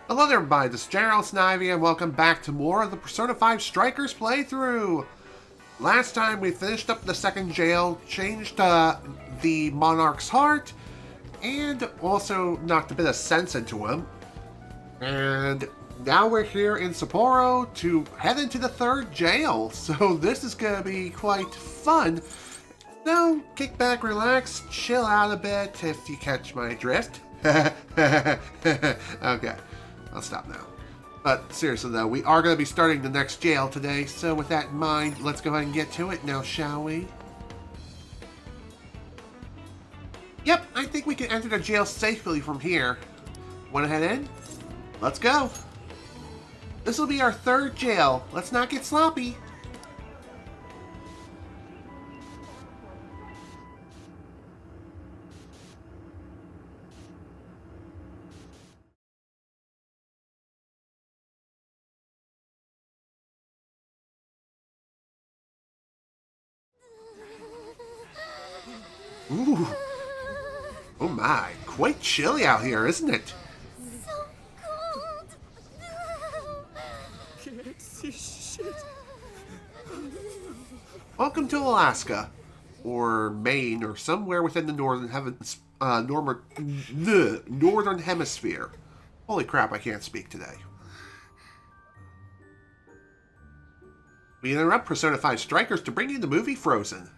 Hello there, everybody. This is General Snivy, and welcome back to more of the Persona 5 Strikers playthrough. Last time we finished up the second jail, changed the Monarch's heart, and also knocked a bit of sense into him. And now we're here in Sapporo to head into the third jail, so this is going to be quite fun. Now, kick back, relax, chill out a bit if you catch my drift. Okay. I'll stop now. But seriously though, we are going to be starting the next jail today, so with that in mind, let's go ahead and get to it now, shall we? Yep, I think we can enter the jail safely from here. Want to head in? Let's go. This will be our third jail. Let's not get sloppy. Ooh. Oh my, quite chilly out here, isn't it? So cold. Can't see shit. Welcome to Alaska, or Maine, or somewhere within the northern hemisphere. Holy crap, I can't speak today. We interrupt Persona 5 Strikers to bring you the movie Frozen.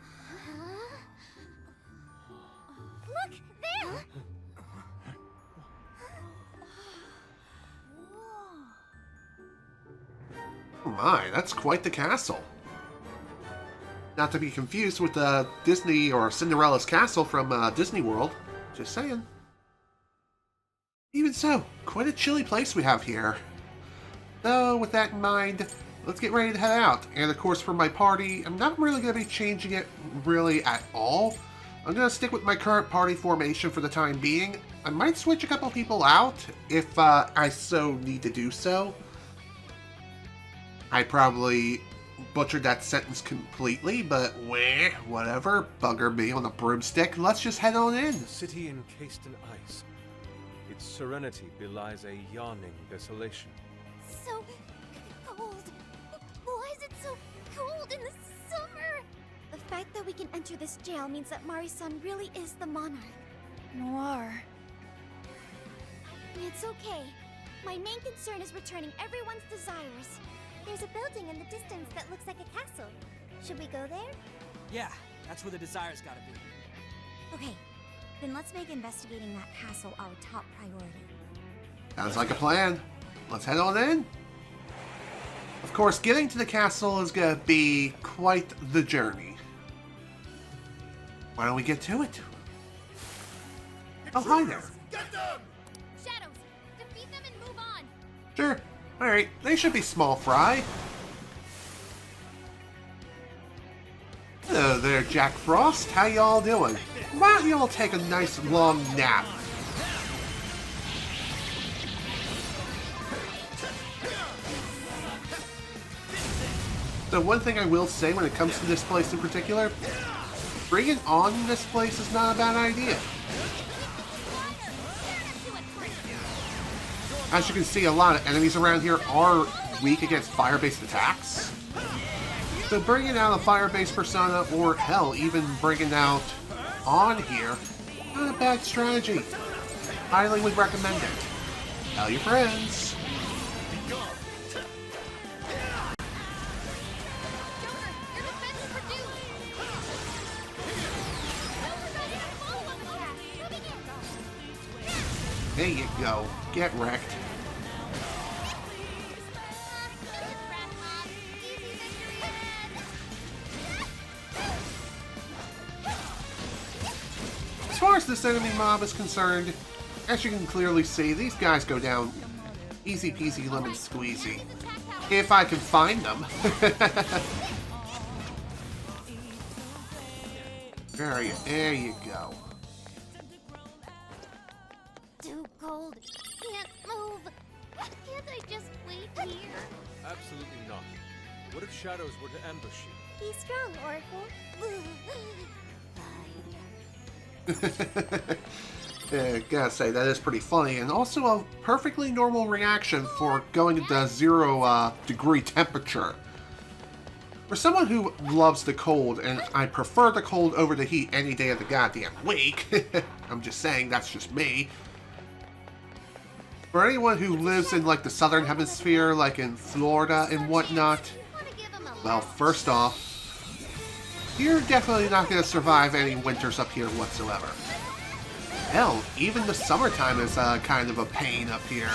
Look there. Oh my, that's quite the castle. Not to be confused with the Disney or Cinderella's castle from Disney World. Just saying. Even so, quite a chilly place we have here. So, with that in mind, let's get ready to head out. And of course, for my party, I'm not really going to be changing it really at all. I'm going to stick with my current party formation for the time being. I might switch a couple people out if I so need to do so. I probably butchered that sentence completely, but whatever. Bugger me on a broomstick. Let's just head on in. A city encased in ice. Its serenity belies a yawning desolation. So cold. Why is it so cold in the summer? The fact that we can enter this jail means that Mari-san really is the monarch. Noir. It's okay. My main concern is returning everyone's desires. There's a building in the distance that looks like a castle. Should we go there? Yeah, that's where the desires gotta be. Okay, then let's make investigating that castle our top priority. Sounds like a plan. Let's head on in. Of course, getting to the castle is going to be quite the journey. Why don't we get to it? Oh, hi there. Get them! Shadows, defeat them and move on. Sure. Alright, they should be small fry. Hello there, Jack Frost. How y'all doing? Why don't y'all take a nice long nap? So one thing I will say when it comes to this place in particular, bringing on this place is not a bad idea. As you can see, a lot of enemies around here are weak against fire-based attacks. So bringing out a fire-based persona, or hell, even bringing out on here, not a bad strategy. Highly would recommend it. Tell your friends. There you go. Get wrecked. As far as this enemy mob is concerned, as you can clearly see, these guys go down easy peasy lemon squeezy. If I can find them. There you go. Too cold. Can't move. Can't I just wait here? Absolutely not. What if shadows were to ambush you? Be strong, Oracle. Gotta say, that is pretty funny, and also a perfectly normal reaction for going into 0 degree temperature. For someone who loves the cold, and I prefer the cold over the heat any day of the goddamn week, I'm just saying, that's just me. For anyone who lives in, like, the southern hemisphere, like in Florida and whatnot, well, first off, you're definitely not going to survive any winters up here whatsoever. Hell, even the summertime is kind of a pain up here.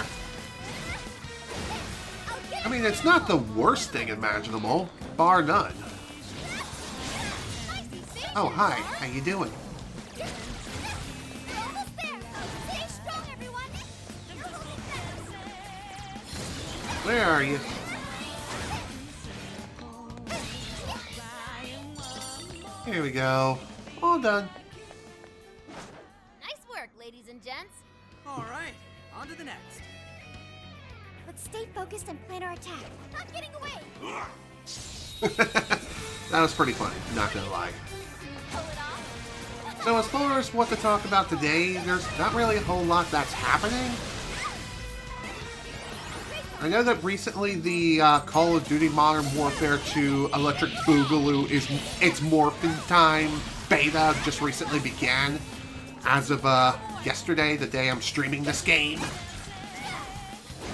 I mean, it's not the worst thing imaginable, bar none. Oh, hi, how you doing? Where are you? Here we go. All done. Nice work, ladies and gents. Alright, on to the next. Let's stay focused and plan our attack. I'm getting away. That was pretty funny, not gonna lie. Pull it off. So as far as what to talk about today, there's not really a whole lot that's happening. I know that recently the Call of Duty Modern Warfare 2 Electric Boogaloo is its Morphin Time beta just recently began. As of yesterday, the day I'm streaming this game.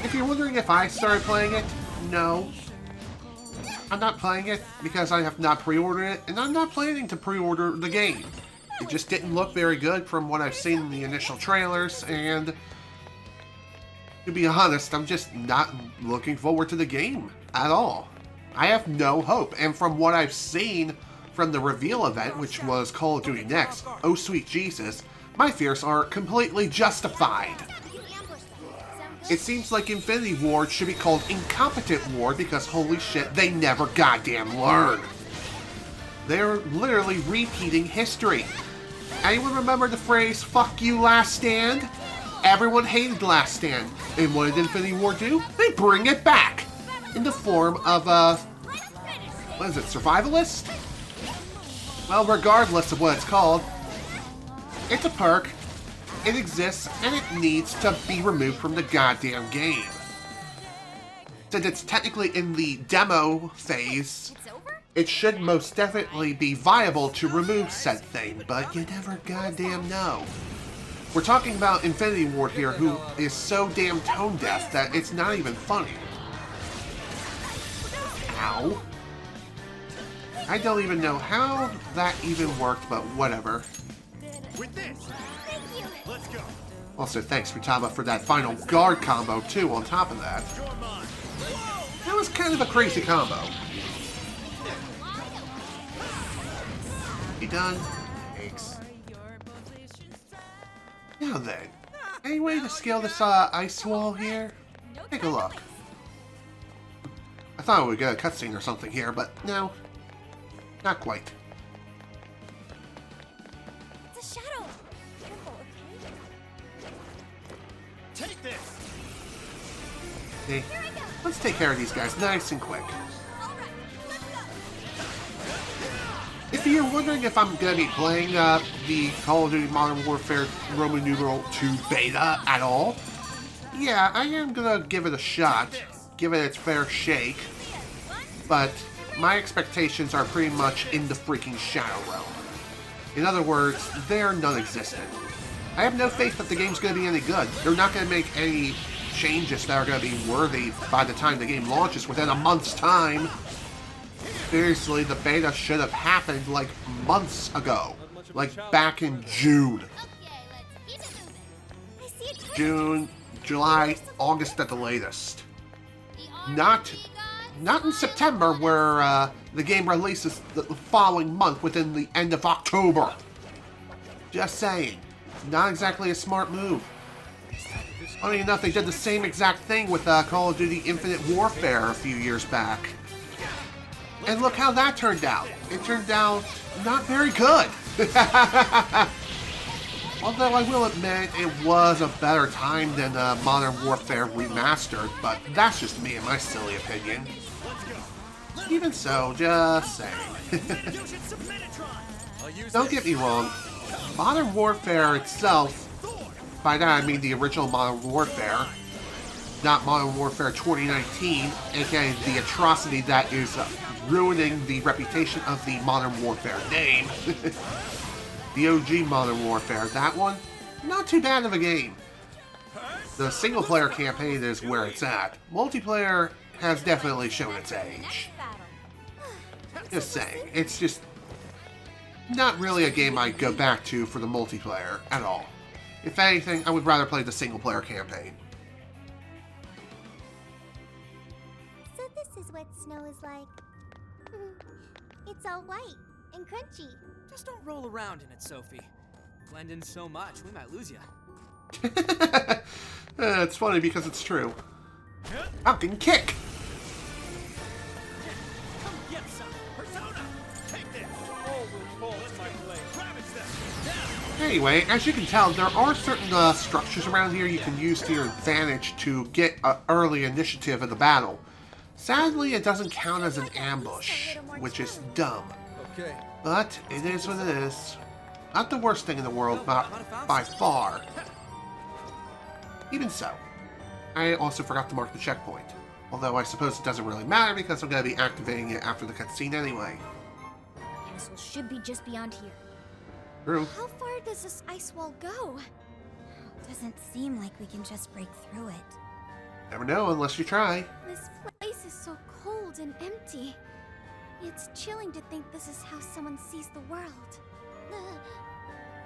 If you're wondering if I started playing it, no. I'm not playing it because I have not pre-ordered it, and I'm not planning to pre-order the game. It just didn't look very good from what I've seen in the initial trailers, and to be honest, I'm just not looking forward to the game at all. I have no hope, and from what I've seen from the reveal event, which was Call of Duty Next, oh sweet Jesus, my fears are completely justified. It seems like Infinity Ward should be called Incompetent Ward because holy shit, they never goddamn learn. They're literally repeating history. Anyone remember the phrase, "fuck you, Last Stand"? Everyone hated Last Stand. And what did Infinity Ward do? They bring it back! In the form of what is it, Survivalist? Well, regardless of what it's called, it's a perk, it exists, and it needs to be removed from the goddamn game. Since it's technically in the demo phase, it should most definitely be viable to remove said thing, but you never goddamn know. We're talking about Infinity Ward here, who is so damn tone deaf that it's not even funny. Ow. I don't even know how that even worked, but whatever. With this, let's go. Also, thanks Futaba for that final guard combo too, on top of that. That was kind of a crazy combo. You done? Thanks. Now then, any way to scale this ice wall here? Take a look. I thought we would get a cutscene or something here, but no. Not quite. It's a shadow. Careful, okay? Take this. Hey, let's take care of these guys nice and quick. If you're wondering if I'm going to be playing the Call of Duty Modern Warfare Roman numeral 2 beta at all, yeah, I am going to give it a shot, give it its fair shake, but my expectations are pretty much in the freaking shadow realm. In other words, they're non-existent. I have no faith that the game's going to be any good. They're not going to make any changes that are going to be worthy by the time the game launches within a month's time. Seriously, the beta should have happened like months ago. Like back in June. June, July, August at the latest. Not in September, where the game releases the following month within the end of October. Just saying. Not exactly a smart move. Funny enough, they did the same exact thing with Call of Duty Infinite Warfare a few years back. And look how that turned out. It turned out not very good. Although I will admit, it was a better time than Modern Warfare Remastered, but that's just me and my silly opinion. Even so, just saying. Don't get me wrong, Modern Warfare itself By that I mean the original Modern Warfare, not Modern Warfare 2019, aka the atrocity that is ruining the reputation of the Modern Warfare name. The OG Modern Warfare, that one, not too bad of a game. The single-player campaign is where it's at. Multiplayer has definitely shown its age. Just saying, it's just not really a game I'd go back to for the multiplayer at all. If anything, I would rather play the single-player campaign. So this is what snow is like. It's all white and crunchy. Just don't roll around in it, Sophie. Blend in so much, we might lose you. It's funny because it's true. Falcon kick! Come get some. Persona, take this. All will fall to my blade. Ravage them. Anyway, as you can tell, there are certain structures around here you can use to your advantage to get early initiative in the battle. Sadly, it doesn't count as an ambush, which is dumb. Okay. But it is what it is. Not the worst thing in the world, not by far. Even so, I also forgot to mark the checkpoint. Although I suppose it doesn't really matter because I'm going to be activating it after the cutscene anyway. The castle should be just beyond here. True. How far does this ice wall go? Doesn't seem like we can just break through it. Never know unless you try. This place is so cold and empty. It's chilling to think this is how someone sees the world.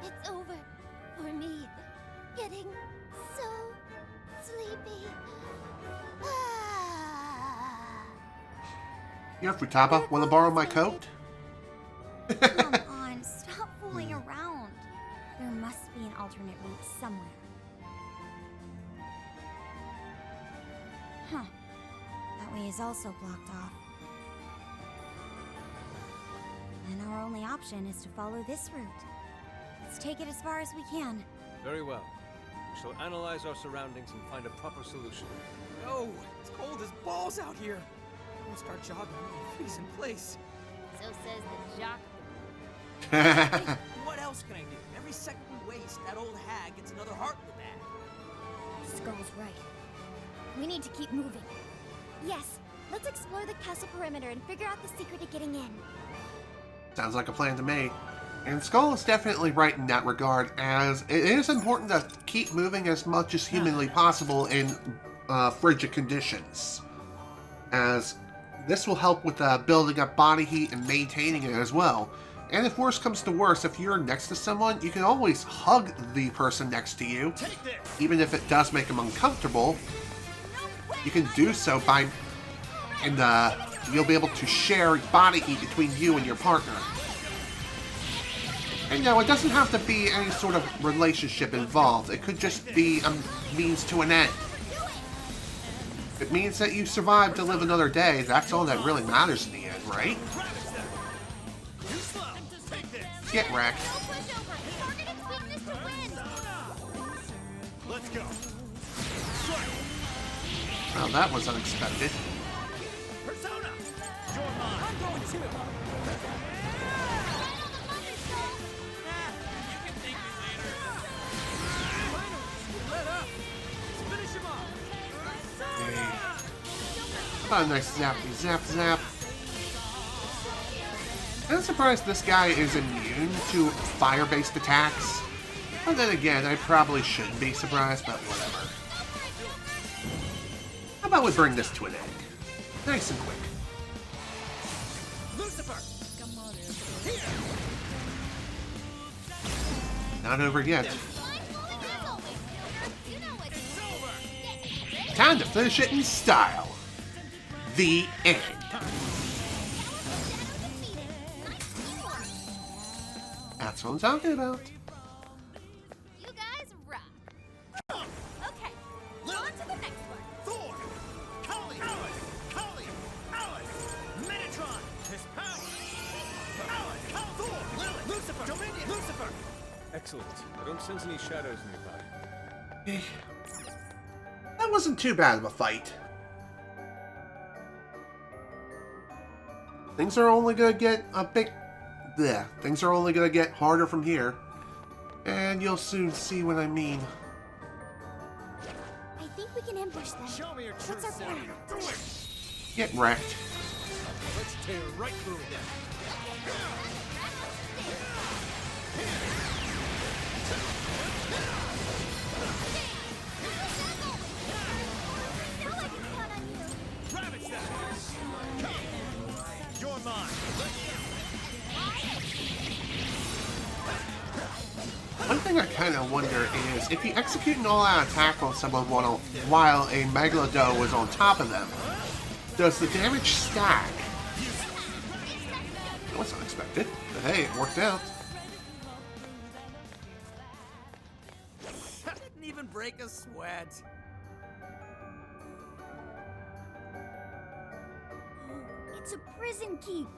It's over for me. Getting so sleepy. Here, Futaba, want to borrow my coat? Come on, stop fooling around. There must be an alternate route somewhere. Huh. That way is also blocked off. And our only option is to follow this route. Let's take it as far as we can. Very well. We shall analyze our surroundings and find a proper solution. No, it's cold as balls out here. We'll start jogging and freeze in place. So says the jock. Hey, what else can I do? Every second we waste, that old hag gets another heart in the bag. Skull's right. We need to keep moving. Yes, let's explore the castle perimeter and figure out the secret to getting in. Sounds like a plan to me. And Skull is definitely right in that regard, as it is important to keep moving as much as humanly possible in frigid conditions, as this will help with building up body heat and maintaining it as well. And if worse comes to worse, if you're next to someone, you can always hug the person next to you, even if it does make them uncomfortable. You can do so by, and you'll be able to share body heat between you and your partner. And no, it doesn't have to be any sort of relationship involved. It could just be a means to an end. If it means that you survived to live another day, that's all that really matters in the end, right? Get wrecked. Let's go. Well, that was unexpected. Persona, you're mine. I'm going too. Let up. Finish him off. Oh, nice zappy zap zap. I'm surprised this guy is immune to fire-based attacks. But then again, I probably shouldn't be surprised, but whatever. How about we bring this to an end? Nice and quick. Lucifer. Come on in. Here. Not over yet. Time to finish it in style. The end. That's what I'm talking about. You guys rock. Okay, on to the next one. Thor, Kali, Kali, Metatron, his power. Thor, Lilith, Lucifer, Dominion, Lucifer. Excellent. I don't sense any shadows nearby. That wasn't too bad of a fight. Things are only gonna get a bit... Things are only gonna get harder from here. And you'll soon see what I mean. think we can ambush them. Show me your true What's our self. plan? Do it. Get wrecked. Let's tear right through them. Now I can count on you. Ravage them. You're mine. One thing I kind of wonder is, if you execute an all-out attack on someone while a Megalodon is on top of them, does the damage stack? That was unexpected, but hey, it worked out. Didn't even break a sweat. It's a prison keep.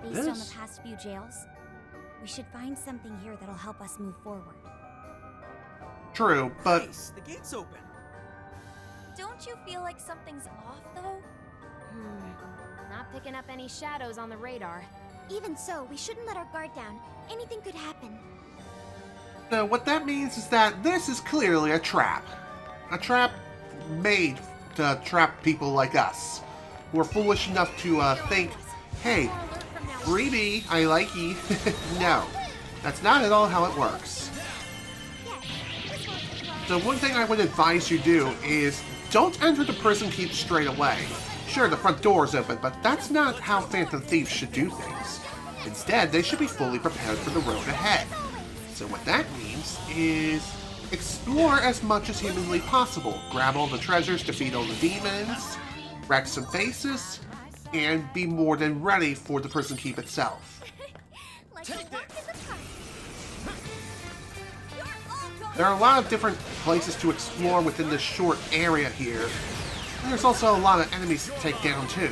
Based on the past few jails, we should find something here that'll help us move forward. True, but Nice, the gate's open. Don't you feel like something's off, though? Not picking up any shadows on the radar. Even so, we shouldn't let our guard down. Anything could happen. no, what that means is that this is clearly a trap. A trap made to trap people like us, who are foolish enough to think, hey, freebie, I like ye. No, that's not at all how it works. So one thing I would advise you do is don't enter the prison keep straight away. Sure, the front door is open, but that's not how Phantom Thieves should do things. Instead, they should be fully prepared for the road ahead. So what that means is explore as much as humanly possible. Grab all the treasures, defeat all the demons, wreck some faces, and be more than ready for the prison keep itself. Like a walk in the park. There are a lot of different places to explore within this short area here. And there's also a lot of enemies to take down too.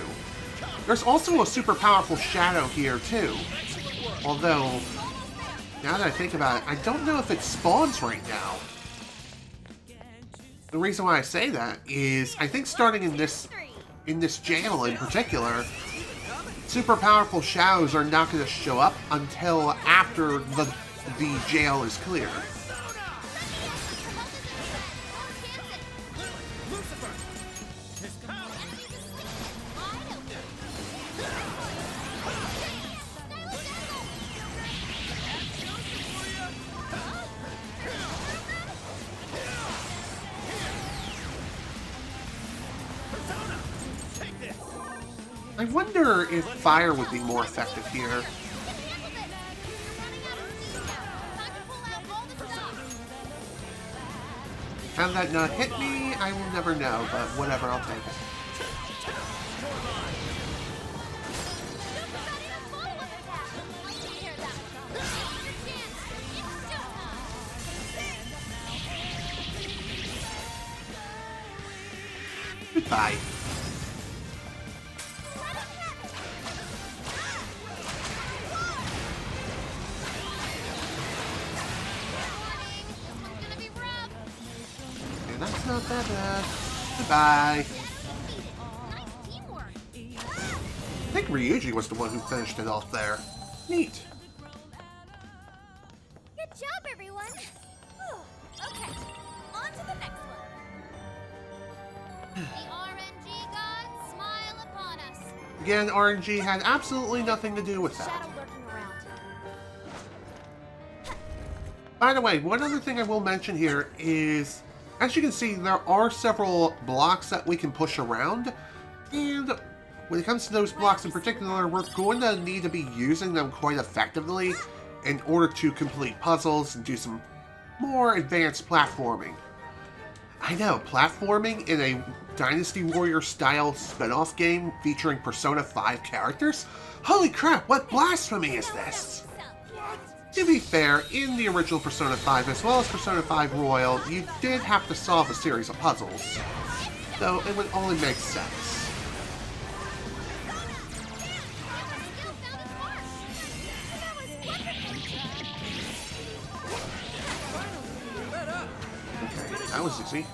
There's also a super powerful shadow here too. Although, now that I think about it, I don't know if it spawns right now. The reason why I say that is I think starting in this jail in particular, super powerful shadows are not going to show up until after the jail is cleared. I wonder if fire would be more effective here. How that not hit me, I will never know, but whatever, I'll take it. Goodbye. That's not that bad. Goodbye. I think Ryuji was the one who finished it off there. Neat. Good job, everyone. Okay, on to the next one. The RNG gods smile upon us. Again, RNG had absolutely nothing to do with that. Shadow lurking around. By the way, one other thing I will mention here is, as you can see, there are several blocks that we can push around, and when it comes to those blocks in particular, we're going to need to be using them quite effectively in order to complete puzzles and do some more advanced platforming. I know, platforming in a Dynasty Warrior style spin-off game featuring Persona 5 characters? Holy crap, what blasphemy is this? To be fair, in the original Persona 5 as well as Persona 5 Royal, you did have to solve a series of puzzles, though it would only make sense. Okay, that was easy.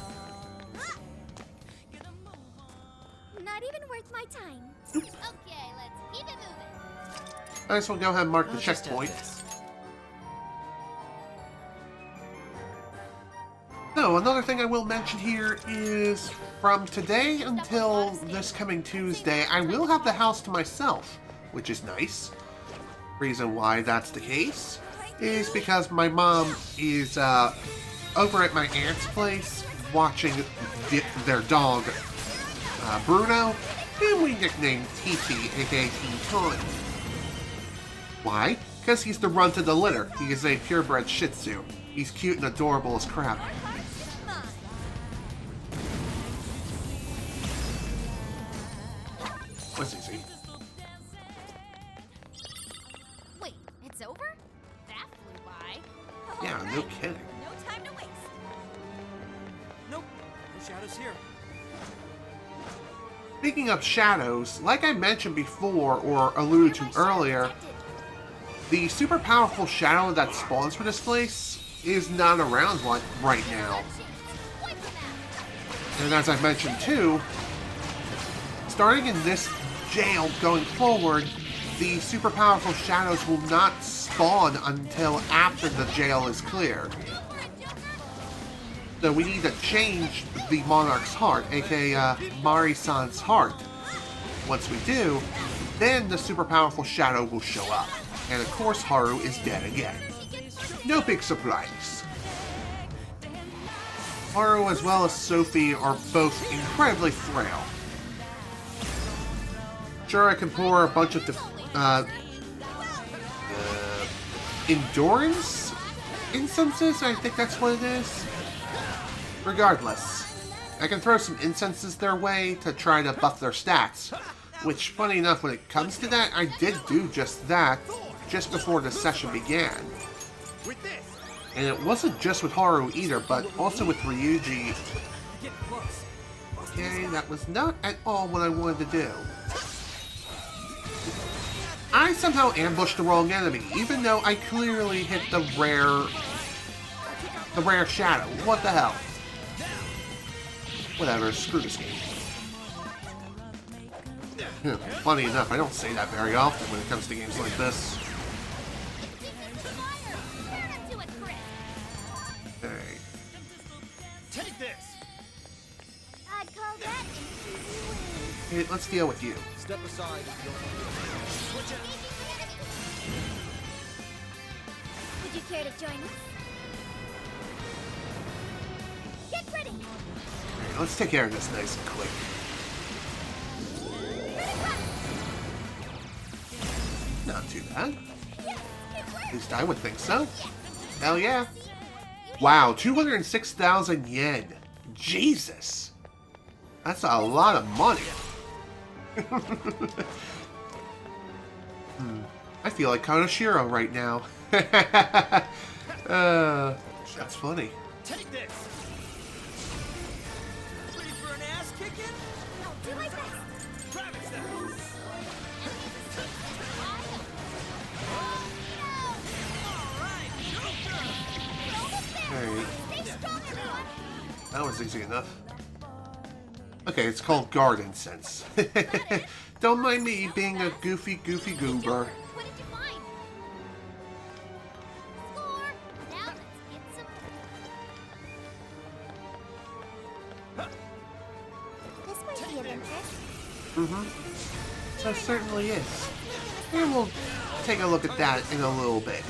Not even worth my time. Okay, let's keep it moving. Might as well go ahead and mark the checkpoint. So, Oh, another thing I will mention here is from today until this coming Tuesday, I will have the house to myself, which is nice. Reason why that's the case is because my mom is over at my aunt's place watching their dog, Bruno, whom we nicknamed TT, aka Teen Time. Why? Because he's the runt of the litter. He is a purebred Shih Tzu. He's cute and adorable as crap. What's easy? Wait, it's over? That flew by. Yeah, no kidding. No time to waste. Nope. No shadows here. Speaking of shadows, like I mentioned before, or alluded to earlier, the super powerful shadow that spawns for this place is not around right now. And as I mentioned too, starting in this jail going forward, the super powerful shadows will not spawn until after the jail is cleared. So we need to change the Monarch's heart, aka Mari-san's heart. Once we do, then the super powerful shadow will show up. And of course Haru is dead again. No big surprise. Haru as well as Sophie are both incredibly frail. Sure, I can pour a bunch of endurance incenses, I think that's what it is. Regardless, I can throw some incenses their way to try to buff their stats. Which, funny enough, when it comes to that, I did do just that just before the session began. And it wasn't just with Haru either, but also with Ryuji. Okay, that was not at all what I wanted to do. I somehow ambushed the wrong enemy, even though I clearly hit the rare shadow. What the hell? Whatever, screw this game. Funny enough, I don't say that very often when it comes to games like this. Okay. Take this! I'd call that an easy win. Hey, let's deal with you. Step aside if you don't. Switch it. Would you care to join us? Get ready! Alright, let's take care of this nice and quick. Not too bad. At least I would think so. Hell yeah. Wow, 206,000 yen. Jesus. That's a lot of money. I feel like Kaneshiro right now. That's funny. Take this! Ready for an ass kicking? I'll do my best. Travis that! Alright, Stay strong, everyone! that was easy enough. Okay, it's called guard incense. Don't mind me being a goofy goober. What did you find? Score! Now let's get some... This might be of interest. So certainly is. And we'll take a look at that in a little bit.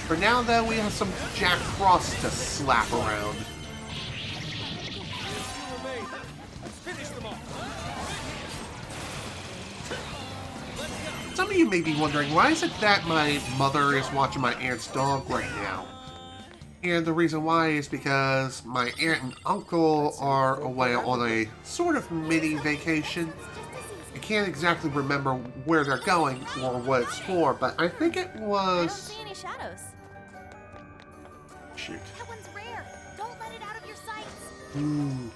For now, though, we have some Jack Frost to slap around. Finish them all! Some of you may be wondering, why is it that my mother is watching my aunt's dog right now? And the reason why is because my aunt and uncle are away on a sort of mini vacation. I can't exactly remember where they're going or what it's for, but I think it I don't was... see any shadows. Shoot. That one's rare. Don't let it out of your sights. Ooh.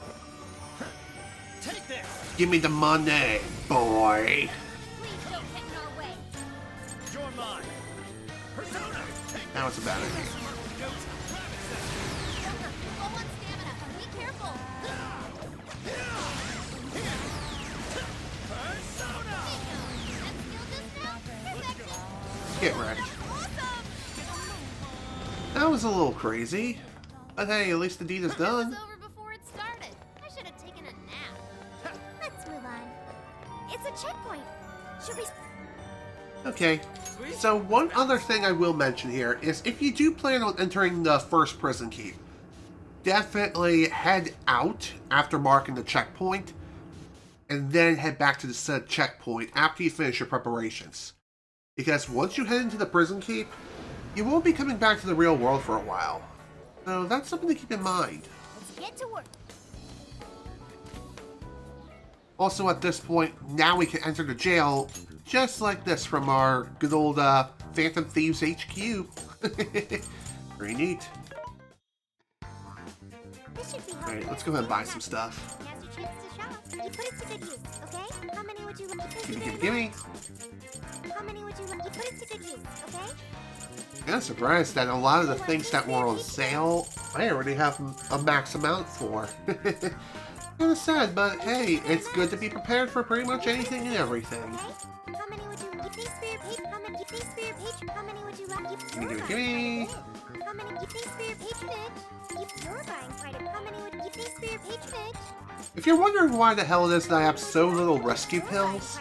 Take this! Give me the money, boy. Please don't get in our way. You're mine! Persona! Take That was a bad idea. Joker, low on stamina. Be careful. Persona! Get wrecked. That was a little crazy. But hey, at least the deed is It done. was over before it started. I should have taken a nap. Let's move on. It's a checkpoint. Should we... Okay. So one other thing I will mention here is if you do plan on entering the first prison keep, definitely head out after marking the checkpoint, and then head back to the said checkpoint after you finish your preparations. Because once you head into the prison keep, you won't be coming back to the real world for a while. So that's something to keep in mind. Let's get to work. Also at this point, now we can enter the jail just like this from our good old Phantom Thieves HQ. Very neat. This should be helpful. Alright, let's go ahead and buy some stuff. Now's your chance to shop. You put it to good use, okay? How many would you like? Gimme. How many would you like? You put it to good use, okay? I'm surprised that a lot of the things that were on sale, I already have a max amount for. Kinda sad, but hey, it's good to be prepared for pretty much anything and everything. Okay? How many would you like? Thanks for your page. How many? Thanks for your page. How many would you like? Gimme. How many? Thanks for your patronage. You're buying quite a. How many would you? Thanks for your patronage. If you're wondering why the hell it is that I have so little rescue pills,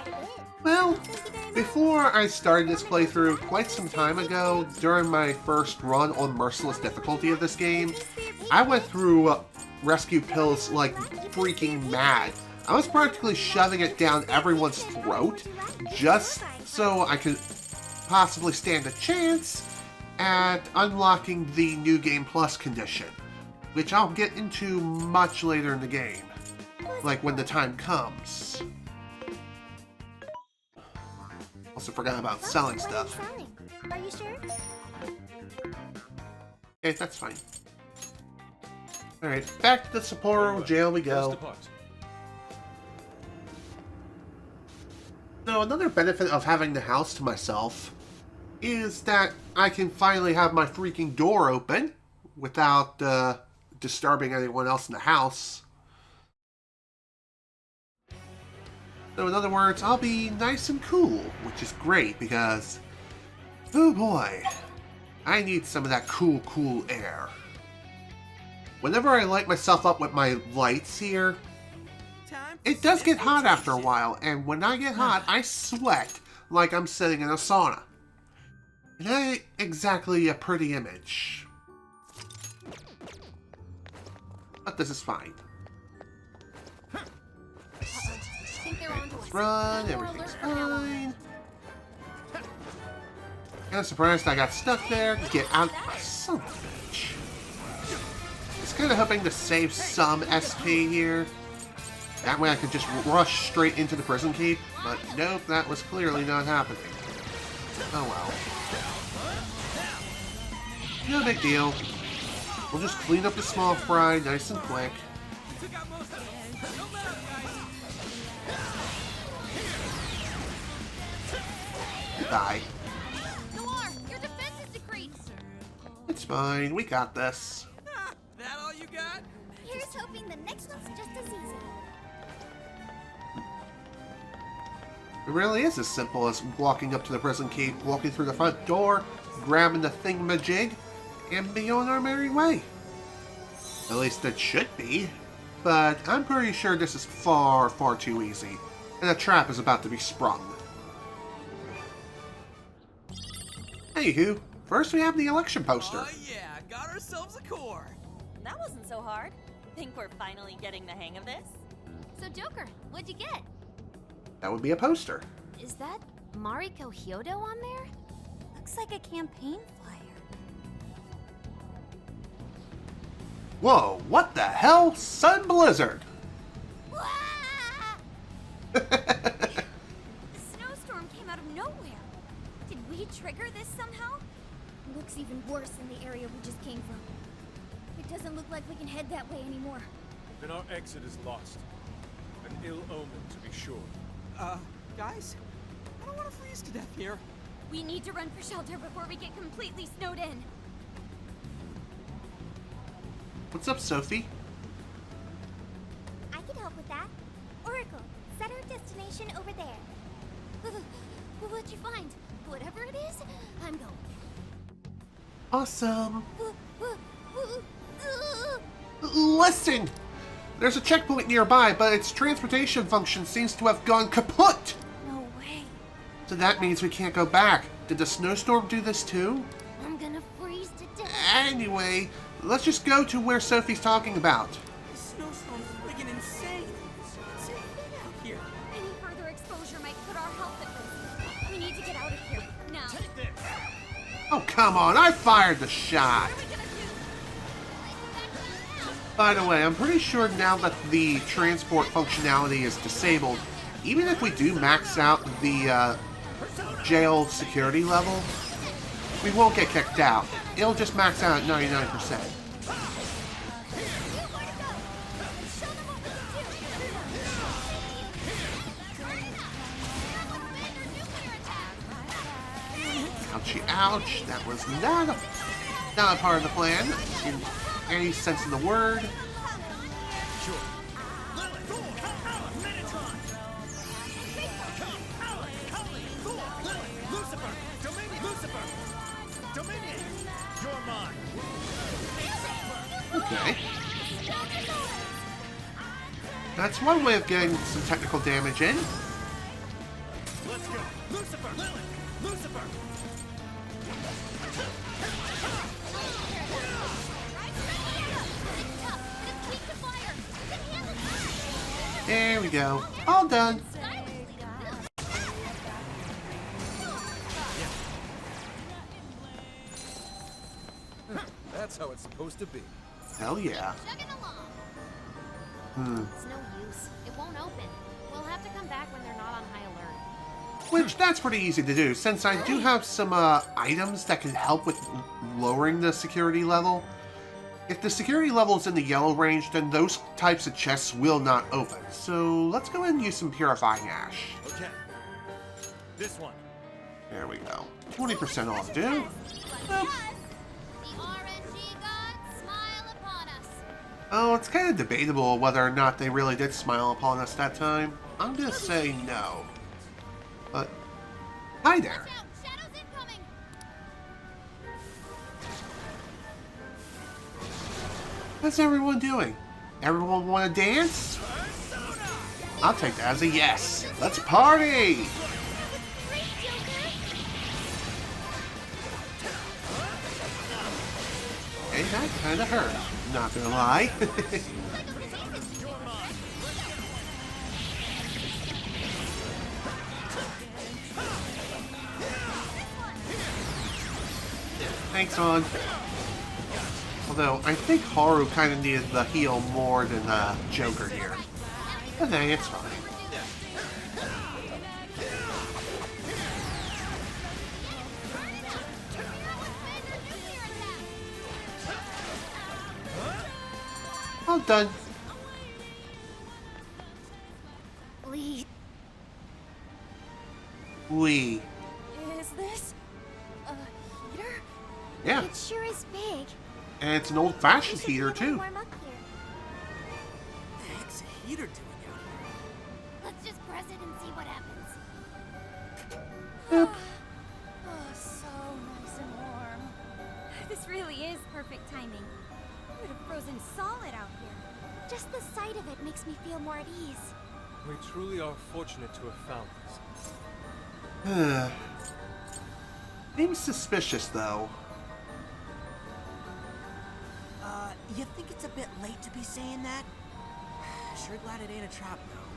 well, before I started this playthrough quite some time ago, during my first run on Merciless difficulty of this game, I went through rescue pills like freaking mad. I was practically shoving it down everyone's throat just so I could possibly stand a chance at unlocking the New Game Plus condition, which I'll get into much later in the game, like when the time comes. Also forgot about selling stuff. Are you sure? Okay, that's fine. Alright, back to the Sapporo jail we Let's go. depart. So another benefit of having the house to myself is that I can finally have my freaking door open without disturbing anyone else in the house. So in other words, I'll be nice and cool, which is great because, oh boy, I need some of that cool, cool air. Whenever I light myself up with my lights here, it does get hot after a while, and when I get hot, I sweat like I'm sitting in a sauna. It ain't exactly a pretty image. But this is fine. Let's run, everything's fine. I'm surprised I got stuck there. Get out. Son of a bitch. Just kind of hoping to save some SP here. That way I could just rush straight into the prison keep. But nope, that was clearly not happening. Oh well. No big deal. We'll just clean up the small fry nice and quick. Goodbye. Your defense is decreased. It's fine, we got this. That all you got? Here's hoping the next one's just as easy. It really is as simple as walking up to the prison keep, walking through the front door, grabbing the thingamajig, and be on our merry way. At least it should be. But I'm pretty sure this is far, far too easy, and a trap is about to be sprung. Anywho, first we have the election poster. Oh yeah, got ourselves a core. That wasn't so hard. Think we're finally getting the hang of this? So, Joker, what'd you get? That would be a poster. Is that Mariko Hyodo on there? Looks like a campaign flyer. Whoa, what the hell? Sun Blizzard! The snowstorm came out of nowhere. Did we trigger this somehow? Looks even worse than the area we just came from. It doesn't look like we can head that way anymore. Then our exit is lost. An ill omen, to be sure. Guys? I don't want to freeze to death here. We need to run for shelter before we get completely snowed in. What's up, Sophie? I can help with that. Oracle, set our destination over there. What'd you find? Whatever it is, I'm going. Awesome. Listen! There's a checkpoint nearby, but its transportation function seems to have gone kaput! No way. So that means we can't go back. Did the snowstorm do this too? I'm gonna freeze to death. Anyway, let's just go to where Sophie's talking about. The snowstorm's friggin' insane. It's so thin out here. Any further exposure might put our health at risk. We need to get out of here now. Take this. Oh, come on, I fired the shot! By the way, I'm pretty sure now that the transport functionality is disabled, even if we do max out the jail security level, we won't get kicked out. It'll just max out at 99%. Ouchie, ouch. That was not a part of the plan in any sense of the word. Sure. Lilith, Thor, Alan, Metatron. Come, Alan, Holly, Thor, Lilith, Lucifer, Dominion, Lucifer, Dominion. You're mine. Okay. That's one way of getting some technical damage in. Let's go. Lucifer, Lilith, Lucifer. There we go. All done. That's how it's supposed to be. Hell yeah. It's no use. It won't open. We'll have to come back when they're not on high alert. Which, that's pretty easy to do, since I do have some items that can help with lowering the security level. If the security level is in the yellow range, then those types of chests will not open. So let's go ahead and use some Purifying Ash. Okay. This one. There we go. 20% off, dude. The RNG gods smile upon us. Oh, it's kind of debatable whether or not they really did smile upon us that time. I'm gonna say no. But, hi there. Watch out, shadows incoming. How's everyone doing? Everyone want to dance? I'll take that as a yes. Let's party! Hey, that kind of hurt. Not gonna lie. Thanks, on. Although, I think Haru kind of needed the heal more than Joker here. But hey, it's fine. All done. Please. We. Is this a heater? Yeah, It sure is big. and it's an old-fashioned We should heater, probably too. warm up here. What the heck's a heater doing out here? Let's just press it and see what happens. Boop. Oh, so nice and warm. This really is perfect timing. I would have frozen solid out here. Just the sight of it makes me feel more at ease. We truly are fortunate to have found this. Seems suspicious, though. You think it's a bit late to be saying that? Sure glad it ain't a trap, though.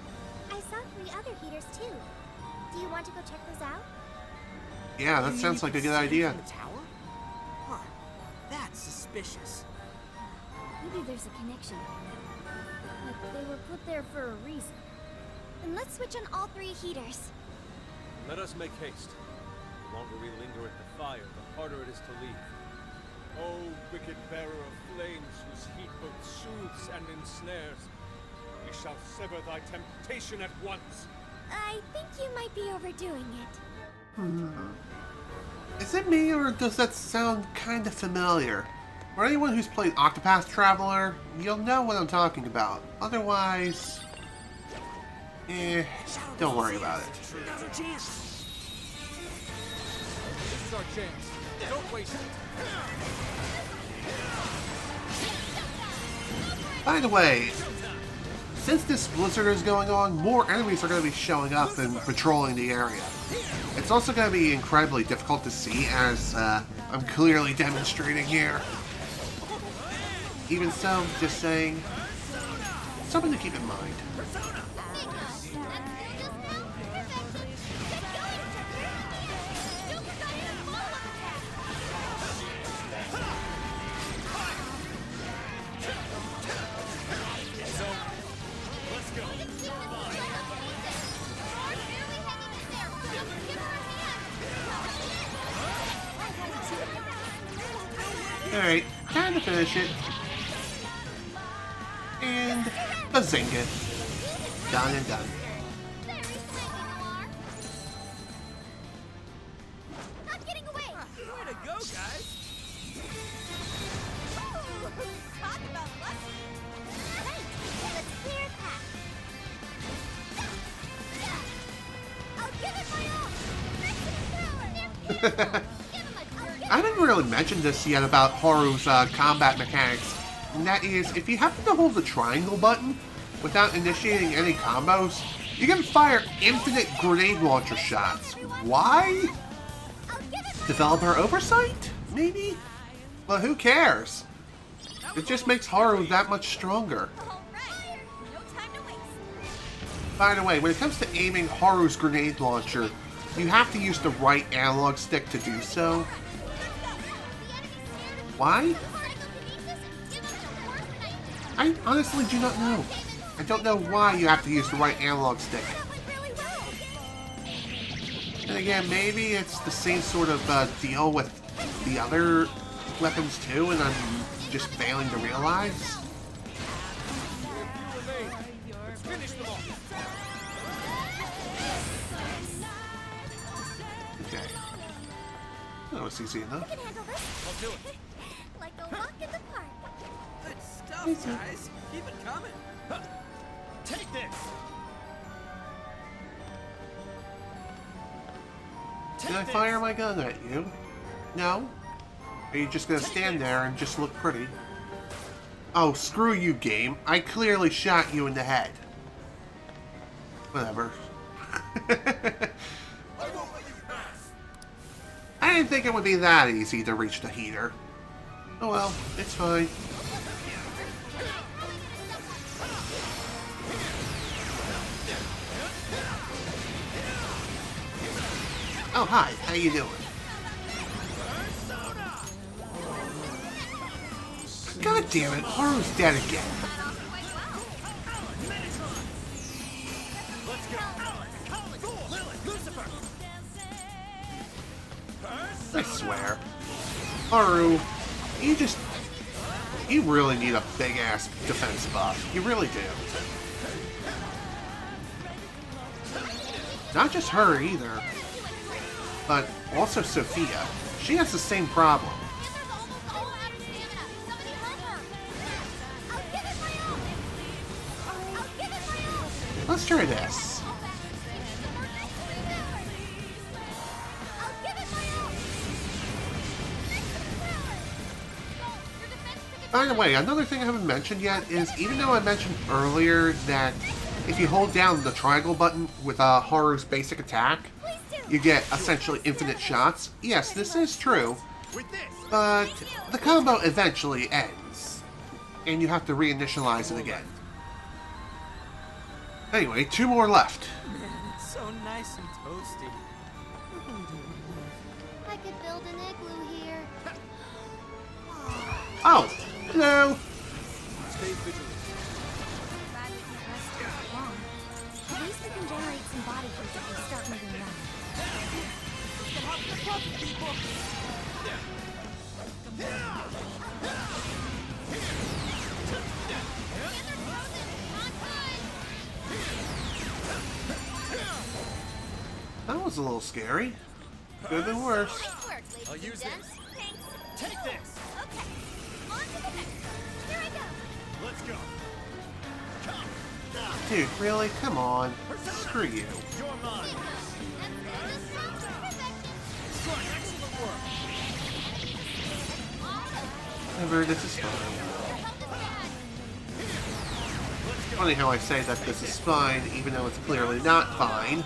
I saw 3 other heaters too. Do you want to go check those out? Yeah, that You mean sounds you like a can good see idea. from the tower? Huh. That's suspicious. Maybe there's a connection. Like they were put there for a reason. Then let's switch on all 3 heaters. Let us make haste. The longer we linger at the fire, the harder it is to leave. O wicked bearer of flames, whose heat both soothes and ensnares, we shall sever thy temptation at once. I think you might be overdoing it. Is it me, or does that sound kind of familiar? For anyone who's played Octopath Traveler, you'll know what I'm talking about. Otherwise, don't worry about it. Now's our chance. This is our chance. Don't waste it. By the way, since this blizzard is going on, more enemies are going to be showing up and patrolling the area. It's also going to be incredibly difficult to see, as I'm clearly demonstrating here. Even so, just saying, something to keep in mind. Alright, time to finish it. And bazinga. Done and done. Not getting away! Way to go, guys! Talk about lucky! Right! Let's clear a path! I'll give it my all! Maximum power! I didn't really mention this yet about Haru's combat mechanics. And that is, if you happen to hold the triangle button without initiating any combos, you can fire infinite grenade launcher shots. Why? Developer oversight? Maybe? Well, who cares? It just makes Haru that much stronger. By the way, when it comes to aiming Haru's grenade launcher, you have to use the right analog stick to do so. Why? I honestly do not know. I don't know why you have to use the right analog stick. And again, maybe it's the same sort of deal with the other weapons too, and I'm just failing to realize. Let's finish them all. Okay. That was easy enough. I'll do it. Like a walk in the park. Good stuff, guys. Keep it coming. Take this! Did I fire my gun at you? No? Are you just gonna stand there and just look pretty? Oh, screw you, game. I clearly shot you in the head. Whatever. I didn't think it would be that easy to reach the heater. Oh well, it's fine. Oh, hi. How you doing? God damn it, Haru's dead again. Let's go! Alan! Thor! Lilith! Lucifer! I swear. Haru, you really need a big-ass defense buff. You really do. Not just her, either. But also Sophia. She has the same problem. Let's try this. By the way, another thing I haven't mentioned yet is, even though I mentioned earlier that if you hold down the triangle button with Haru's basic attack, you get essentially infinite shots. Yes, this is true, but the combo eventually ends, and you have to reinitialize it again. Anyway, 2 more left. Man, it's so nice and toasty. I could build an igloo here. Oh, hello. Stay vigilant. Glad we can't rest too long. At least we can generate some body heat if we start moving around. That was a little scary. Could have been worse. Nice work, ladies I'll and use gents. this. Thanks. Take this! Okay. On to the next. Here I go. Let's go! Come! Dude, really? Come on. Screw you. You're mine! Good, excellent work! Whatever, this is fine. Funny how I say that this is fine, even though it's clearly not fine.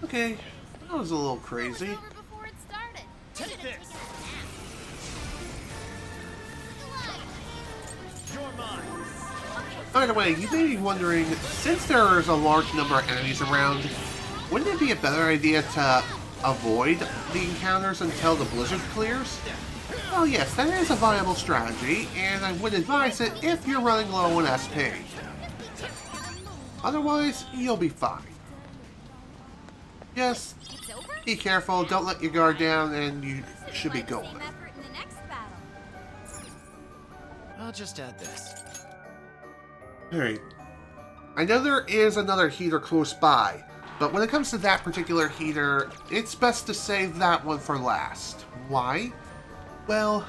Okay, that was a little crazy. Take this! You're mine! By the way, you may be wondering, since there's a large number of enemies around, wouldn't it be a better idea to avoid the encounters until the blizzard clears? Well, yes, that is a viable strategy, and I would advise it if you're running low on SP. Otherwise, you'll be fine. Just be careful, don't let your guard down, and you should be golden. I'll just add this. Alright. I know there is another heater close by, but when it comes to that particular heater, it's best to save that one for last. Why? Well,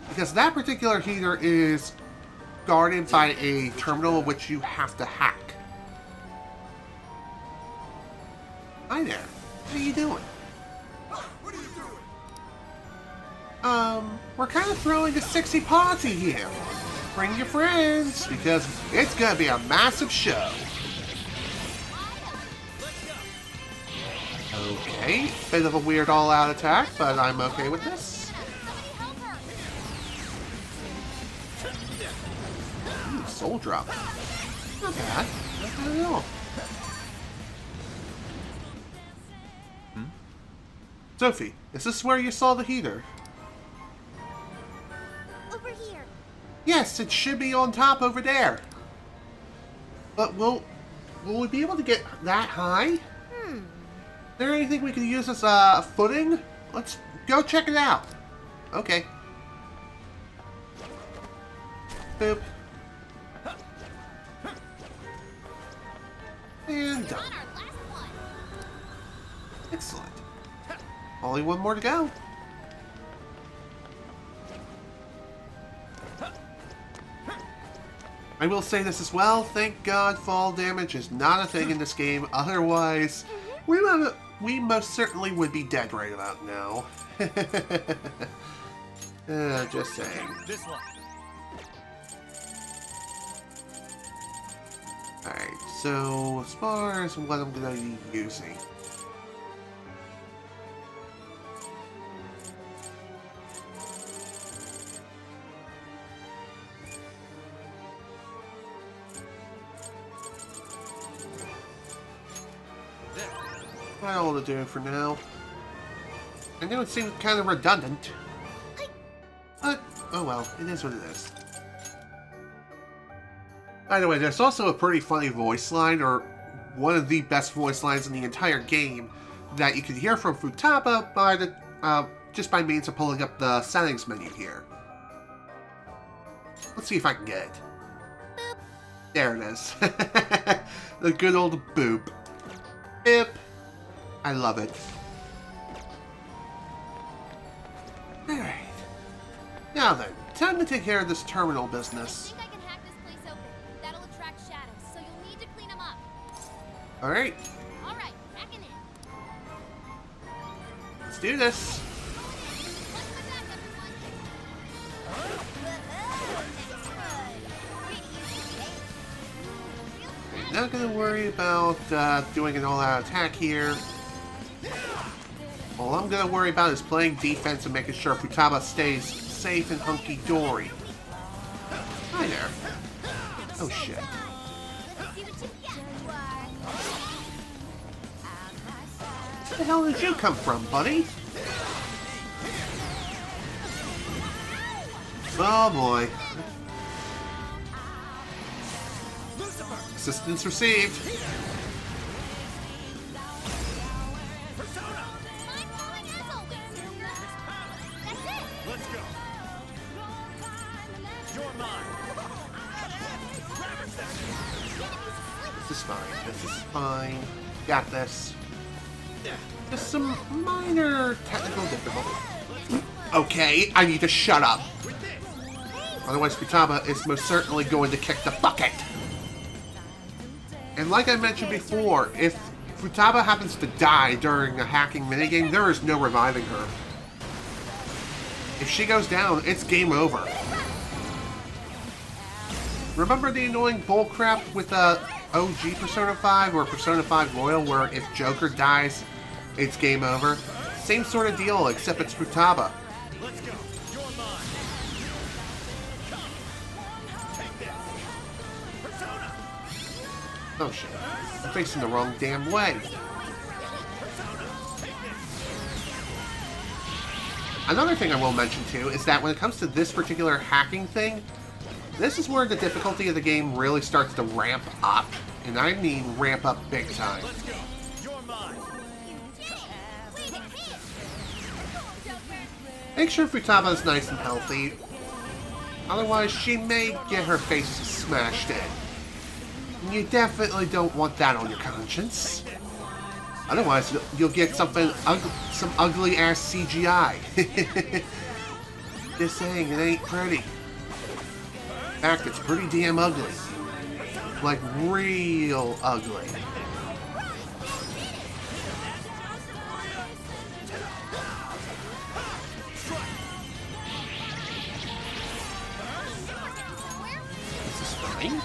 because that particular heater is guarded by a terminal which you have to hack. Hi there. How you doing? What are you doing? We're kind of throwing a sexy party here. Bring your friends, because it's gonna be a massive show. Okay, bit of a weird all-out attack, but I'm okay with this. Ooh, soul drop. Not bad. Not bad at all. Sophie, is this where you saw the heater? Over here. Yes, it should be on top over there. But will we be able to get that high? Is there anything we can use as a footing? Let's go check it out. Okay. Boop. And done. Excellent. Only one more to go. I will say this as well, thank God fall damage is not a thing in this game, otherwise we most certainly would be dead right about now. Just saying. This one. Alright, so as far as what I'm going to be using. That's all to do for now. I know it seemed kind of redundant. But, oh well, it is what it is. By the way, there's also a pretty funny voice line, or one of the best voice lines in the entire game, that you can hear from Futaba by the just by means of pulling up the settings menu here. Let's see if I can get it. Boop. There it is. The good old boop. Bip. I love it. Alright. Now then, time to take care of this terminal business. I think I can hack this place open. That'll attract shadows, so you'll need to clean them up. Alright, Alright, hacking in. let's do this. Watch my back, everyone. Not gonna worry about doing an all-out attack here. All I'm gonna worry about is playing defense and making sure Futaba stays safe and hunky-dory. Hi there. Oh shit. Let's see what you got. Where the hell did you come from, buddy? Oh boy. Assistance received. Let's go. You're mine. This is fine. This is fine. Got this. Just some minor technical difficulty. Okay, I need to shut up. With this. Hey, Otherwise, Futaba is most certainly going to kick the bucket. And like I mentioned before, if Futaba happens to die during a hacking minigame, there is no reviving her. If she goes down, it's game over. Remember the annoying bullcrap with OG Persona 5 or Persona 5 Royal, where if Joker dies, it's game over? Same sort of deal, except it's Futaba. Let's go. You're mine. Come. Take this. Persona. Oh shit. I'm facing the wrong damn way. Persona. Take this. Another thing I will mention too is that when it comes to this particular hacking thing, this is where the difficulty of the game really starts to ramp up. And I mean ramp up big time. Let's go. You're mine. Make sure Futaba is nice and healthy. Otherwise, she may get her face smashed in. And you definitely don't want that on your conscience. Otherwise, you'll get something some ugly-ass CGI. Just saying, it ain't pretty. In fact, it's pretty damn ugly. Like, real ugly. This is fine.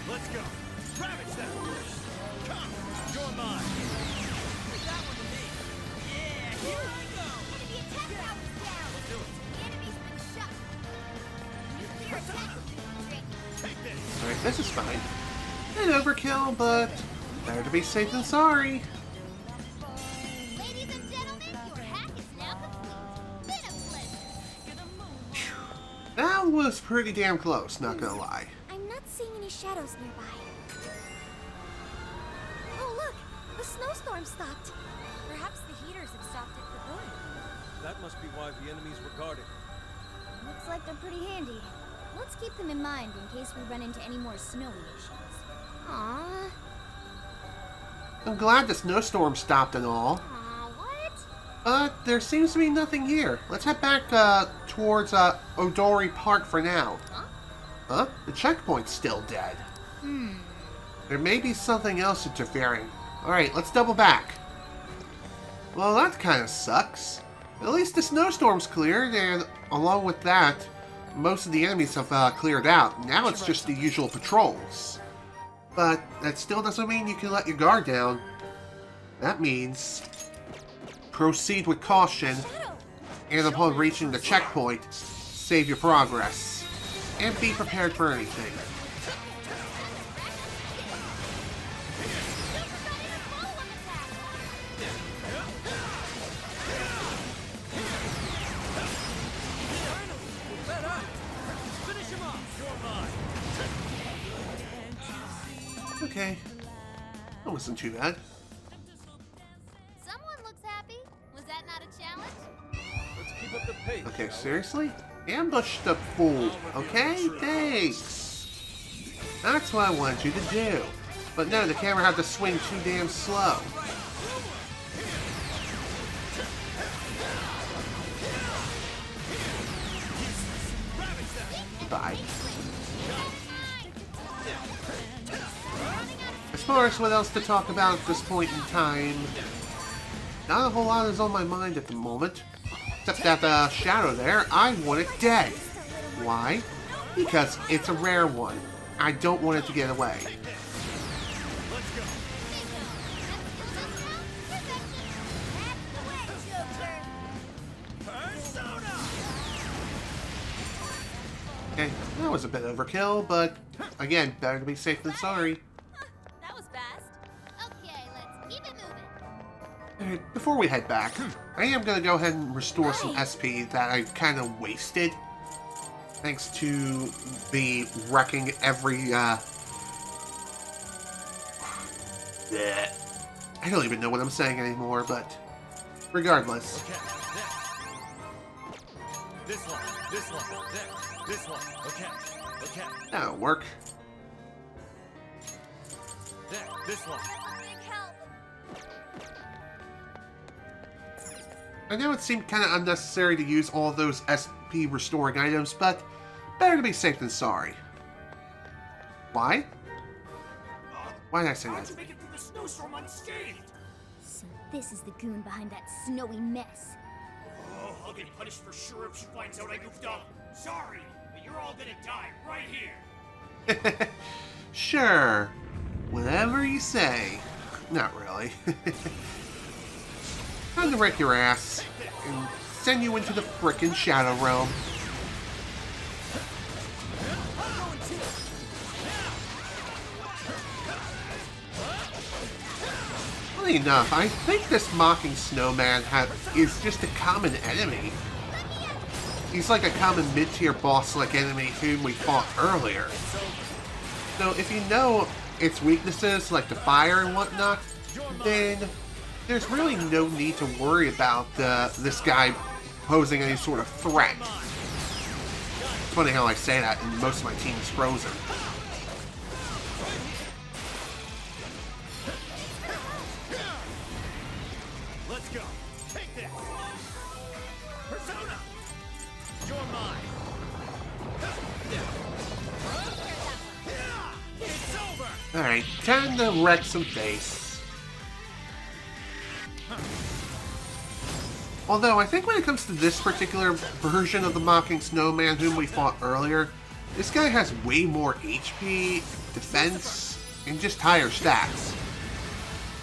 Let's go. Ravage them. Come. You're mine. Leave that one to me. Yeah, here I go. Enemy attack power's down. The enemy's been shot. Nuclear attack. Take this. Alright, this is fine. An overkill, but better to be safe than sorry. Ladies and gentlemen, your hack is now complete. Been a pleasure. That was pretty damn close, not gonna lie. I'm not seeing any shadows nearby. Oh, look! The snowstorm stopped. Perhaps the heaters have stopped it for good. That must be why the enemies were guarding. Looks like they're pretty handy. Let's keep them in mind in case we run into any more snowy issues. Aww. I'm glad the snowstorm stopped and all. Aw, what? But there seems to be nothing here. Let's head back towards Odori Park for now. Huh? The checkpoint's still dead. There may be something else interfering. Alright, let's double back. Well, that kind of sucks. At least the snowstorm's cleared, and along with that, most of the enemies have cleared out. Now it's just the usual patrols. But that still doesn't mean you can let your guard down. That means proceed with caution, and upon reaching the checkpoint, save your progress. And be prepared for anything. Finish him off. You're mine. Okay. That wasn't too bad. Someone looks happy. Was that not a challenge? Let's keep up the pace. Okay, shall we? seriously? Ambush the fool, okay? Thanks! That's what I wanted you to do. But no, the camera had to swing too damn slow. Goodbye. As far as what else to talk about at this point in time, not a whole lot is on my mind at the moment. Except that shadow there, I want it dead. Why? Because it's a rare one. I don't want it to get away. Let's go. Persona. Okay, that was a bit overkill, but again, better to be safe than sorry. That was fast. Okay, let's keep it moving. Alright, before we head back, I am going to go ahead and restore some SP that I kind of wasted. Thanks to the wrecking every, I don't even know what I'm saying anymore, but regardless. Okay. There. This one. This one. There. This one. Okay. Okay. That'll work. There. This one. Big help. I know it seemed kind of unnecessary to use all those SP restoring items, but better to be safe than sorry. Why? Why did I say How'd that? you make it through the snowstorm unscathed? So this is the goon behind that snowy mess. Oh, I'll get punished for sure if she finds out I goofed up. Sorry, but you're all gonna die right here. Sure. Whatever you say. Not really. Time to wreck your ass and send you into the frickin' Shadow Realm. Funny enough, I think this mocking snowman is just a common enemy. He's like a common mid-tier boss-like enemy whom we fought earlier. So if you know its weaknesses, like the fire and whatnot, then there's really no need to worry about this guy posing any sort of threat. It's funny how I say that, and most of my team is frozen. Let's go. Take this. Persona. You're mine. It's over. Alright, time to wreck some face. Although, I think when it comes to this particular version of the Mocking Snowman whom we fought earlier, this guy has way more HP, defense, and just higher stats.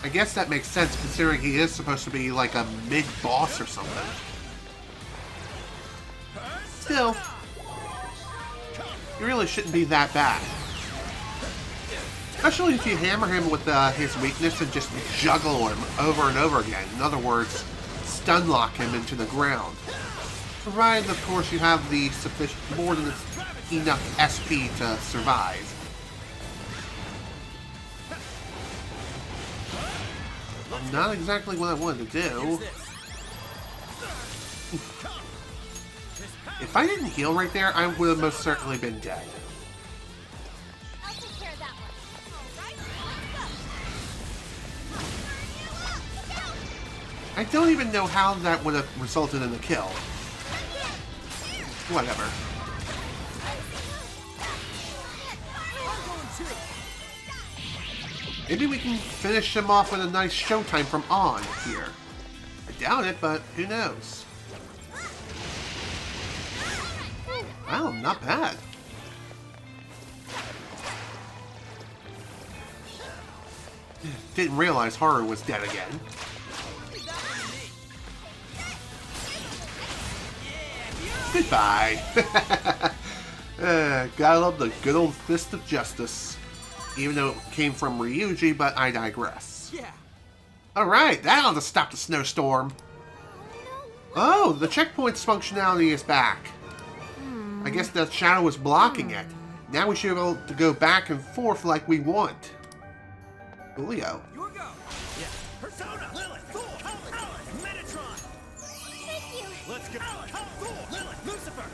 I guess that makes sense considering he is supposed to be like a mid-boss or something. Still, he really shouldn't be that bad. Especially if you hammer him with his weakness and just juggle him over and over again. In other words, stun lock him into the ground. Provided, of course, you have the more than enough SP to survive. Not exactly what I wanted to do. If I didn't heal right there, I would have most certainly been dead. I'll take care of that one. All right, let's go. I don't even know how that would have resulted in a kill. Whatever. Maybe we can finish him off with a nice showtime from on here. I doubt it, but who knows? Wow, not bad. Didn't realize Haru was dead again. Goodbye. Gotta love the good old fist of justice. Even though it came from Ryuji, but I digress. Yeah. Alright, that ought to stop the snowstorm. Oh, the checkpoints functionality is back. I guess the shadow was blocking it. Now we should be able to go back and forth like we want. Coolio. Your go. Yeah. Persona. Lilith. Thor. Alan. Metatron. Thank you. Let's go. Alan. Thor. Lilith. Lucifer.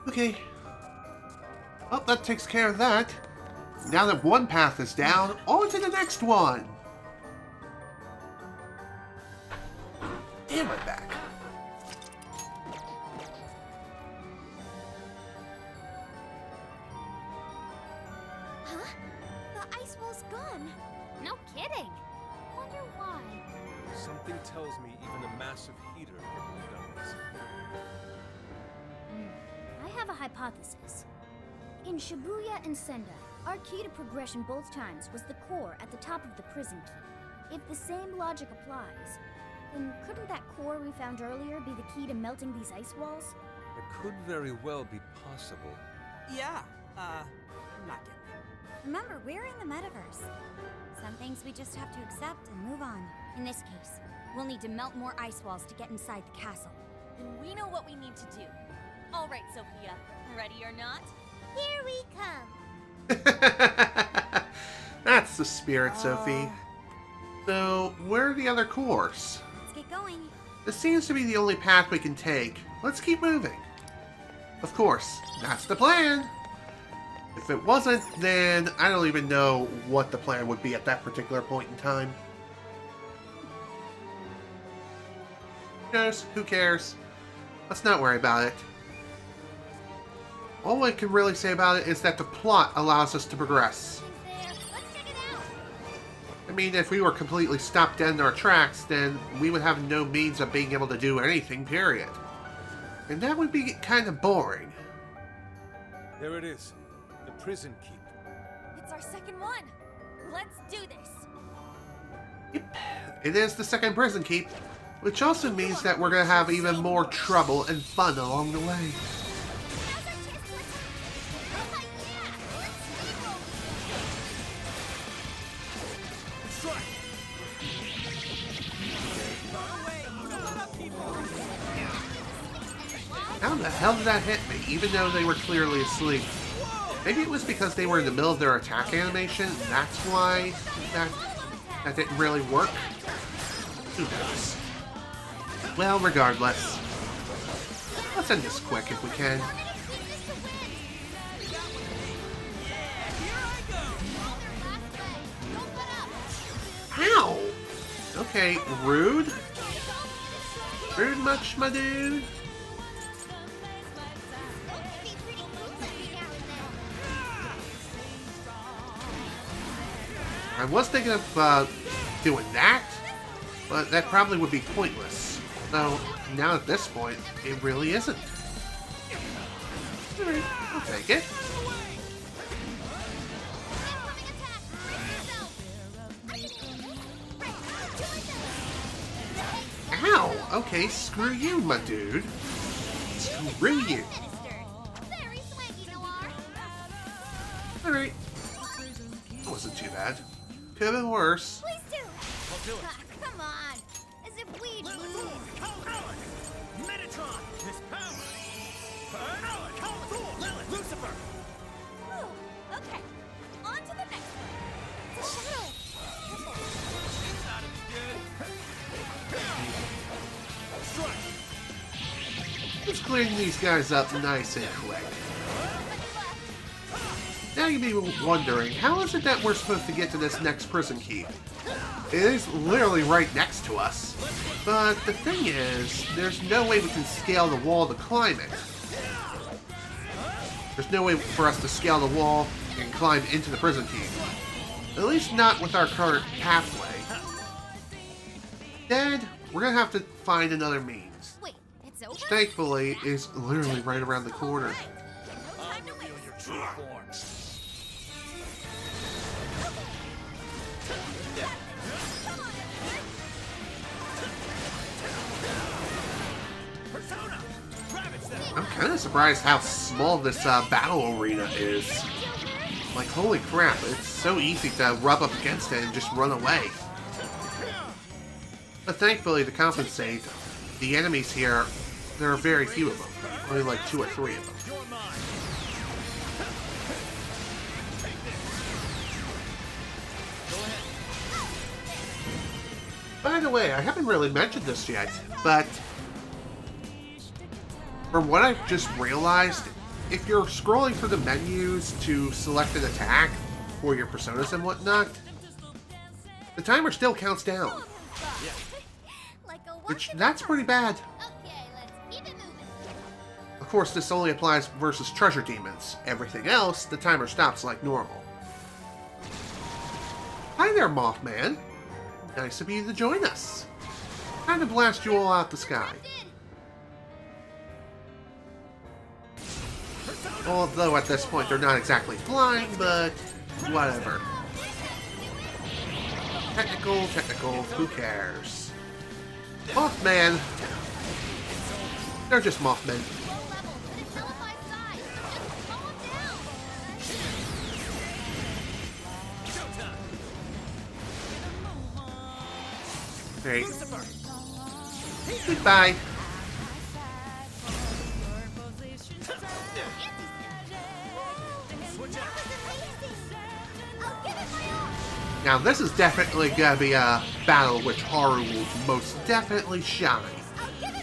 Okay. Well, that takes care of that. Now that one path is down, on to the next one. And my back. Huh? The ice wall's gone. No kidding. Wonder why. Something tells me even a massive heater couldn't have done this. I have a hypothesis. In Shibuya and Senda, our key to progression both times was the core at the top of the prison key. If the same logic applies, then couldn't that core we found earlier be the key to melting these ice walls? It could very well be possible. Yeah. Not getting it. Remember, we're in the metaverse. Some things we just have to accept and move on. In this case, we'll need to melt more ice walls to get inside the castle. Then we know what we need to do. All right, Sophia. Ready or not? Here we come! That's the spirit, Sophie. So, where are the other cores? Let's get going. This seems to be the only path we can take. Let's keep moving. Of course, that's the plan. If it wasn't, then I don't even know what the plan would be at that particular point in time. goes, who cares? Let's not worry about it. All I can really say about it is that the plot allows us to progress. I mean, if we were completely stopped dead in our tracks, then we would have no means of being able to do anything, period. And that would be kind of boring. There it is. The prison keep. It's our second one. Let's do this. Yep, it is the second prison keep, which also means that we're going to have even more trouble and fun along the way. How the hell did that hit me, even though they were clearly asleep? Maybe it was because they were in the middle of their attack animation, that's why that didn't really work? Who knows? Well, regardless. Let's end this quick if we can. Ow! Okay, rude? Rude much, my dude? I was thinking of doing that, but that probably would be pointless. So, now at this point, it really isn't. Alright, I'll take it. Ow! Okay, screw you, my dude. Screw you. Alright. That wasn't too bad. Could have been worse. Please do. Come on. As if we'd lose. Metatron, his power. Lucifer. Whew. Okay. On to the next one. It's a shadow. Just clearing these guys up nice and quick. Now you may be wondering, how is it that we're supposed to get to this next prison keep? It is literally right next to us. But the thing is, there's no way we can scale the wall to climb it. There's no way for us to scale the wall and climb into the prison keep. At least not with our current pathway. Instead, we're gonna have to find another means. Wait, it's over? Which thankfully is literally right around the corner. No time to waste. Your true form. Persona! Ravage them! I'm kind of surprised how small this battle arena is. Like, holy crap, it's so easy to rub up against it and just run away. But thankfully, to compensate, the enemies here, there are very few of them. Only like 2 or 3 of them. You're mine. By the way, I haven't really mentioned this yet, but from what I've just realized, if you're scrolling through the menus to select an attack for your personas and whatnot, the timer still counts down. Like a Which, walk in that's the pretty park. bad. Okay, let's keep it moving. Of course, this only applies versus treasure demons. Everything else, the timer stops like normal. Hi there, Mothman. Nice of you to join us. Time to blast you all out the sky. Although at this point they're not exactly flying, but whatever. Technical, who cares? Mothman. They're just Mothmen. Great. Goodbye. Now this is definitely gonna be a battle which Haru will most definitely shine.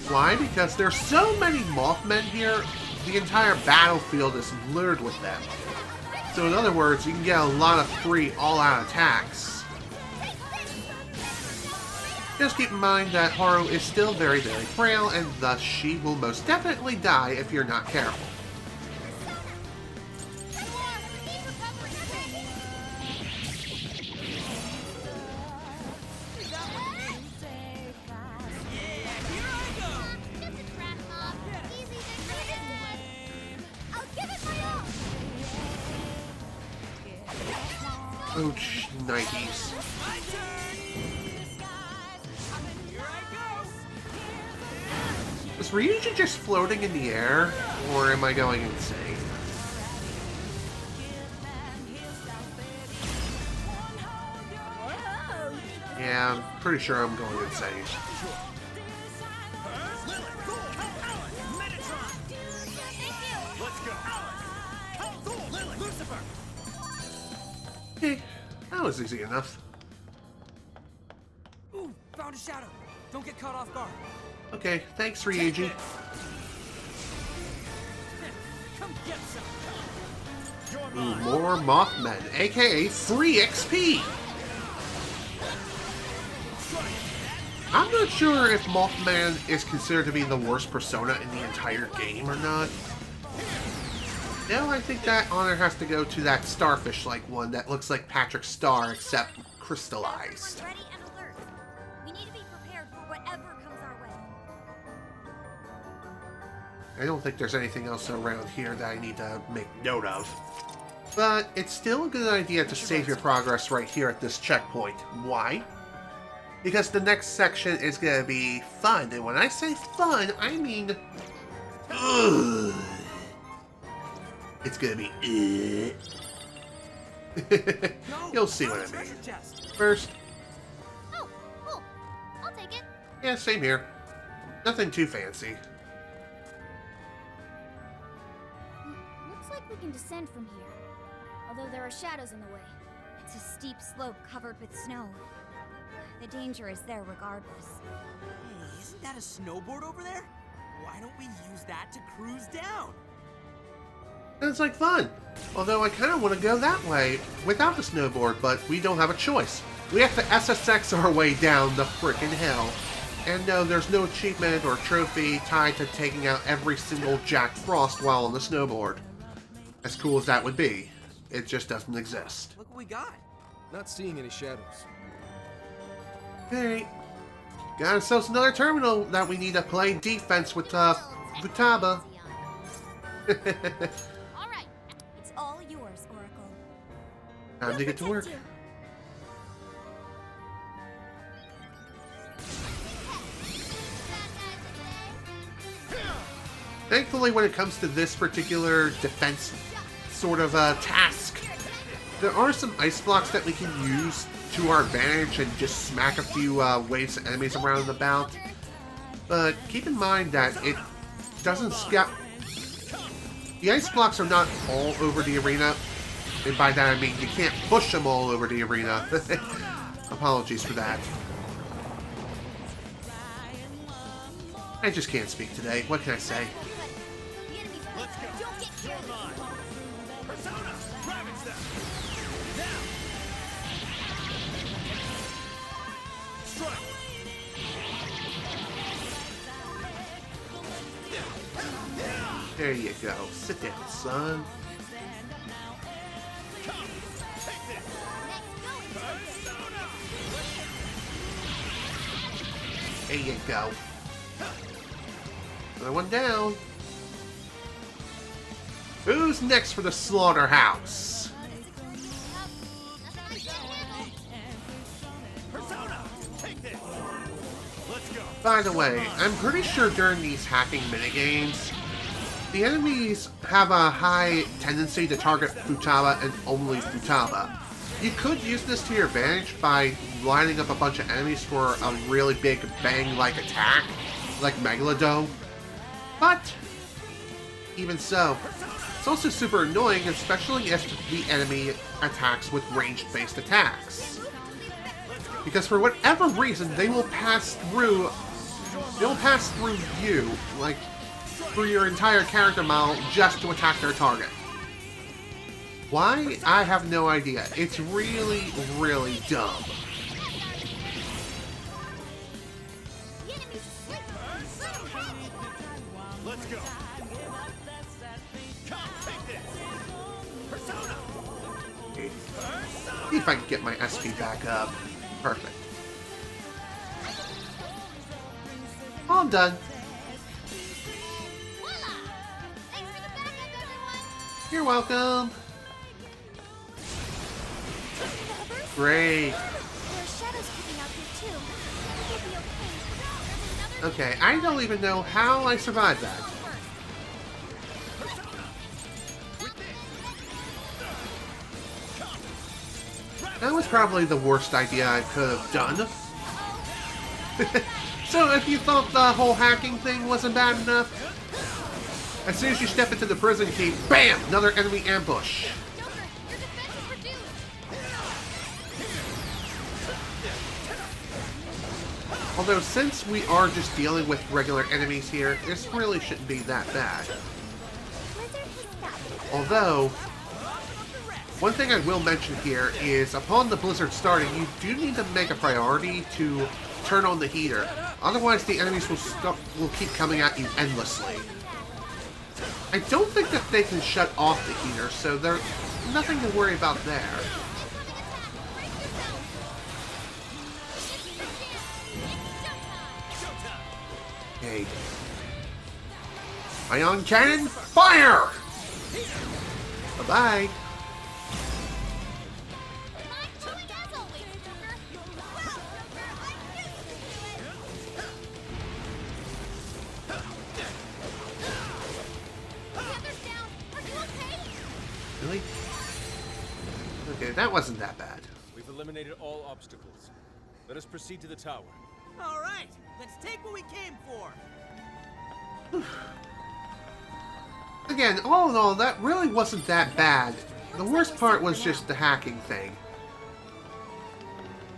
Why? Because there's so many Mothmen here, the entire battlefield is littered with them. So in other words, you can get a lot of free all-out attacks. Just keep in mind that Haru is still very, very frail, and thus she will most definitely die if you're not careful. Oh, shnikes. Was Ryuji just floating in the air, or am I going insane? Yeah, I'm pretty sure I'm going insane. Okay, that was easy enough. Ooh, found a shadow. Don't get caught off guard. Okay, thanks, Ryuji. Come get some. Ooh, more Mothmen, aka free XP! I'm not sure if Mothman is considered to be the worst persona in the entire game or not. No, I think that honor has to go to that starfish-like one that looks like Patrick Star except crystallized. Everyone's ready and alert. We need to be prepared for whatever comes our way. I don't think there's anything else around here that I need to make note of. But it's still a good idea to save your progress right here at this checkpoint. Why? Because the next section is going to be fun. And when I say fun, I mean... ugh. It's going to be... You'll see what I mean. First... Oh, cool. I'll take it. Yeah, same here. Nothing too fancy. Looks like we can descend from here, although there are shadows in the way. It's a steep slope covered with snow. The danger is there regardless. Hey, isn't that a snowboard over there? Why don't we use that to cruise down? Sounds like fun. Although I kind of want to go that way without the snowboard, but we don't have a choice. We have to SSX our way down the frickin' hill. And no, there's no achievement or trophy tied to taking out every single Jack Frost while on the snowboard. As cool as that would be, it just doesn't exist. Look what we got. Not seeing any shadows. Alright. Got ourselves another terminal that we need to play defense with, Futaba. All right, it's all yours, Oracle. Time to get to work. Thankfully, when it comes to this particular defense sort of task, there are some ice blocks that we can use to our advantage and just smack a few waves of enemies around and about. But keep in mind that it doesn't scout. The ice blocks are not all over the arena, and by that I mean you can't push them all over the arena. Apologies for that. I just can't speak today. What can I say? Let's go. Don't get You're careless. mine. Persona, ravage them. Now. Strike. There you go. Sit down, son. Come. Take this. Persona. There you go. Another one down. Who's next for the slaughterhouse? Persona, take this. Let's go. By the way, I'm pretty sure during these hacking minigames, the enemies have a high tendency to target Futaba and only Futaba. You could use this to your advantage by lining up a bunch of enemies for a really big bang-like attack, like Megalodon. But, even so, it's also super annoying, especially if the enemy attacks with ranged-based attacks. Because for whatever reason, they will pass through you, like, through your entire character model just to attack their target. Why? I have no idea. It's really, really dumb. Okay. See if I can get my SP back up. Perfect. All done. Voila! Thanks for the backup, everyone! You're welcome. Great. There are shadows peeking out here too. I think we'll be okay. Okay, I don't even know how I survived that. That was probably the worst idea I could have done. So if you thought the whole hacking thing wasn't bad enough, as soon as you step into the prison key, BAM! Another enemy ambush. Joker, your defense is reduced. Although since we are just dealing with regular enemies here, this really shouldn't be that bad. Blizzard has stopped. Although, one thing I will mention here is upon the blizzard starting, you do need to make a priority to turn on the heater. Otherwise, the enemies will keep coming at you endlessly. I don't think that they can shut off the heater, so there's nothing to worry about there. Okay. Ion cannon, fire! Bye-bye. Really? Okay, that wasn't that bad. We've eliminated all obstacles. Let us proceed to the tower. All right, let's take what we came for. Again, all in all, that really wasn't that bad. The worst part was just the hacking thing.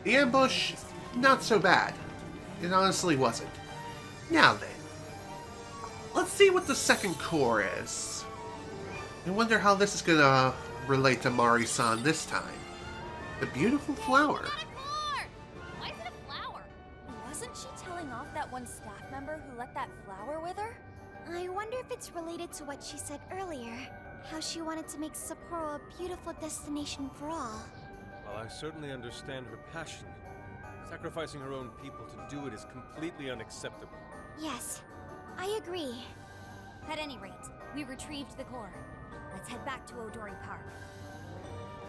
The ambush, not so bad. It honestly wasn't. Now then, let's see what the second core is. I wonder how this is gonna relate to Mari-san this time. The beautiful flower. Why is it a flower? Wasn't she telling off that one staff member who let that flower with her? I wonder if it's related to what she said earlier. How she wanted to make Sapporo a beautiful destination for all. While I certainly understand her passion, sacrificing her own people to do it is completely unacceptable. Yes, I agree. At any rate, we retrieved the core. Let's head back to Odori Park.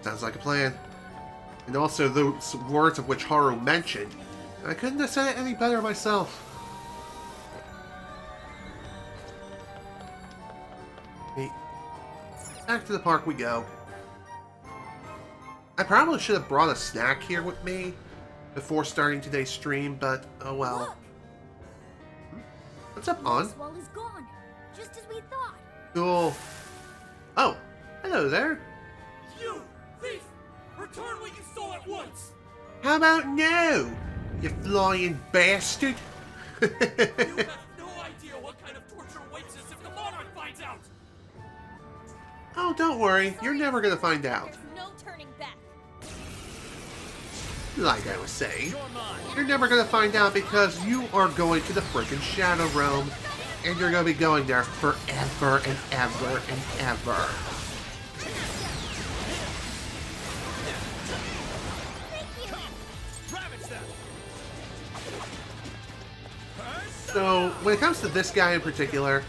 Sounds like a plan. And also those words of which Haru mentioned. I couldn't have said it any better myself. Okay. Back to the park we go. I probably should have brought a snack here with me before starting today's stream, but oh well. Look! What's up, The On? ice wall is gone, just as we thought. Cool. Oh, hello there. You, thief! Return what you stole at once! How about no, you flying bastard? You have no idea what kind of torture awaits us if the monarch finds out! Oh, don't worry, you're never gonna find out. There's no turning back. Like I was saying, you're never gonna find out because you are going to the frickin' Shadow Realm, and you're gonna be going there forever and ever and ever. So, when it comes to this guy in particular,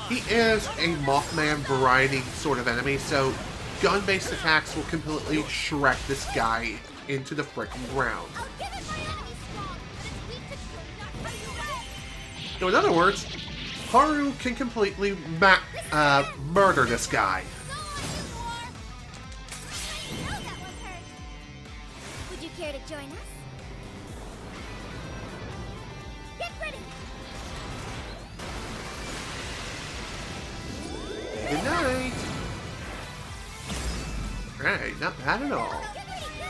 he is a Mothman variety sort of enemy, so gun-based attacks will completely shrek this guy into the frickin' ground. So in other words, Haru can completely murder this guy. Would you care to join us? Get ready! Good night. Alright, not bad at all. Get ready, go!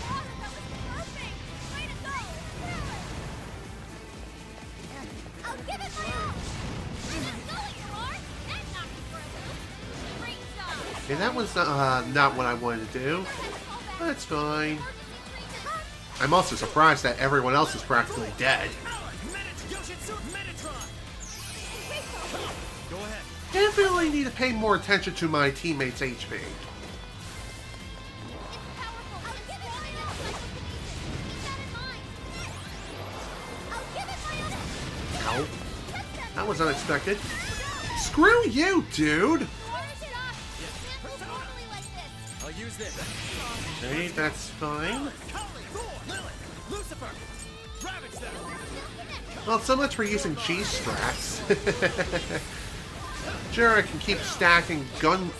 Wow, that was perfect! Way to go! I'll give it my all! Okay, that was not what I wanted to do. That's fine. I'm also surprised that everyone else is practically dead. Your really need to pay more attention to my teammates' HP. It's powerful. I'll give it my Ow. That was unexpected. Screw you, dude! I'll use this. Okay, that's fine. Lucifer, ravage them. Well, so much for using cheese strats. Sure, I can keep stacking gun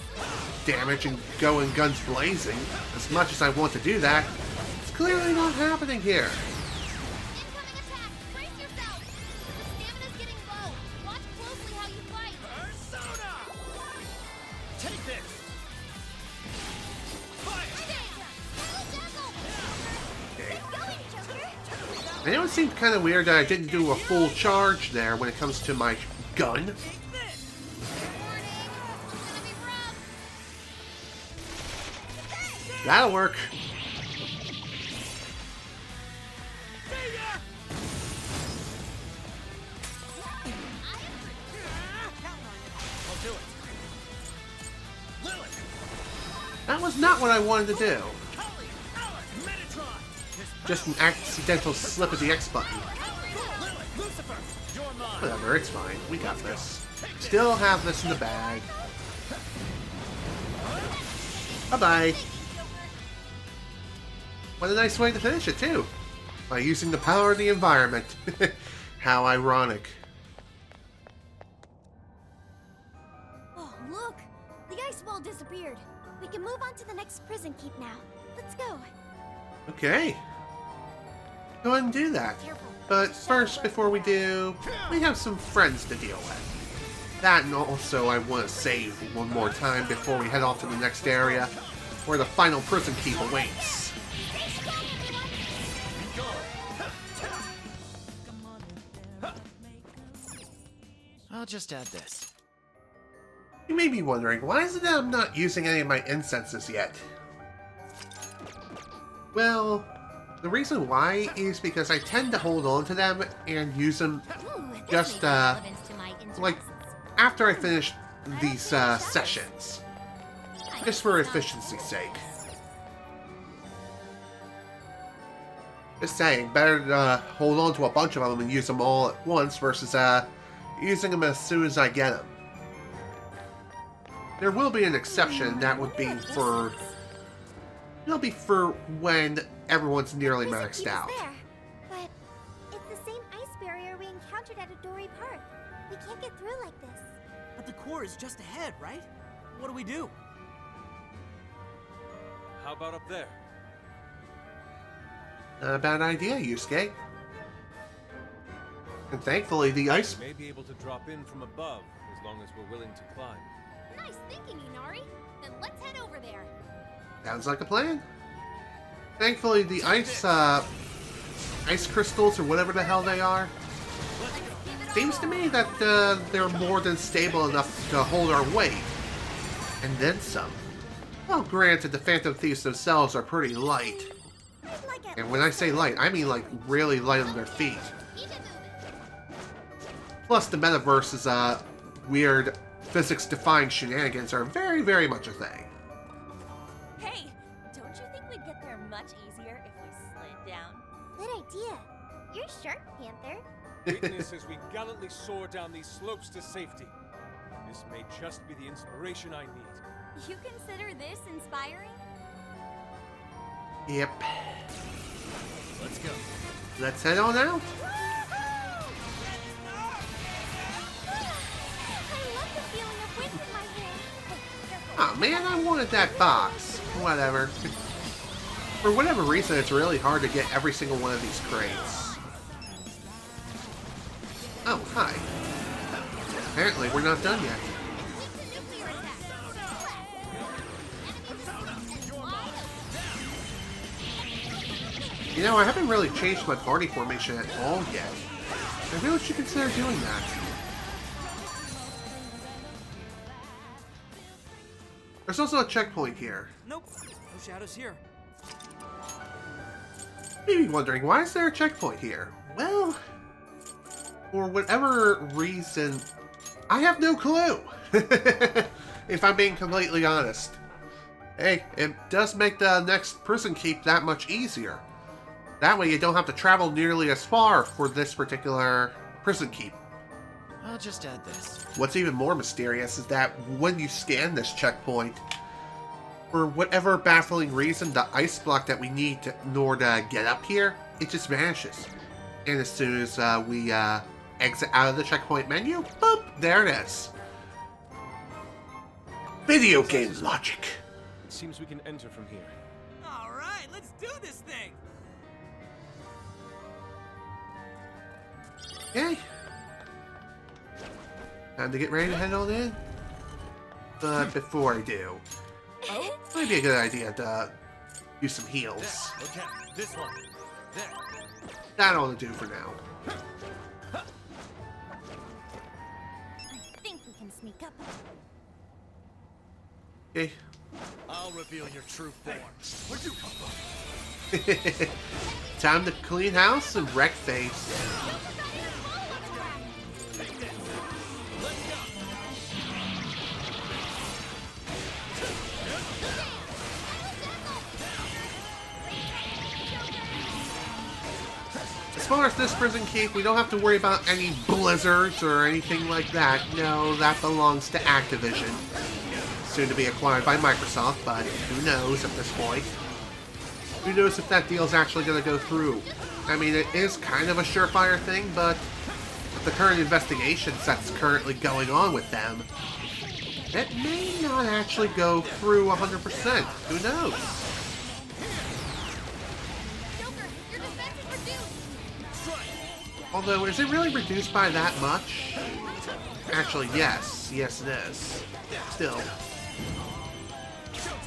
damage and going guns blazing as much as I want to do that. It's clearly not happening here. Incoming attack! Brace yourself! The stamina's getting low. Watch closely how you fight. Persona! Take this. Fire! I know it seemed kind of weird that I didn't do a full charge there when it comes to my gun. Take this. Warning! It's gonna be rough. That'll work. See ya. I'll do it. Lilith, That was not what I wanted to do. Cully, Alec, Metatron. Just an accidental slip of the X button. Lilith, Lucifer, you're mine. Whatever, it's fine. We got this. Still have this in the bag. Bye-bye. What a nice way to finish it, too. By using the power of the environment. How ironic. Oh, look! The ice wall disappeared. We can move on to the next prison keep now. Let's go. Okay. Go ahead and do that. But first, before we do, we have some friends to deal with. That, and also I want to save one more time before we head off to the next area, where the final prison keep awaits. I'll just add this. You may be wondering, why is it that I'm not using any of my incenses yet? Well, the reason why is because I tend to hold on to them and use them just, like, after I finish these, sessions. Just for efficiency's sake. Just saying, better to hold on to a bunch of them and use them all at once versus, using them as soon as I get them. There will be an exception, that would be for... It'll be for when everyone's nearly maxed out. There, but it's the same ice barrier we encountered at Adori Park. We can't get through like this. But the core is just ahead, right? What do we do? How about up there? Not a bad idea, Yusuke. And thankfully, the ice... We may be able to drop in from above, as long as we're willing to climb. Nice thinking, Inari. Then let's head over there. Sounds like a plan. Thankfully, the ice crystals, or whatever the hell they are, seems to me that they're more than stable enough to hold our weight. And then some. Well, granted, the Phantom Thieves themselves are pretty light. And when I say light, I mean like really light on their feet. Plus, the metaverse's weird physics-defying shenanigans are very, very much a thing. Hey, don't you think we'd get there much easier if we slid down? Good idea. You're sharp, Panther. Witness as we gallantly soar down these slopes to safety. This may just be the inspiration I need. You consider this inspiring? Yep. Let's go. Let's head on out. I love the feeling of wind in my hair. Oh man, I wanted that box. Whatever. For whatever reason, it's really hard to get every single one of these crates. Oh, hi. Apparently, we're not done yet. You know, I haven't really changed my party formation at all yet. I really should consider doing that. There's also a checkpoint here. Nope. No shadows here. You may be wondering, why is there a checkpoint here? Well, for whatever reason, I have no clue. If I'm being completely honest. Hey, it does make the next prison keep that much easier. That way you don't have to travel nearly as far for this particular prison keep. I'll just add this. What's even more mysterious is that when you scan this checkpoint, for whatever baffling reason, the ice block that we need in order to get up here, it just vanishes. And as soon as we exit out of the checkpoint menu, boop, there it is. Video game logic. It seems we can enter from here. All right, let's do this thing. Okay. Time to get ready to head on in. But before I do, might be a good idea to use some heals. Okay, this one. There. That ought to do for now. I think we can sneak up. Okay. I'll reveal your true form. Where'd you come from? Time to clean house and wreck face. As far as this prison keep, we don't have to worry about any blizzards or anything like that. No, that belongs to Activision. Soon to be acquired by Microsoft, but who knows at this point. Who knows if that deal's actually going to go through. I mean, it is kind of a surefire thing, but with the current investigations that's currently going on with them, it may not actually go through 100%. Who knows? Although, is it really reduced by that much? Actually, yes. Yes, it is. Still.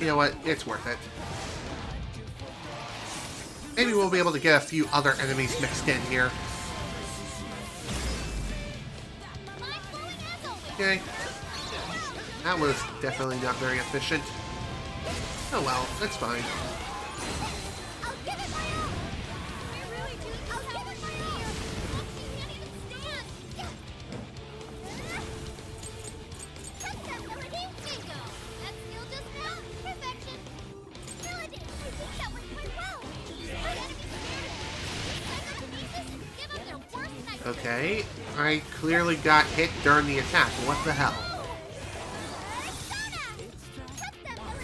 You know what? It's worth it. Maybe we'll be able to get a few other enemies mixed in here. Okay. That was definitely not very efficient. Oh well, that's fine. Okay, I clearly got hit during the attack. What the hell?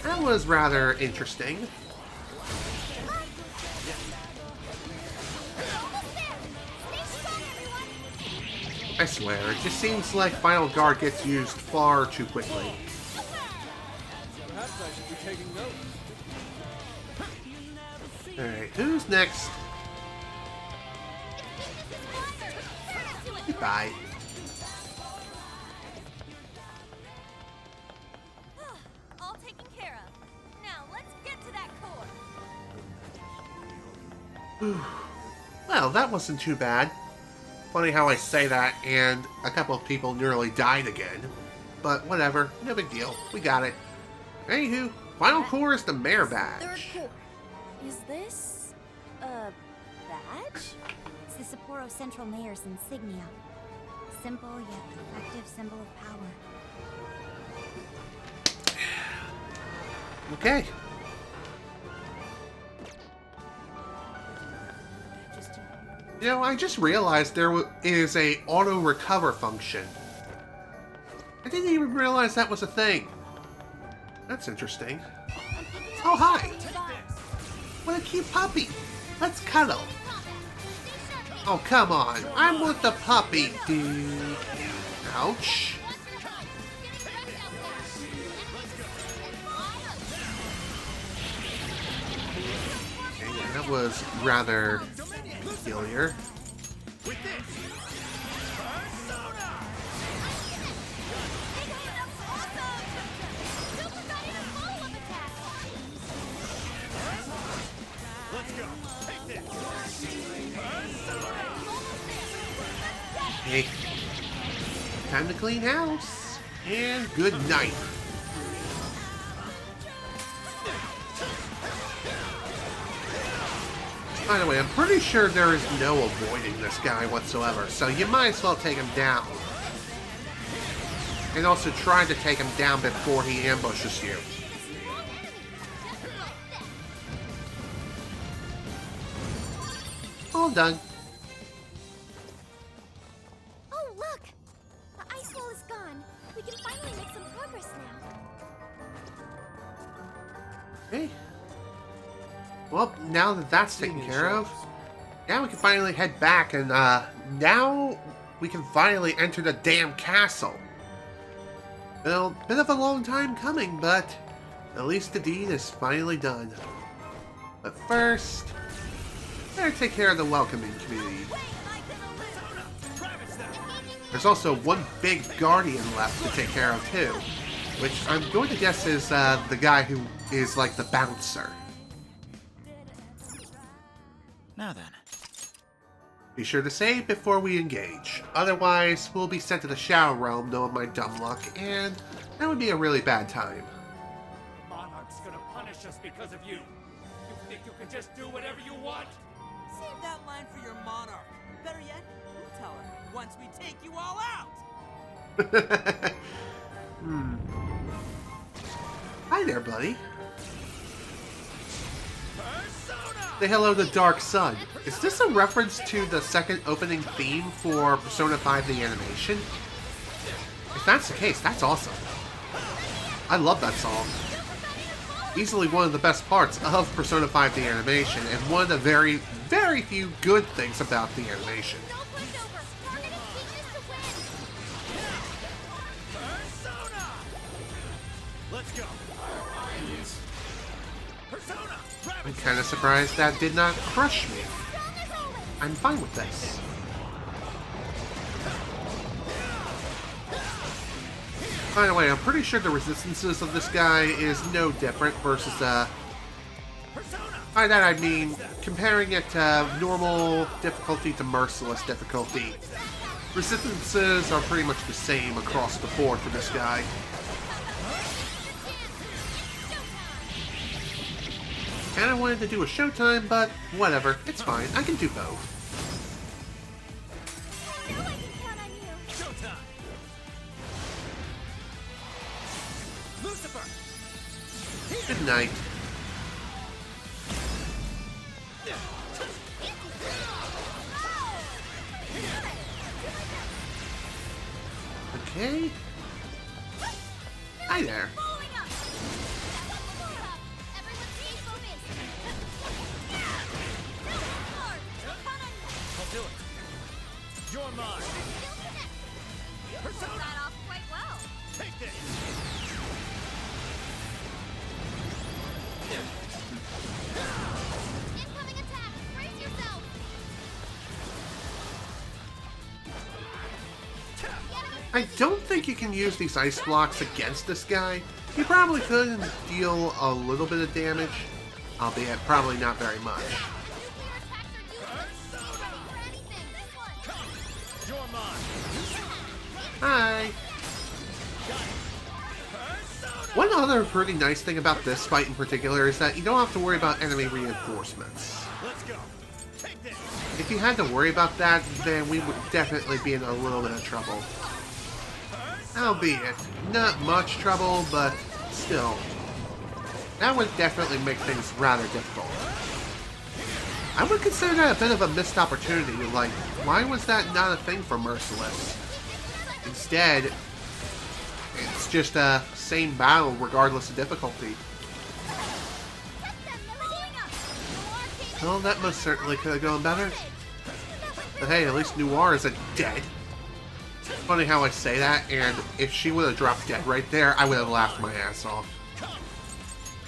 That was rather interesting. I swear, it just seems like Final Guard gets used far too quickly. Perhaps I should be taking notes. Alright, who's next? Goodbye. All taken care of. Now let's get to that core. Well, that wasn't too bad. Funny how I say that, and a couple of people nearly died again. But whatever, no big deal. We got it. Anywho, final core is the mayor Third badge. core. Is this a badge? It's the Sapporo Central Mayor's insignia. Simple yet effective symbol of power. Okay. You know, I just realized there is a auto recover function. I didn't even realize that was a thing. That's interesting. Oh, hi! What a cute puppy! Let's cuddle. Oh, come on. I'm with the puppy, dude. Ouch. Okay, that was rather peculiar. Okay. Time to clean house. And good night. By the way, I'm pretty sure there is no avoiding this guy whatsoever, so you might as well take him down. and also try to take him down before he ambushes you. All done. Oh, look! The ice wall is gone. We can finally make some progress now. Okay. Well, now that that's taken care of, now we can finally head back, and now we can finally enter the damn castle. Well, bit of a long time coming, but at least the deed is finally done. But first, better take care of the welcoming community. There's also one big guardian left to take care of too, which I'm going to guess is the guy who is like the bouncer. Now then. Be sure to save before we engage. Otherwise, we'll be sent to the Shadow Realm knowing my dumb luck, and that would be a really bad time. The Monarch's gonna punish us because of you. You think you can just do whatever you want? Save that line for your monarch. Better yet, we'll tell her once we take you all out. Hi there, buddy. Say hello to Dark Sun. Is this a reference to the second opening theme for Persona 5 the animation? If that's the case, that's awesome. I love that song. Easily one of the best parts of Persona 5 the animation, and one of the very, very few good things about the animation. No pushover! Targeted teaches to win! Let's go. Persona. I'm kind of surprised that did not crush me. I'm fine with this. By the way, I'm pretty sure the resistances of this guy is no different versus, by that I mean, comparing it to normal difficulty to merciless difficulty. Resistances are pretty much the same across the board for this guy. Kinda wanted to do a showtime, but whatever, it's fine, I can do both. I know I can count on you! Showtime. Lucifer. Good night. Okay. Hi there. Following up! Everyone stay focused! I'll do it. You're mine. Still connect! You pulled that off quite well! Take this. Incoming attack! Brace yourself! I don't think you can use these ice blocks against this guy. You probably could and deal a little bit of damage, albeit probably not very much. Nuclear attacks are useless! Ready for anything! This one! You're mine. Hi! One other pretty nice thing about this fight in particular is that you don't have to worry about enemy reinforcements. Let's go. Take this. If you had to worry about that, then we would definitely be in a little bit of trouble. Albeit, not much trouble, but still. That would definitely make things rather difficult. I would consider that a bit of a missed opportunity, like, why was that not a thing for Merciless? Instead, it's just a same battle regardless of difficulty. Well, that most certainly could have gone better. But hey, at least Noir isn't dead. Funny how I say that, and if she would have dropped dead right there, I would have laughed my ass off.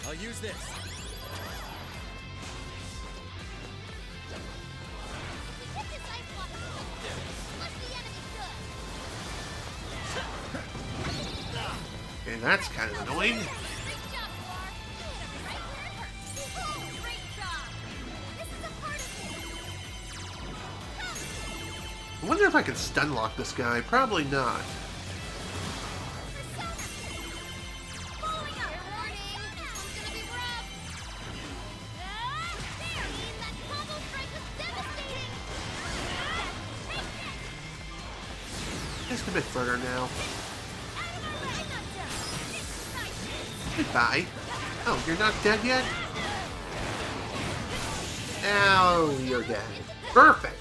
I'll use this. Okay, that's kind of annoying. Great job, Noir! You hit him right where it hurts! Oh, great job! This is a part of me! I wonder if I can stun lock this guy. Probably not. Following up! Warning! This one's gonna be rough! There! That combo strike was devastating! Just a bit further now. Goodbye. Oh, you're not dead yet? Oh, you're dead. Perfect.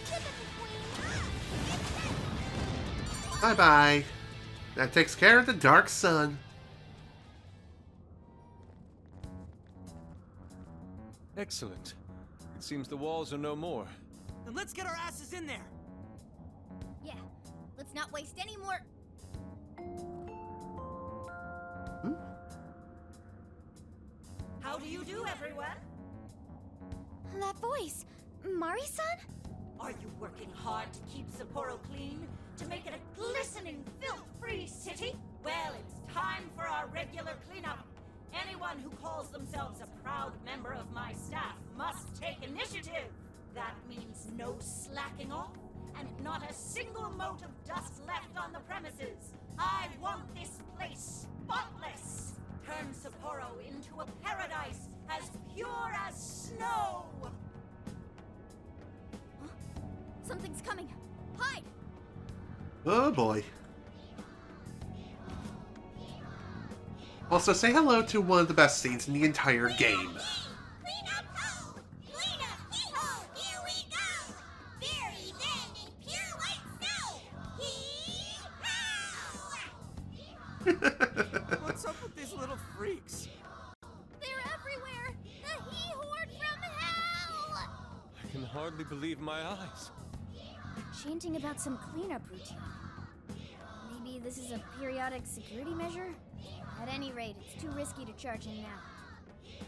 Bye-bye. That takes care of the Dark Sun. Excellent. It seems the walls are no more. Then let's get our asses in there. Yeah, let's not waste any more. How do you do, everyone? That voice. Mari-san? Are you working hard to keep Sapporo clean? To make it a glistening, filth-free city? Well, it's time for our regular cleanup. Anyone who calls themselves a proud member of my staff must take initiative. That means no slacking off, and not a single mote of dust left on the premises. I want this place spotless. Turn Sapporo into a paradise as pure as snow. Something's coming. Hide! Oh boy. Also, say hello to one of the best scenes in the entire game. Clean up, ho! Clean up, hee-ho! Here we go! Very thin and pure white snow! Hee-haw! What's up with these little freaks? They're everywhere! The he-horde from hell! I can hardly believe my eyes. Chanting about some cleanup routine. Maybe this is a periodic security measure? At any rate, it's too risky to charge in now.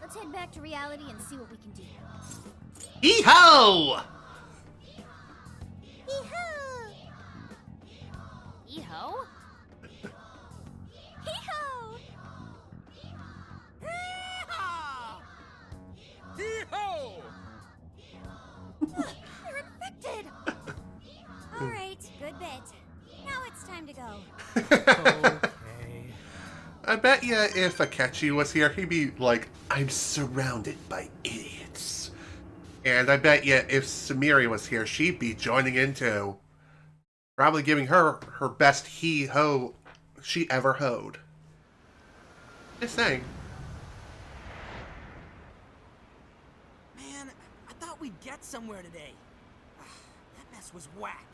Let's head back to reality and see what we can do. Hee-ho! Hee-ho! Eho? Hee-ho! Hee-ho! They're infected! Alright, good bit. Now it's time to go. Okay. I bet you if Akechi was here, he'd be like, I'm surrounded by idiots. And I bet you if Sumiri was here, she'd be joining in too. Probably giving her her best he-ho she ever hoed. Just saying. Man, I thought we'd get somewhere today. That mess was whack.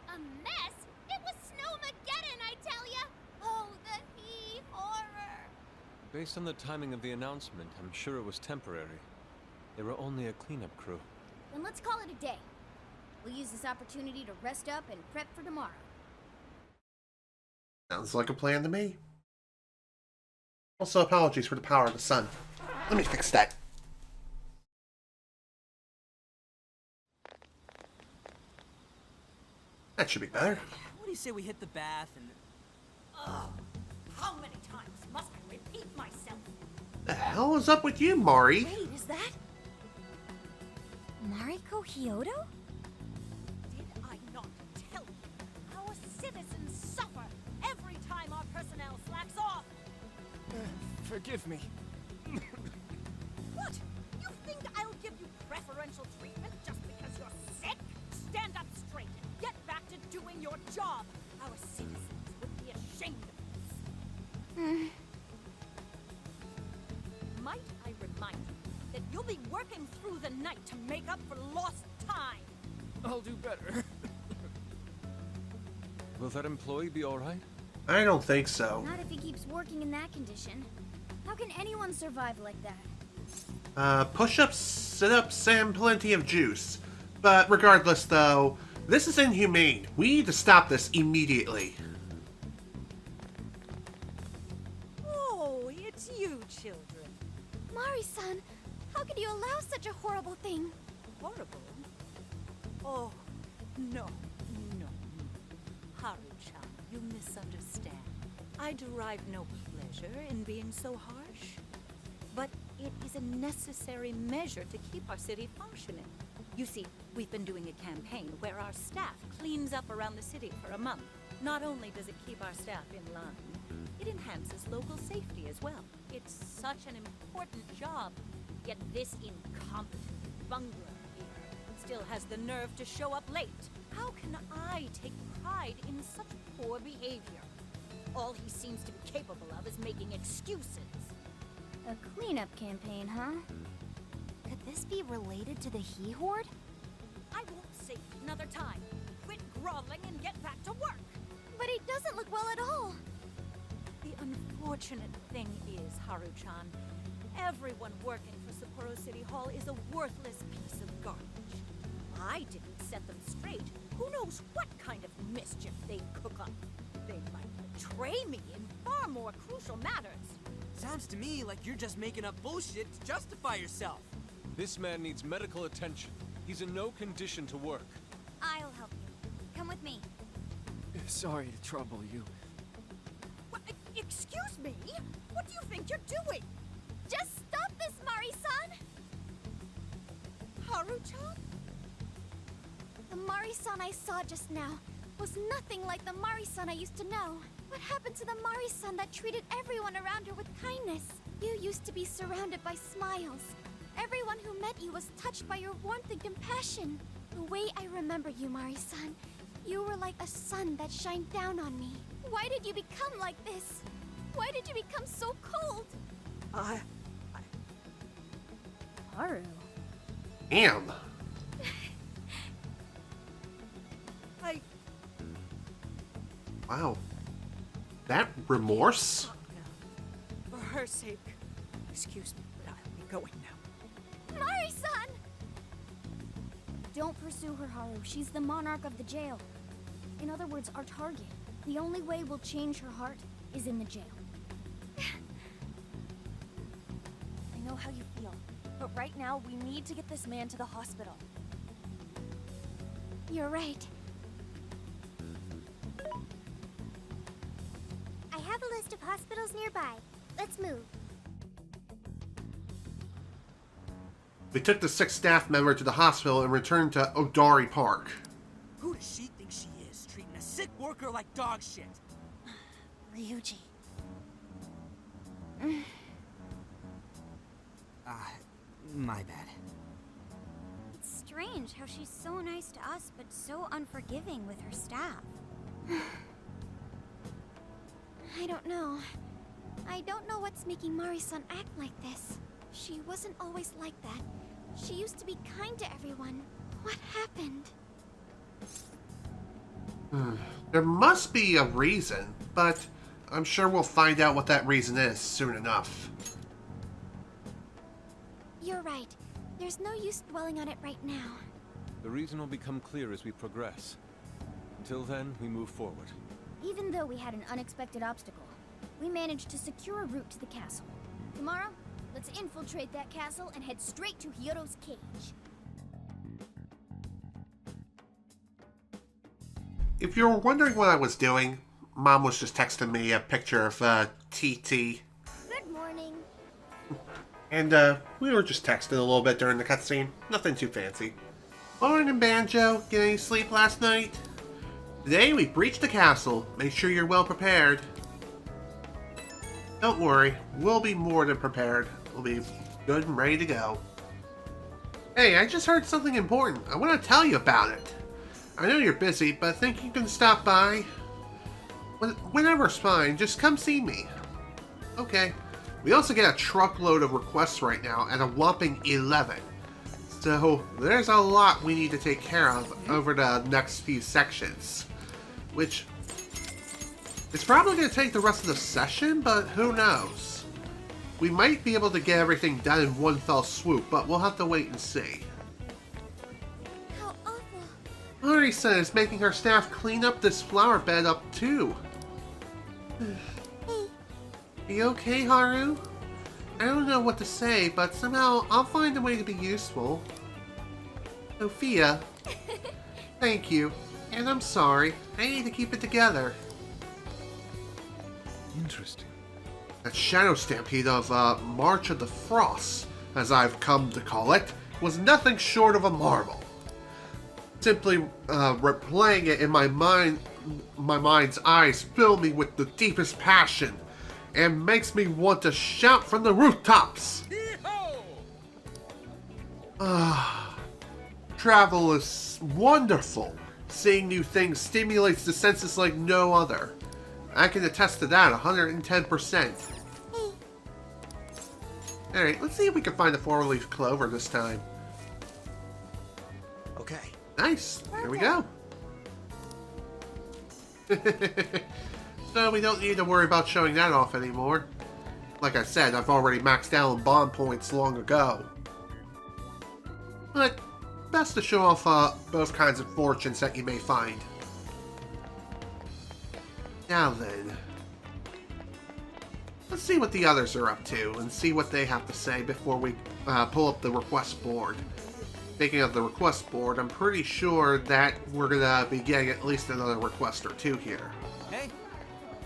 A mess? It was Snowmageddon, I tell ya! Oh, the he-horror! Based on the timing of the announcement, I'm sure it was temporary. They were only a cleanup crew. Then let's call it a day. We'll use this opportunity to rest up and prep for tomorrow. Sounds like a plan to me. Also, apologies for the power of the sun. Let me fix that. That should be better. What do you say we hit the bath and... Ugh. How many times must I repeat myself? The hell is up with you, Mari? Wait, is that... Mariko Hyodo? Did I not tell you? Our citizens suffer every time our personnel slacks off. Forgive me. What? You think I'll give you preferential treatment just because you're sick? Stand up straight and get back to doing your job. Our citizens would be ashamed of this. Might I remind you that you'll be working through the night to make up for lost time? I'll do better. Will that employee be alright? I don't think so. Not if he keeps working in that condition. How can anyone survive like that? Push-ups, sit-ups, and plenty of juice. But regardless, though, this is inhumane. We need to stop this immediately. Oh, it's you, children. Mari-san, how could you allow such a horrible thing? Horrible? Oh, no. Haru-chan, you misunderstand. I derive no pleasure in being so harsh. But it is a necessary measure to keep our city functioning. You see, we've been doing a campaign where our staff cleans up around the city for a month. Not only does it keep our staff in line, it enhances local safety as well. It's such an important job, yet this incompetent bungler here still has the nerve to show up late. How can I take pride in such poor behavior? All he seems to be capable of is making excuses. A cleanup campaign, huh? Could this be related to the He Horde? I won't say it another time. Quit groveling and get back to work. But he doesn't look well at all. The unfortunate thing is, Haru-chan, everyone working for Sapporo City Hall is a worthless piece of garbage. I didn't set them straight. Who knows what kind of mischief they'd cook up? They might betray me in far more crucial matters. Sounds to me like you're just making up bullshit to justify yourself. This man needs medical attention. He's in no condition to work. I'll help you. Come with me. Sorry to trouble you. What, excuse me? What do you think you're doing? Just stop this, Mari-san! Haru-chan? The Mari-san I saw just now was nothing like the Mari-san I used to know. What happened to the Mari-san that treated everyone around her with kindness? You used to be surrounded by smiles. Everyone who met you was touched by your warmth and compassion. The way I remember you, Mari-san, you were like a sun that shined down on me. Why did you become like this? Why did you become so cold? Haru. Damn. Wow. That remorse? For her sake, excuse me, but I'll be going now. Mari-san! Don't pursue her, Haru. She's the monarch of the jail. In other words, our target. The only way we'll change her heart is in the jail. I know how you feel, but right now we need to get this man to the hospital. You're right. I have a list of hospitals nearby. Let's move. We took the 6th staff member to the hospital and returned to Odari Park. Who does she think she is, treating a sick worker like dog shit? Ryuji. My bad. It's strange how she's so nice to us, but so unforgiving with her staff. I don't know. I don't know what's making Mari-san act like this. She wasn't always like that. She used to be kind to everyone. What happened? There must be a reason, but I'm sure we'll find out what that reason is soon enough. You're right. There's no use dwelling on it right now. The reason will become clear as we progress. Until then, we move forward. Even though we had an unexpected obstacle, we managed to secure a route to the castle. Tomorrow, let's infiltrate that castle and head straight to Hyodo's cage. If you're wondering what I was doing, Mom was just texting me a picture of TT. Good morning. And we were just texting a little bit during the cutscene. Nothing too fancy. Morning, Banjo. Get any sleep last night? Today we breached the castle. Make sure you're well prepared. Don't worry, we'll be more than prepared. We'll be good and ready to go. Hey, I just heard something important. I want to tell you about it. I know you're busy, but think you can stop by? Whenever's fine, just come see me. Okay. We also get a truckload of requests right now at a whopping 11. So there's a lot we need to take care of over the next few sections. Which, it's probably going to take the rest of the session, but who knows? We might be able to get everything done in one fell swoop, but we'll have to wait and see. How awful. Mari-san is making her staff clean up this flower bed up too. You okay, Haru? I don't know what to say, but somehow I'll find a way to be useful. Sophia. Thank you. And I'm sorry. I need to keep it together. Interesting. That shadow stampede of March of the Frost, as I've come to call it, was nothing short of a marvel. Simply replaying it in my mind's eyes filled me with the deepest passion and makes me want to shout from the rooftops. Travel is wonderful. Seeing new things stimulates the senses like no other. I can attest to that 110%. Alright, let's see if we can find the four-leaf clover this time. Okay. Nice. Here we go. So we don't need to worry about showing that off anymore. Like I said, I've already maxed out on bond points long ago. But best to show off both kinds of fortunes that you may find. Now then, let's see what the others are up to and see what they have to say before we pull up the request board. Speaking of the request board, I'm pretty sure that we're gonna be getting at least another request or two here. Hey,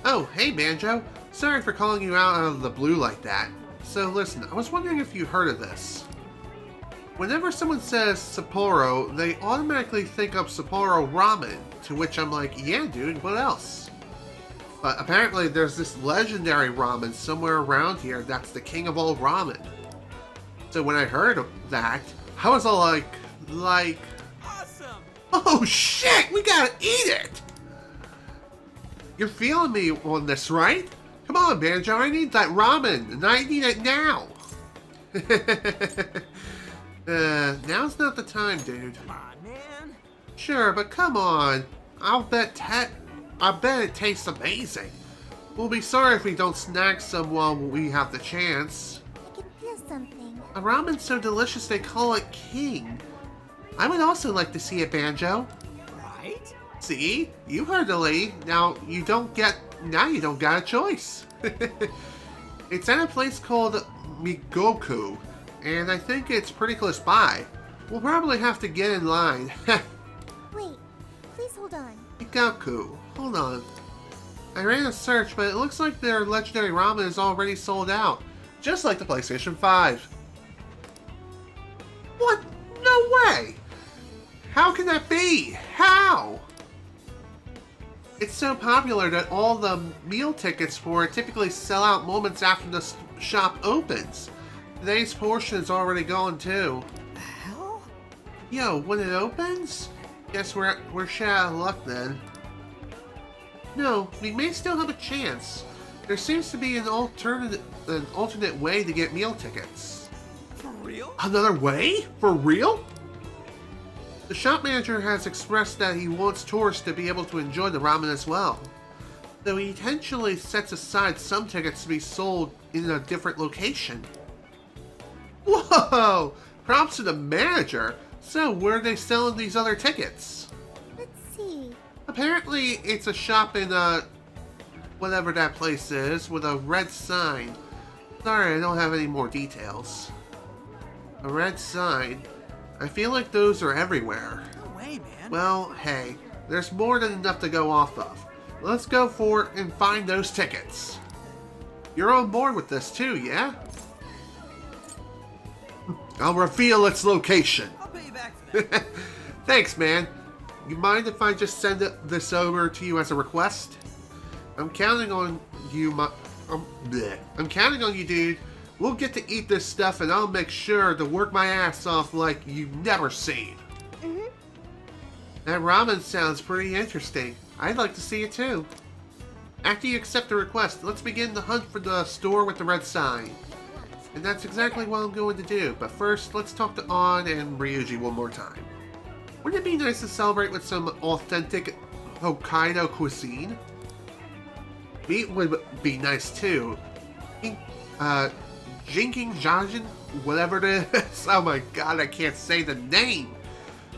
Oh, hey Banjo. Sorry for calling you out of the blue like that. So listen, I was wondering if you heard of this. Whenever someone says Sapporo, they automatically think of Sapporo ramen, to which I'm like, yeah dude, what else? But apparently there's this legendary ramen somewhere around here that's the king of all ramen. So when I heard of that, I was all like, awesome! oh shit, we gotta eat it! You're feeling me on this, right? Come on, Banjo, I need that ramen, and I need it now! Now's not the time, dude. Come on, man. Sure, but come on. I bet it tastes amazing. We'll be sorry if we don't snag some while we have the chance. I can feel something. A ramen's so delicious they call it king. I would also like to see it, Banjo. Right? See? You heard the lady. Now you don't got a choice. It's at a place called Migoku, and I think it's pretty close by. We'll probably have to get in line. Wait, please hold on. Migoku. Hold on. I ran a search, but it looks like their legendary ramen is already sold out. Just like the PlayStation 5. What? No way! How can that be? How? It's so popular that all the meal tickets for it typically sell out moments after the shop opens. Today's portion is already gone too. Hell? Yo, when it opens? Guess we're shit out of luck then. No, we may still have a chance. There seems to be an alternate way to get meal tickets. For real? Another way? For real? The shop manager has expressed that he wants tourists to be able to enjoy the ramen as well. Though he intentionally sets aside some tickets to be sold in a different location. Whoa! Props to the manager! So, where are they selling these other tickets? Let's see. Apparently, it's a shop in, whatever that place is, with a red sign. Sorry, I don't have any more details. A red sign? I feel like those are everywhere. No way, man. Well, hey, there's more than enough to go off of. Let's go for it and find those tickets. You're on board with this too, yeah? I'll reveal its location. I'll pay you back for that. Thanks, man. You mind if I just send this over to you as a request? I'm counting on you, I'm counting on you, dude. We'll get to eat this stuff, and I'll make sure to work my ass off like you've never seen. Mm-hmm. That ramen sounds pretty interesting. I'd like to see it too. After you accept the request, let's begin the hunt for the store with the red sign. And that's exactly what I'm going to do. But first, let's talk to An and Ryuji one more time. Wouldn't it be nice to celebrate with some authentic Hokkaido cuisine? Meat would be nice too. Jinking Jajin, whatever it is. Oh my god, I can't say the name.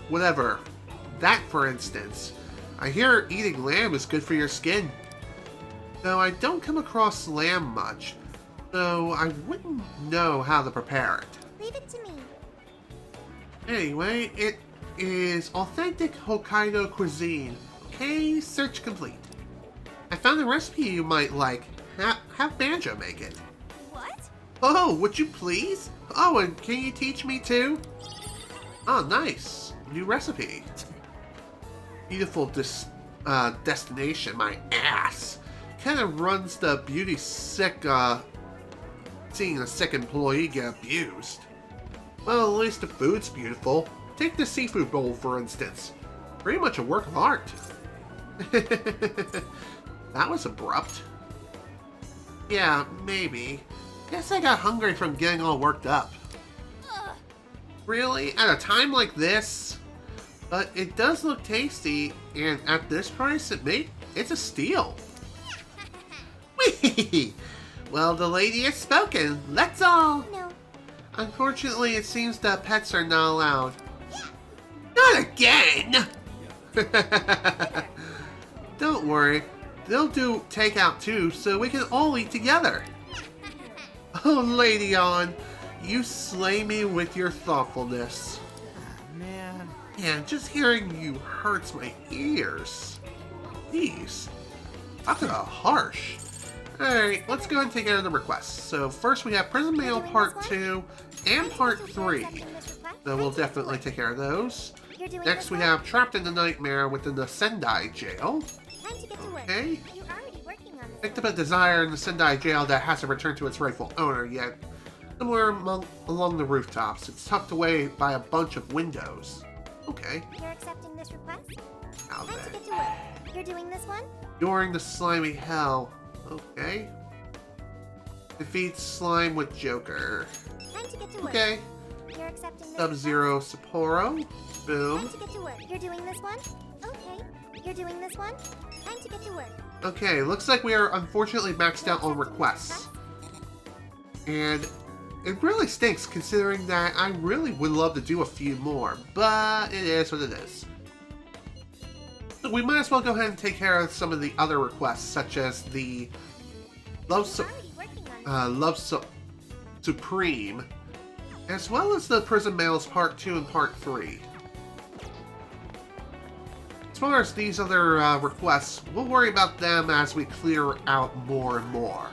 Whatever. That, for instance. I hear eating lamb is good for your skin. Though I don't come across lamb much, so I wouldn't know how to prepare it. Leave it to me. Anyway, it is authentic Hokkaido cuisine. Okay, search complete. I found a recipe you might like. Have Banjo make it. What? Oh, would you please? Oh, and can you teach me too? Oh, nice. New recipe. Beautiful destination, my ass. Kind of runs the beauty sick, seeing a sick employee get abused. Well, at least the food's beautiful. Take the seafood bowl, for instance. Pretty much a work of art. That was abrupt. Yeah, maybe. Guess I got hungry from getting all worked up. Really? At a time like this? But it does look tasty, and at this price, it's a steal. Whee! Well, the lady has spoken. Let's all. No. Unfortunately, it seems that pets are not allowed. Not again! Don't worry. They'll do takeout too, so we can all eat together. Oh, Lady On, you slay me with your thoughtfulness. Man. Man, just hearing you hurts my ears. Jeez. Talk about harsh. Alright, let's go and take care of the requests. So first we have Prison Mail Part 2 and Part 3. So we'll definitely take care of those. Next we have Trapped in the Nightmare within the Sendai Jail. Okay. Picked up a desire in the Sendai Jail that hasn't returned to its rightful owner yet. Somewhere along the rooftops. It's tucked away by a bunch of windows. Okay. You're accepting this request? Now Time to then. get to work. You're doing this one? During the slimy hell. Okay. Defeat slime with Joker. Time to get to work. Okay. You're accepting this Sub-Zero Sapporo. request? Boom. Time to get to work. You're doing this one? Okay. You're doing this one? Time to get to work. Okay, looks like we are unfortunately maxed out on requests. And it really stinks considering that I really would love to do a few more, but it is what it is. So we might as well go ahead and take care of some of the other requests, such as the Love Supreme, as well as the Prison Mails Part 2 and Part 3. As far as these other requests, we'll worry about them as we clear out more and more.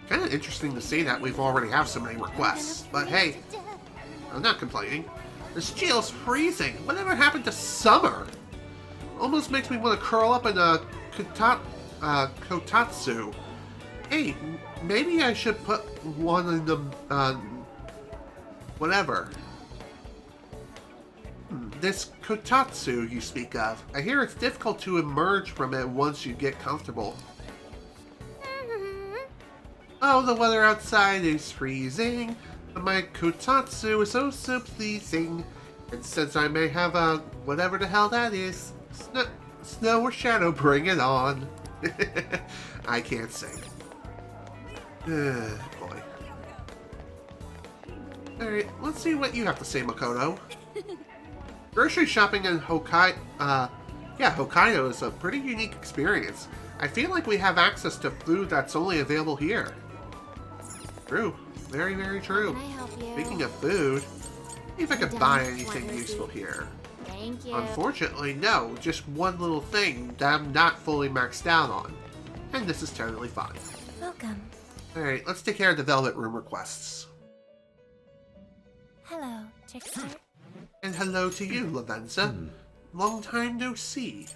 Kind of interesting to see that we've already have so many requests, but hey, I'm not complaining. This jail's freezing. Whatever happened to summer? Almost makes me want to curl up in a kotatsu. Hey, maybe I should put one in the whatever. This kotatsu you speak of. I hear it's difficult to emerge from it once you get comfortable. Oh, the weather outside is freezing, but my kotatsu is so pleasing. And since I may have whatever the hell that is, snow or shadow, bring it on. I can't sing. Boy. Alright, let's see what you have to say, Makoto. Grocery shopping in Hokkaido is a pretty unique experience. I feel like we have access to food that's only available here. True. Very, very true. Can I help you? Speaking of food, see if I could buy anything useful here. Thank you. Unfortunately, no. Just one little thing that I'm not fully maxed out on. And this is totally fine. Welcome. Alright, let's take care of the Velvet Room requests. Hello, Trickster. And hello to you, Lavenza. Long time no see.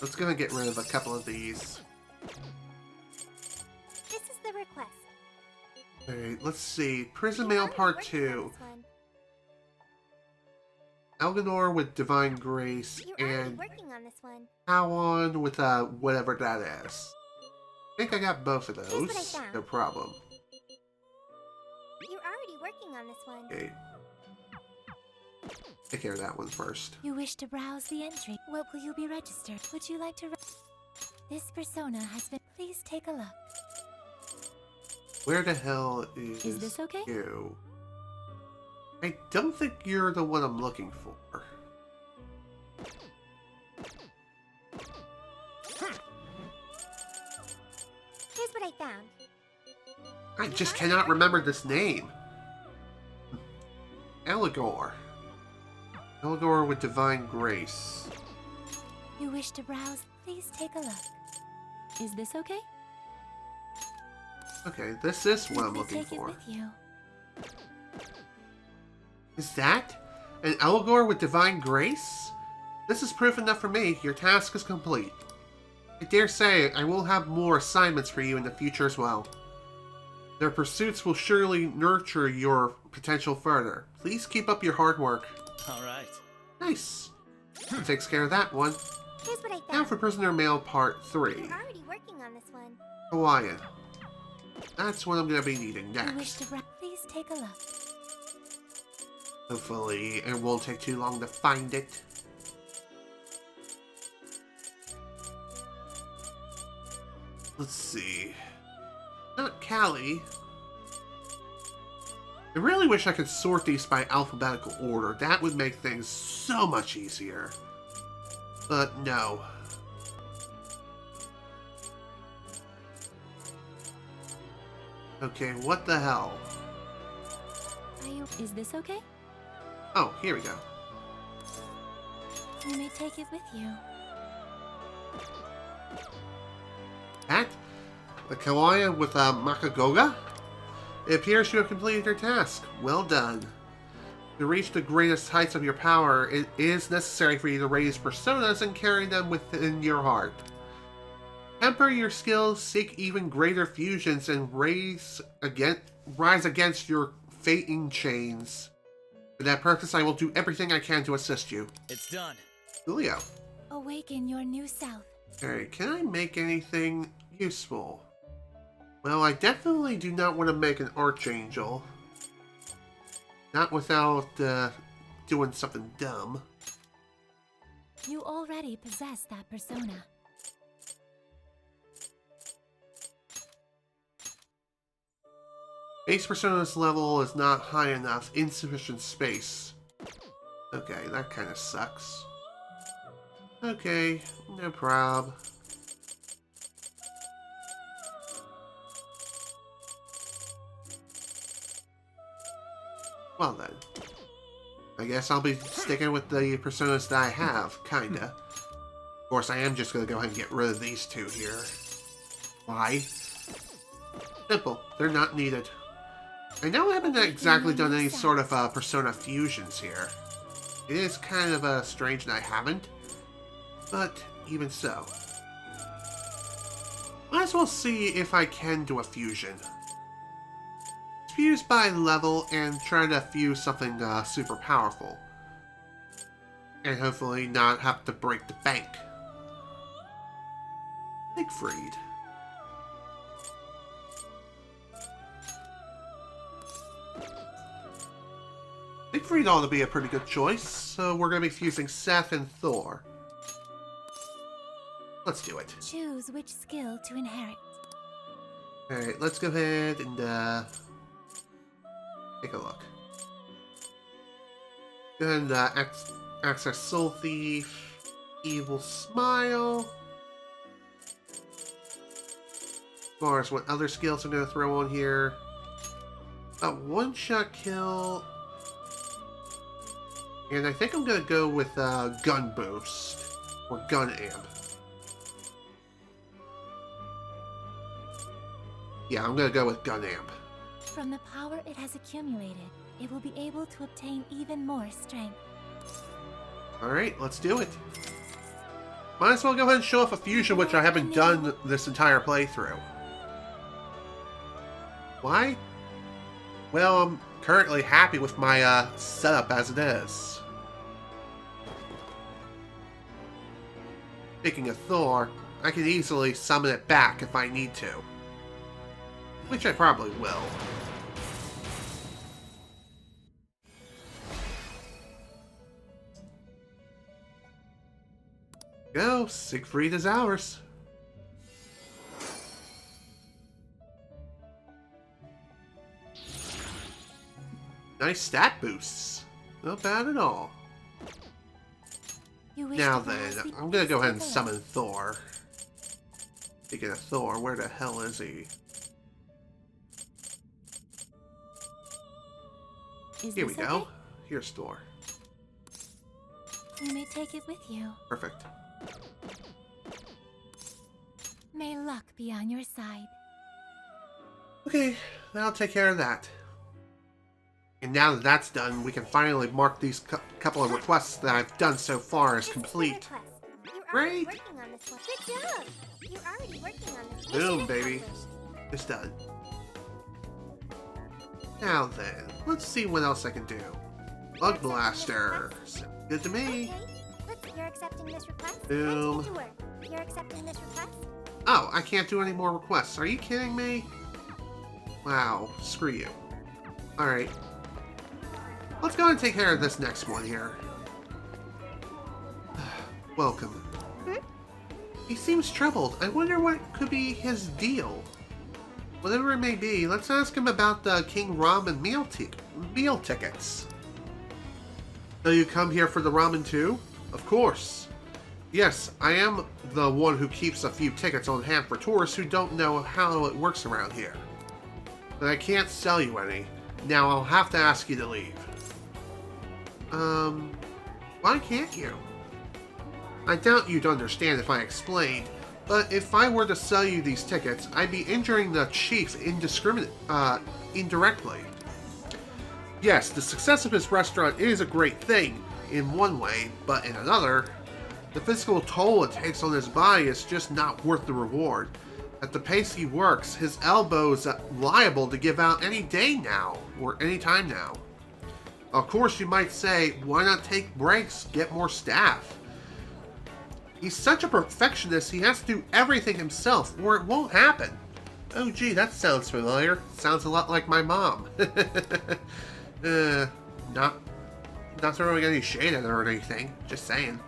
Let's go and get rid of a couple of these. This is the request. Alright, let's see. Prison Mail Part 2. Elganor with Divine Grace, and working on this one. Howon with whatever that is. I think I got both of Here's what I those. found. No problem. You're already working on this one. Okay. Take care of that one first. You wish to browse the entry. What will you be registered? Would you like to This persona has been... Please take a look. Where the hell is this okay? you? I don't think you're the one I'm looking for. Here's what I found. I just cannot remember this name. Elagor. Elagor with Divine Grace. You wish to browse? Please take a look. Is this okay? Okay, this is what I'm looking for. Is that an Elagor with Divine Grace? This is proof enough for me. Your task is complete. I dare say I will have more assignments for you in the future as well. Their pursuits will surely nurture your potential further. Please keep up your hard work. All right. Nice. That takes care of that one. Here's what I found. Now for Prisoner Mail Part 3. You're already working on this one. Hawaiian. That's what I'm going to be needing next. Please take a look. Hopefully it won't take too long to find it. Let's see. Not Callie. I really wish I could sort these by alphabetical order. That would make things so much easier. But no. Okay, what the hell? Is this okay? Oh, here we go. You may take it with you. That? The Kawaii with Makagoga? It appears you have completed your task. Well done. To reach the greatest heights of your power, it is necessary for you to raise personas and carry them within your heart. Temper your skills, seek even greater fusions, and rise against your fating chains. For that purpose, I will do everything I can to assist you. It's done. Julio. Awaken your new self. Alright, can I make anything useful? Well, I definitely do not want to make an Archangel. Not without doing something dumb. You already possess that persona. Base Persona's level is not high enough. Insufficient space. Okay, that kind of sucks. Okay, no prob. Well then. I guess I'll be sticking with the personas that I have, kinda. Of course, I am just gonna go ahead and get rid of these two here. Why? Simple. They're not needed. I know I haven't exactly done any sort of persona fusions here. It is kind of strange that I haven't, but even so. Might as well see if I can do a fusion. Fuse by level and try to fuse something super powerful. And hopefully not have to break the bank. Siegfried. Siegfried ought to be a pretty good choice, so we're going to be fusing Seth and Thor. Let's do it. Choose which skill to inherit. Alright, let's go ahead and take a look. Go ahead and access Soul Thief, Evil Smile. As far as what other skills I'm going to throw on here. A one-shot kill. And I think I'm going to go with Gun Boost. Or Gun Amp. Yeah, I'm going to go with Gun Amp. From the power it has accumulated, it will be able to obtain even more strength. Alright, let's do it. Might as well go ahead and show off a fusion, which I haven't done this entire playthrough. Why? Well, I'm currently happy with my setup as it is. Speaking of Thor, I can easily summon it back if I need to. Which I probably will. Go, Siegfried is ours. Nice stat boosts. Not bad at all. Now then, I'm gonna go ahead and summon Thor. Speaking of Thor, where the hell is he? Here we go. Here's Thor. You may take it with you. Perfect. May luck be on your side. Okay, that'll take care of that. And now that that's done, we can finally mark these couple of requests that I've done so far as complete. Great! Good job! You're already working on this. Boom, baby. It's done. Now then, let's see what else I can do. Bug Blaster. Sounds good to me. Okay, let's You're accepting this request? Boom. Time to get to work. You're accepting this request? Oh, I can't do any more requests. Are you kidding me? Wow, screw you. Alright. Let's go and take care of this next one here. Welcome. Hmm? He seems troubled. I wonder what could be his deal. Whatever it may be, let's ask him about the King Ramen meal tickets. So you come here for the ramen too? Of course. Yes, I am the one who keeps a few tickets on hand for tourists who don't know how it works around here. But I can't sell you any. Now I'll have to ask you to leave. Why can't you? I doubt you'd understand if I explained, but if I were to sell you these tickets, I'd be injuring the chief indirectly. Yes, the success of his restaurant is a great thing in one way, but in another, the physical toll it takes on his body is just not worth the reward. At the pace he works, his elbow's liable to give out any day now, or any time now. Of course, you might say, why not take breaks, get more staff? He's such a perfectionist, he has to do everything himself, or it won't happen. Oh gee, that sounds familiar. Sounds a lot like my mom. Not throwing any shade at her or anything, just saying.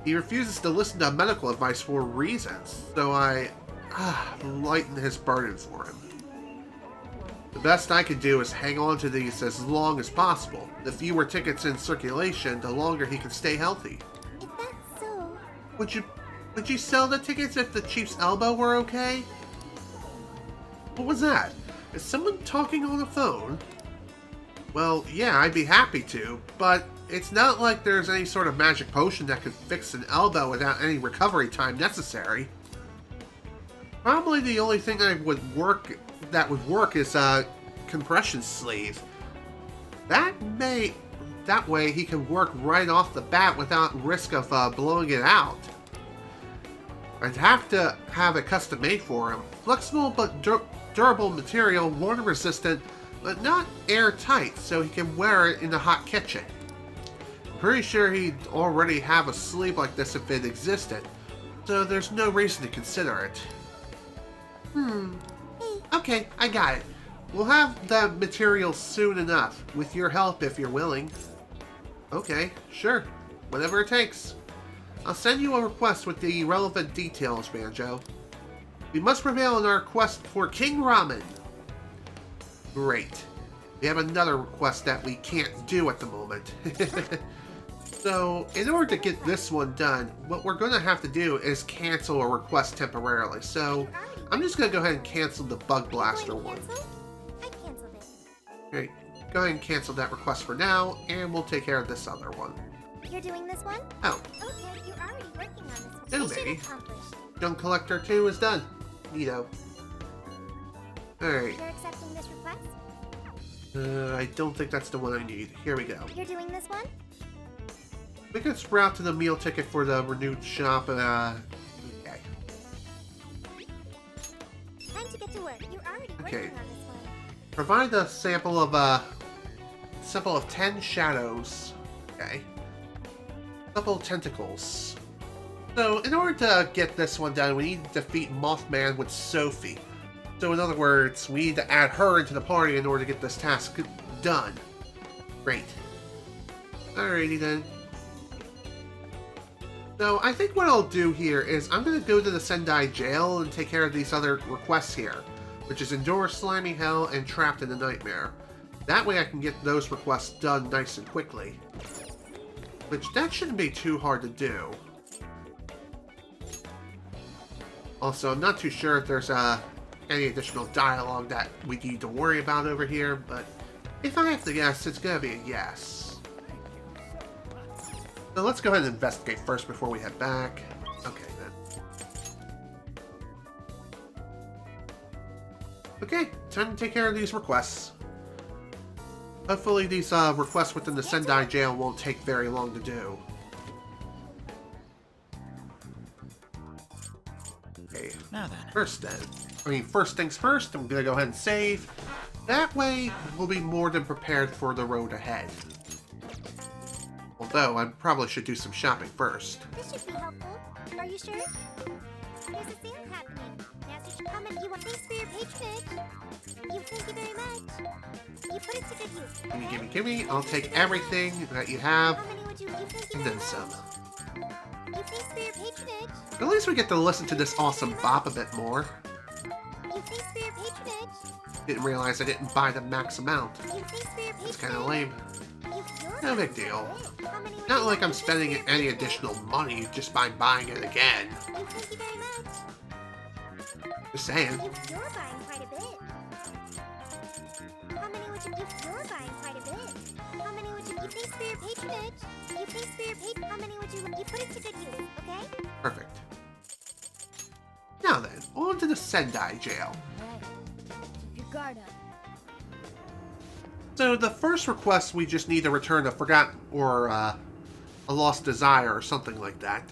He refuses to listen to medical advice for reasons, so I lighten his burden for him. The best I can do is hang on to these as long as possible. The fewer tickets in circulation, the longer he can stay healthy. If that's so... Would you sell the tickets if the chief's elbow were okay? What was that? Is someone talking on the phone? Well, yeah, I'd be happy to, but it's not like there's any sort of magic potion that could fix an elbow without any recovery time necessary. Probably the only thing that would work is a compression sleeve. That way he can work right off the bat without risk of blowing it out. I'd have to have it custom made for him. Flexible but durable material, water resistant, but not airtight, so he can wear it in the hot kitchen. I'm pretty sure he'd already have a sleeve like this if it existed, so there's no reason to consider it. Okay, I got it. We'll have the material soon enough, with your help if you're willing. Okay, sure. Whatever it takes. I'll send you a request with the relevant details, Banjo. We must prevail on our quest for King Ramen. Great. We have another request that we can't do at the moment. So, in order to get this one done, what we're going to have to do is cancel a request temporarily. So, I'm just going to go ahead and cancel the Bug Blaster one. I canceled it. Great. Go ahead and cancel that request for now, and we'll take care of this other one. You're doing this one? Oh. Okay, you're already working on this one. Oh, Mission maybe. accomplished. Junk Collector 2 is done. Neato. Alright. You're accepting this request? I don't think that's the one I need. Here we go. You're doing this one? We can sprout to the meal ticket for the renewed shop. Okay. Time to get to work. You're already working Okay. on this one. Provide a sample of 10 shadows. Okay. Couple tentacles. So, in order to get this one done, we need to defeat Mothman with Sophie. So, in other words, we need to add her into the party in order to get this task done. Great. Alrighty then. So, I think what I'll do here is I'm going to go to the Sendai jail and take care of these other requests here, which is Endure Slimy Hell and Trapped in the Nightmare. That way I can get those requests done nice and quickly. Which, that shouldn't be too hard to do. Also, I'm not too sure if there's any additional dialogue that we need to worry about over here, but if I have to guess, it's going to be a yes. So let's go ahead and investigate first before we head back. Okay, then. Okay, time to take care of these requests. Hopefully these requests within the Sendai jail won't take very long to do. Okay, Now then. first things first, I'm gonna go ahead and save. That way, we'll be more than prepared for the road ahead. Although, I probably should do some shopping first. This should be helpful. Are you sure? There's a sale happening. Now, so how much you want? Thanks for your patronage. Thank you very much. You put it to good use. Gimme. I'll take everything that you have, How many would you? Thank you and very then much. some. Thanks for your patronage. At least we get to listen to this awesome bop a bit more. Thanks for your patronage. Didn't realize I didn't buy the max amount. Thanks for your patronage. It's kind of lame. You're No big deal. How many would Not you like I'm Thanks for spending your any patronage. additional money just by buying it again. Thank you very much. Just saying. You're buying quite a bit. How many would you? You're buying quite a bit. How many would you? Thanks for your patronage. Thanks for your patronage. How many would you? You put it to good use, okay? Perfect. Now then, on to the Sendai jail. Keep your guard up. So the first request, we just need to return a forgotten or a lost desire or something like that.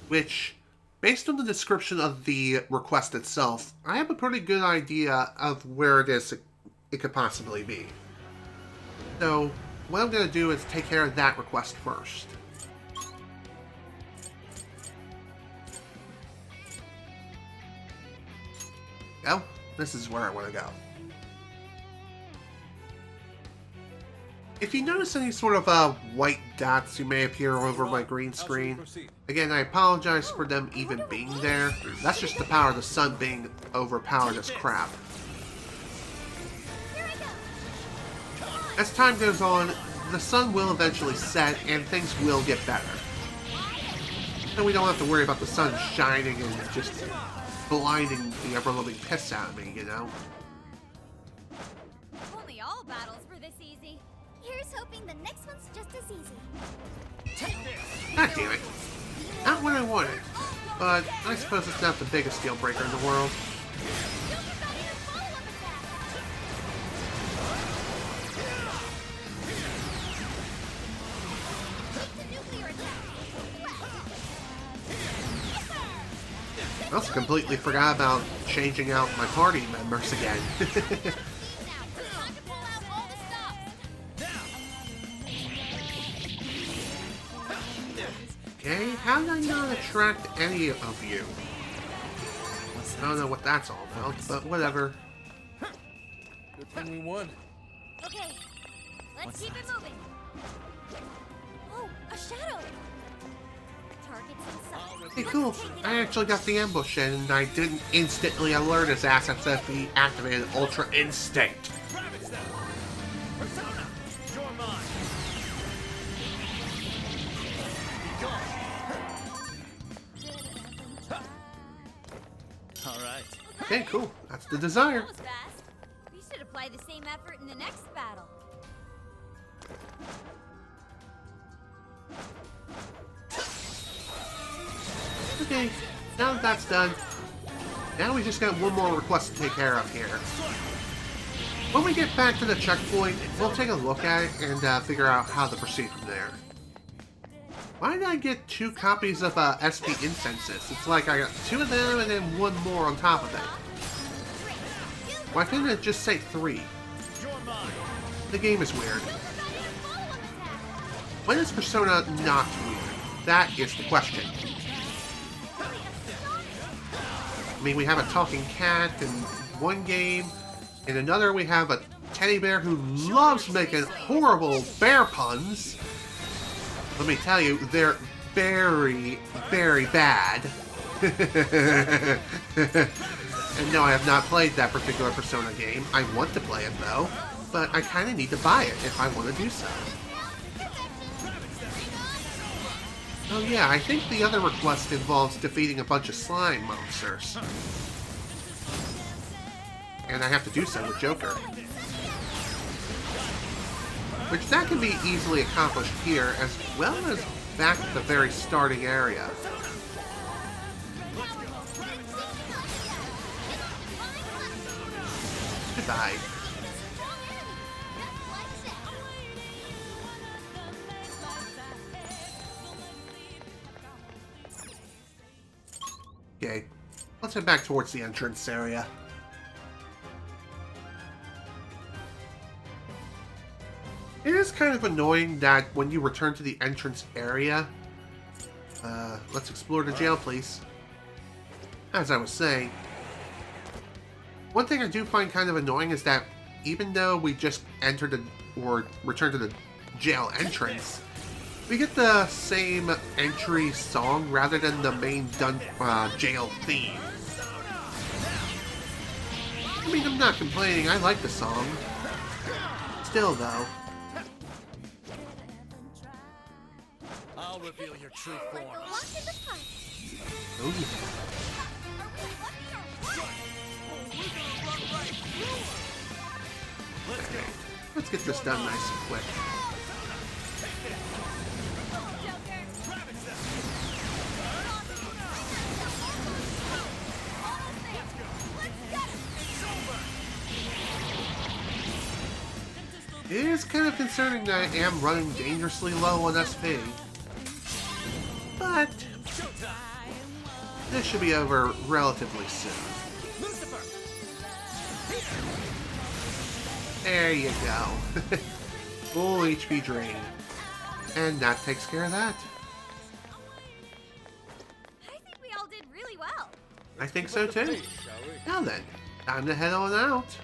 Which, based on the description of the request itself, I have a pretty good idea of where it could possibly be. So what I'm going to do is take care of that request first. Go. This is where I want to go. If you notice any sort of white dots who may appear over my green screen, again, I apologize for them even being there. That's just the power of the sun being overpowered as crap. As time goes on, the sun will eventually set and things will get better. And we don't have to worry about the sun shining and just blinding the ever-living piss out of me, you know? If only all battles were this easy. Here's hoping the next one's just as easy. God damn it. Not what I wanted. But I suppose it's not the biggest deal breaker in the world. I also completely forgot about changing out my party members again. Okay, how did I not attract any of you? I don't know what that's all about, but whatever. Good thing we won. Okay, let's keep it moving. Oh, a shadow. Targets inside. Hey, cool. I actually got the ambush in, and I didn't instantly alert his ass except he activated Ultra Instinct. Rabbits then. Persona, you're mine. Be gone. All right. Okay, cool. That's the desire. That was fast. We should apply the same effort in the next battle. Okay, now that that's done, now we just got one more request to take care of here. When we get back to the checkpoint, we'll take a look at it and figure out how to proceed from there. Why did I get 2 copies of SP Incenses? It's like I got 2 of them and then 1 more on top of it. Why couldn't it just say 3? The game is weird. When is Persona not weird? That is the question. I mean, we have a talking cat in one game. In another, we have a teddy bear who loves making horrible bear puns. Let me tell you, they're very, very bad. And no, I have not played that particular Persona game. I want to play it, though. But I kind of need to buy it if I want to do so. Oh yeah, I think the other request involves defeating a bunch of slime monsters. And I have to do so with Joker. Which that can be easily accomplished here, as well as back at the very starting area. Goodbye. Okay, let's head back towards the entrance area. It is kind of annoying that when you return to the entrance area... let's explore the jail, please. As I was saying, one thing I do find kind of annoying is that even though we just entered or returned to the jail entrance, we get the same entry song rather than the main jail theme. I mean, I'm not complaining, I like the song. Still, though. I'll reveal your true form. Oh, let's get this done nice and quick. It is kind of concerning that I am running dangerously low on SP. But this should be over relatively soon. There you go. Full HP drain. And that takes care of that. I think we all did really well. I think so too. Shall we? Now then, time to head on out.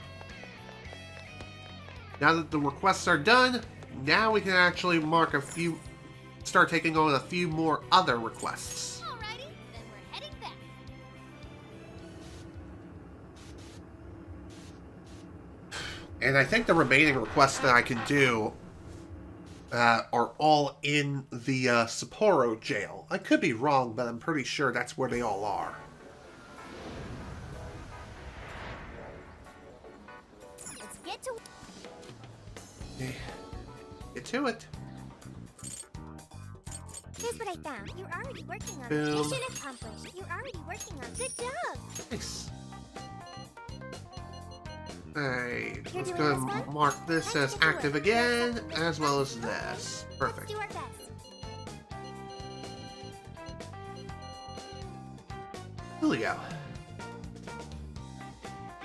Now that the requests are done, now we can actually start taking on a few more other requests. Alrighty, then we're heading back. And I think the remaining requests that I can do are all in the Sapporo jail. I could be wrong, but I'm pretty sure that's where they all are. Let's get to Get to it. Here's what I found. You're already working on Boom. it. Mission accomplished. You're already working on it. Good job. Nice. Alright, You're let's doing go this and one? mark this Let's as get to active it. again, as well as this. Let's Perfect. do our best. Here we go.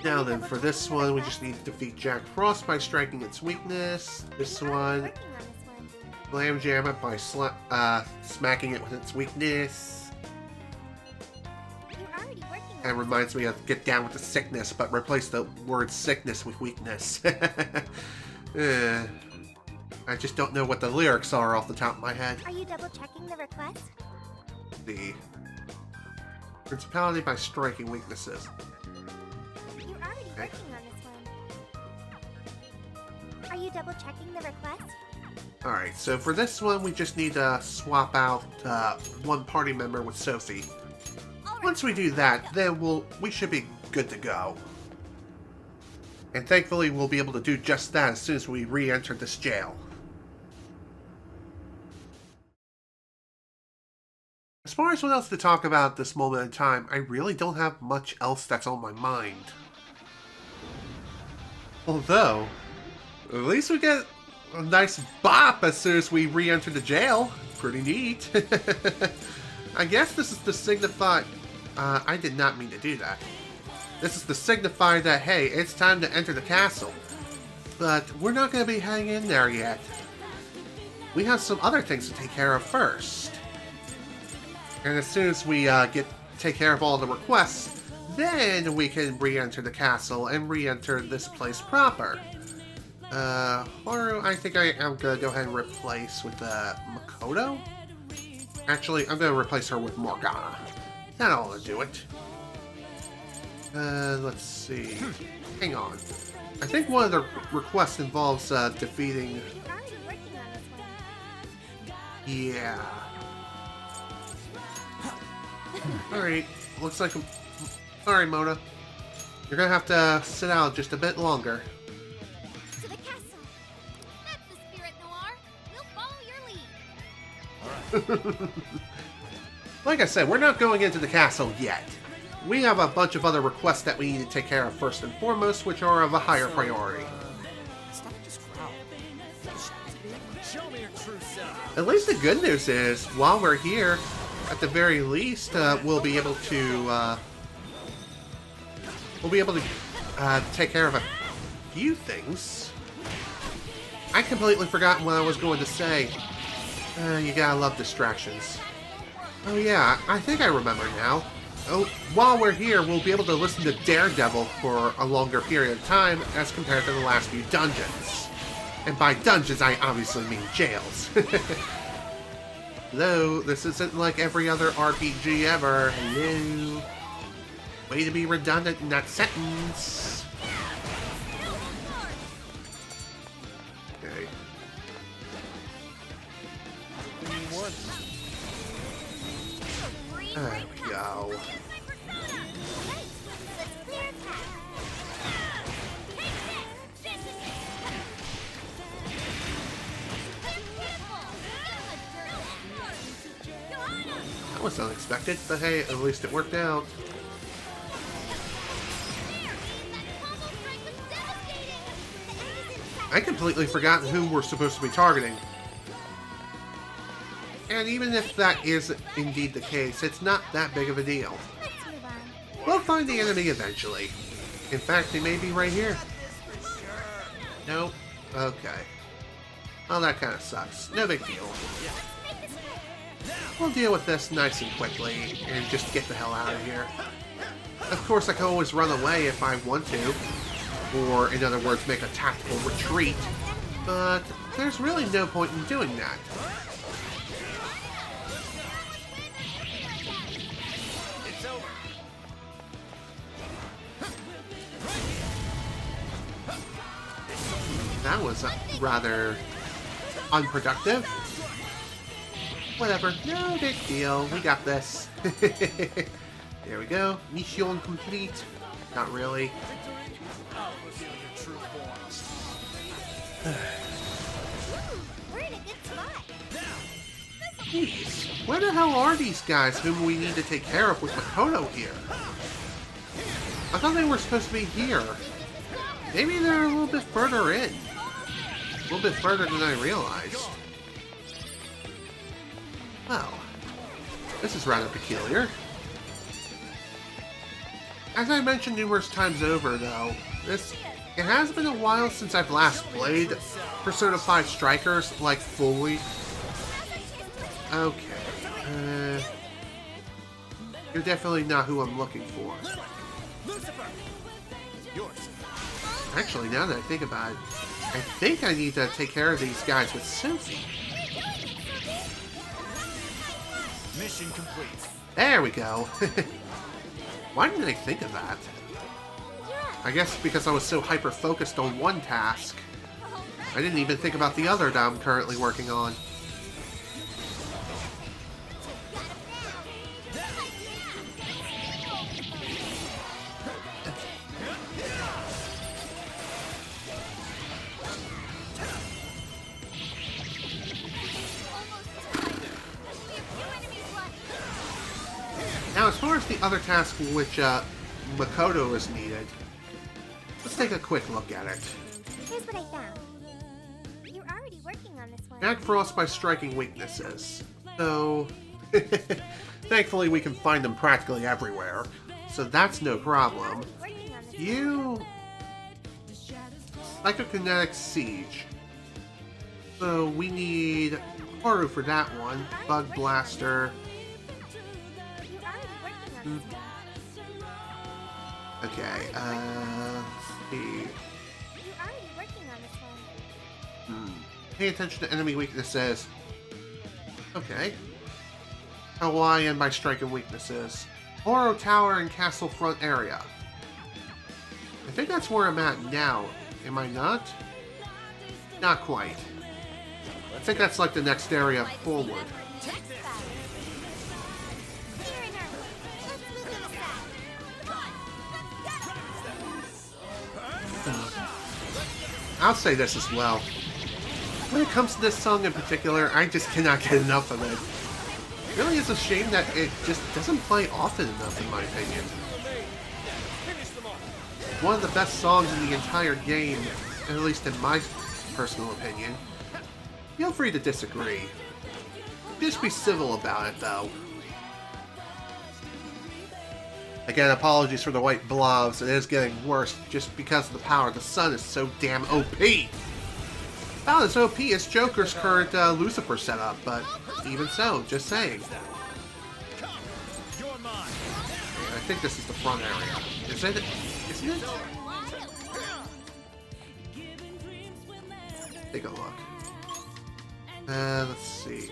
Now then, for this one, we just need to defeat Jack Frost by striking its weakness. This You're already one, working on this one. Slam Jam it by smacking it with its weakness. You're already working on And reminds me of Get Down with the Sickness, but replace the word sickness with weakness. I just don't know what the lyrics are off the top of my head. Are you double checking the request? The Principality by striking weaknesses. You're already Okay. working on this one. Are you double checking the request? Alright, so for this one, we just need to swap out one party member with Sophie. Once we do that, then we should be good to go. And thankfully, we'll be able to do just that as soon as we re-enter this jail. As far as what else to talk about at this moment in time, I really don't have much else that's on my mind. Although, at least we get a nice bop as soon as we re-enter the jail. Pretty neat. I guess this is to signify... I did not mean to do that. This is to signify that, hey, it's time to enter the castle. But we're not going to be hanging in there yet. We have some other things to take care of first. And as soon as we take care of all the requests, then we can re-enter the castle and re-enter this place proper. Haru, I think I am going to go ahead and replace with Makoto. Actually, I'm going to replace her with Morgana. That ought to do it. Let's see. Hang on. I think one of the requests involves defeating... You're already working on this one. Yeah. Alright, looks like... Sorry, Mona. You're gonna have to sit out just a bit longer. To the castle. That's the spirit, Noir. We'll follow your lead. Like I said, we're not going into the castle yet. We have a bunch of other requests that we need to take care of first and foremost, which are of a higher priority. Stop just growl. Show me your true self. At least the good news is, while we're here, at the very least, we'll be able to take care of a few things. I completely forgot what I was going to say. You gotta love distractions. Oh yeah, I think I remember now. Oh, while we're here, we'll be able to listen to Daredevil for a longer period of time as compared to the last few dungeons. And by dungeons, I obviously mean jails. Hello, this isn't like every other RPG ever. Hello. Way to be redundant in that sentence. Okay. There we go. That was unexpected, but hey, at least it worked out. I completely forgot who we're supposed to be targeting. And even if that is indeed the case, it's not that big of a deal. We'll find the enemy eventually. In fact, they may be right here. Nope. Okay. Well, that kind of sucks. No big deal. We'll deal with this nice and quickly and just get the hell out of here. Of course, I can always run away if I want to. Or, in other words, make a tactical retreat. But there's really no point in doing that. That was rather unproductive. Whatever, no big deal. We got this. There we go. Mission complete. Not really. We're in a good spot. Jeez, where the hell are these guys whom we need to take care of with Makoto here? I thought they were supposed to be here. Maybe they're a little bit further in. A little bit further than I realized. Well, this is rather peculiar. As I mentioned numerous times over, though, it has been a while since I've last played Persona 5 Strikers, like, fully. Okay. You're definitely not who I'm looking for. Actually, now that I think about it, I think I need to take care of these guys with Sophie. Mission complete. There we go. Why didn't I think of that? I guess because I was so hyper-focused on one task. I didn't even think about the other that I'm currently working on. Now, as far as the other task in which Makoto is needed, let's take a quick look at it. Here's what I found. You're already working on this one. Attack Frost by striking weaknesses. So, thankfully we can find them practically everywhere, so that's no problem. You... Psychokinetic Siege. So we need Haru for that one. Bug Blaster. Okay, let's see. You're already working on this one. Pay attention to enemy weaknesses. Okay. How will I end by striking weaknesses? Oro Tower and Castle Front area. I think that's where I'm at now. Am I not? Not quite. I think that's like the next area forward. I'll say this as well. When it comes to this song in particular, I just cannot get enough of it. It really is a shame that it just doesn't play often enough, in my opinion. One of the best songs in the entire game, at least in my personal opinion. Feel free to disagree. Just be civil about it, though. Again, apologies for the white blobs. It is getting worse just because the power of the sun is so damn OP. About as OP as Joker's current Lucifer setup, but even so, just saying. I think this is the front area. Isn't it? Take a look. Let's see.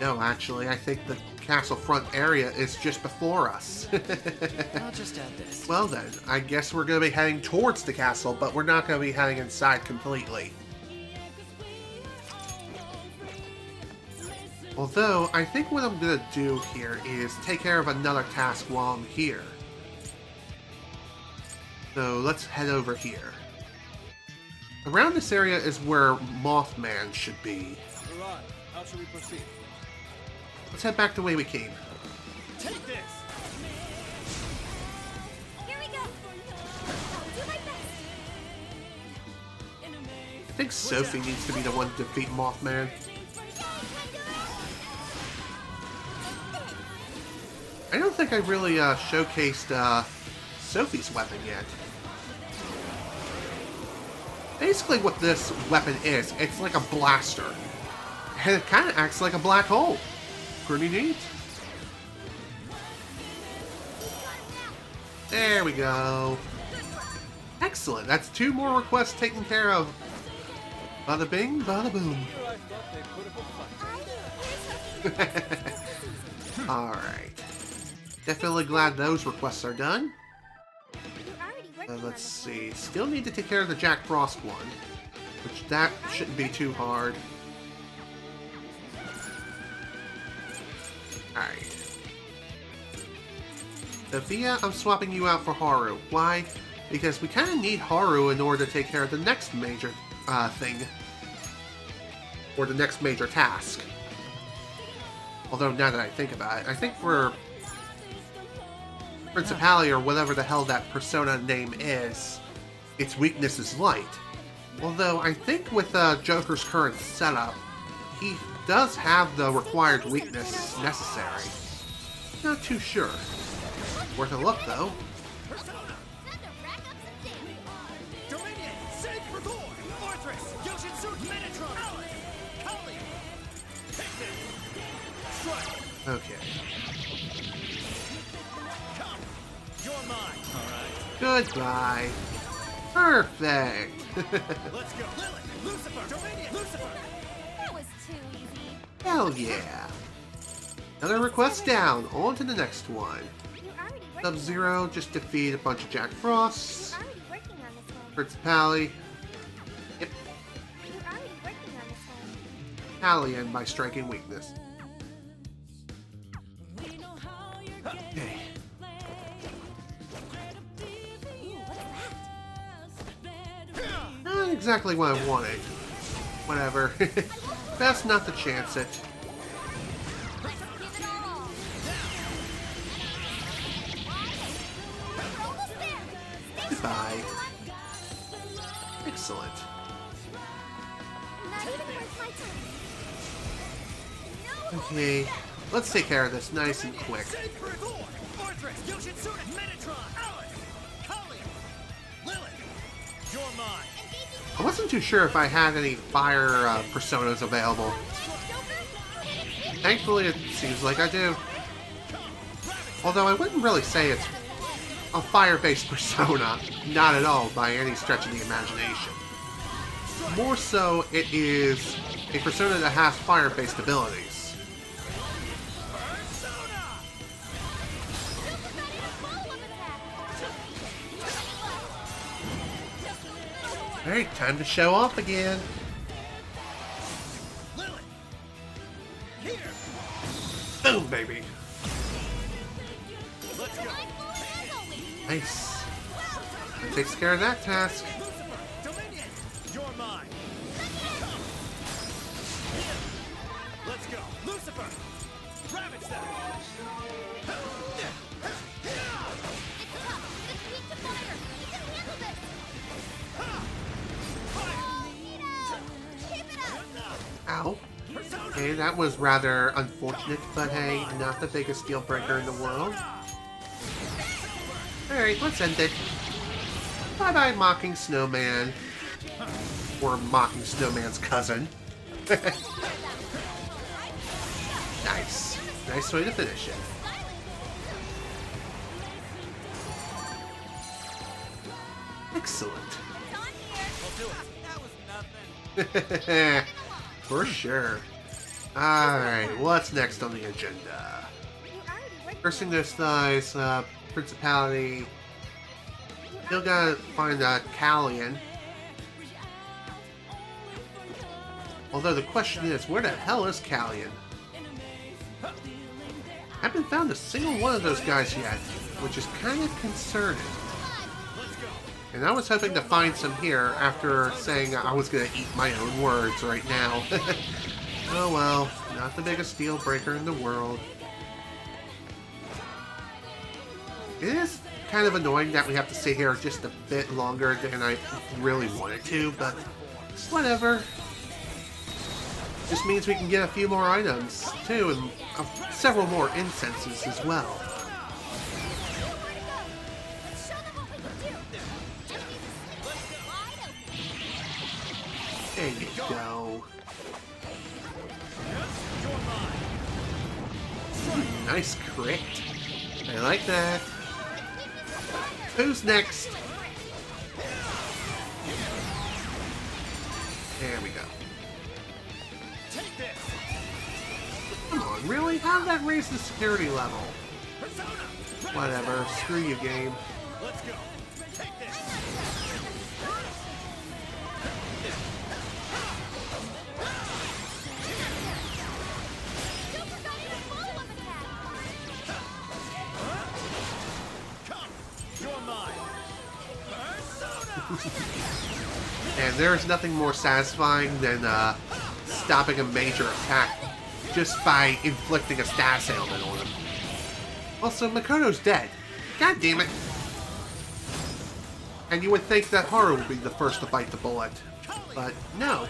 No, actually, I think the castle front area is just before us. I'll just add this. Well then, I guess we're going to be heading towards the castle, but we're not going to be heading inside completely. Although, I think what I'm going to do here is take care of another task while I'm here. So let's head over here. Around this area is where Mothman should be. Right. How should we proceed? Let's head back the way we came. Take this! Here we go! I'll do my best! I think Sophie needs to be the one to defeat Mothman. I don't think I really showcased Sophie's weapon yet. Basically what this weapon is, it's like a blaster. And it kind of acts like a black hole. Pretty neat. There we go. Excellent. That's 2 more requests taken care of. Bada bing, bada boom. Here I thought they put up a fight. Alright. Definitely glad those requests are done. Let's see. Still need to take care of the Jack Frost one. Which that shouldn't be too hard. Alright. Sophia, I'm swapping you out for Haru. Why? Because we kind of need Haru in order to take care of the next major thing. Or the next major task. Although, now that I think about it, I think for Principality, or whatever the hell that persona name is, its weakness is light. Although, I think with Joker's current setup, he does have the required weakness necessary. Not too sure. Worth a look, though. Okay. Goodbye. Perfect. Let's go! Lilith! Lucifer! Dominion! Lucifer! That was too easy. Hell yeah. Another request down. On to the next one. You're already working Sub-Zero, just defeat a bunch of Jack Frosts. You're already working on this one. Principality. Yep. You're already working on this one. Alien by striking weakness. Okay. Not exactly what I wanted. Whatever. Best not to chance it. Let's give it all. We're almost there. Stay Goodbye. strong, Excellent. Not even worth my time. No. Okay, let's take care of this nice and quick. I wasn't too sure if I had any fire personas available. Thankfully, it seems like I do. Although I wouldn't really say it's a fire-based persona. Not at all, by any stretch of the imagination. More so, it is a persona that has fire-based abilities. Alright, time to show off again. Boom, baby. Nice. That takes care of that task. You're mine. Let's go. Lucifer! Ravage them! Ow. Okay, that was rather unfortunate, but hey, not the biggest deal breaker in the world. Alright, let's end it. Bye-bye, Mocking Snowman. Or mocking Snowman's cousin. Nice. Nice way to finish it. Excellent. For sure. Alright, what's next on the agenda? First thing this is Principality. Still gotta find Callian. Although the question is, where the hell is Callian? I haven't found a single one of those guys yet, which is kind of concerning. And I was hoping to find some here after saying I was going to eat my own words right now. Oh well, not the biggest deal breaker in the world. It is kind of annoying that we have to sit here just a bit longer than I really wanted to, but whatever. Just means we can get a few more items, too, and several more incenses as well. There you go. Nice crit. I like that. Who's next? There we go. Come on, really? How did that raise the security level? Whatever, screw you, game. Let's go. Take this. And there's nothing more satisfying than stopping a major attack just by inflicting a status ailment on him. Also, Makoto's dead. God damn it. And you would think that Haru would be the first to bite the bullet. But no.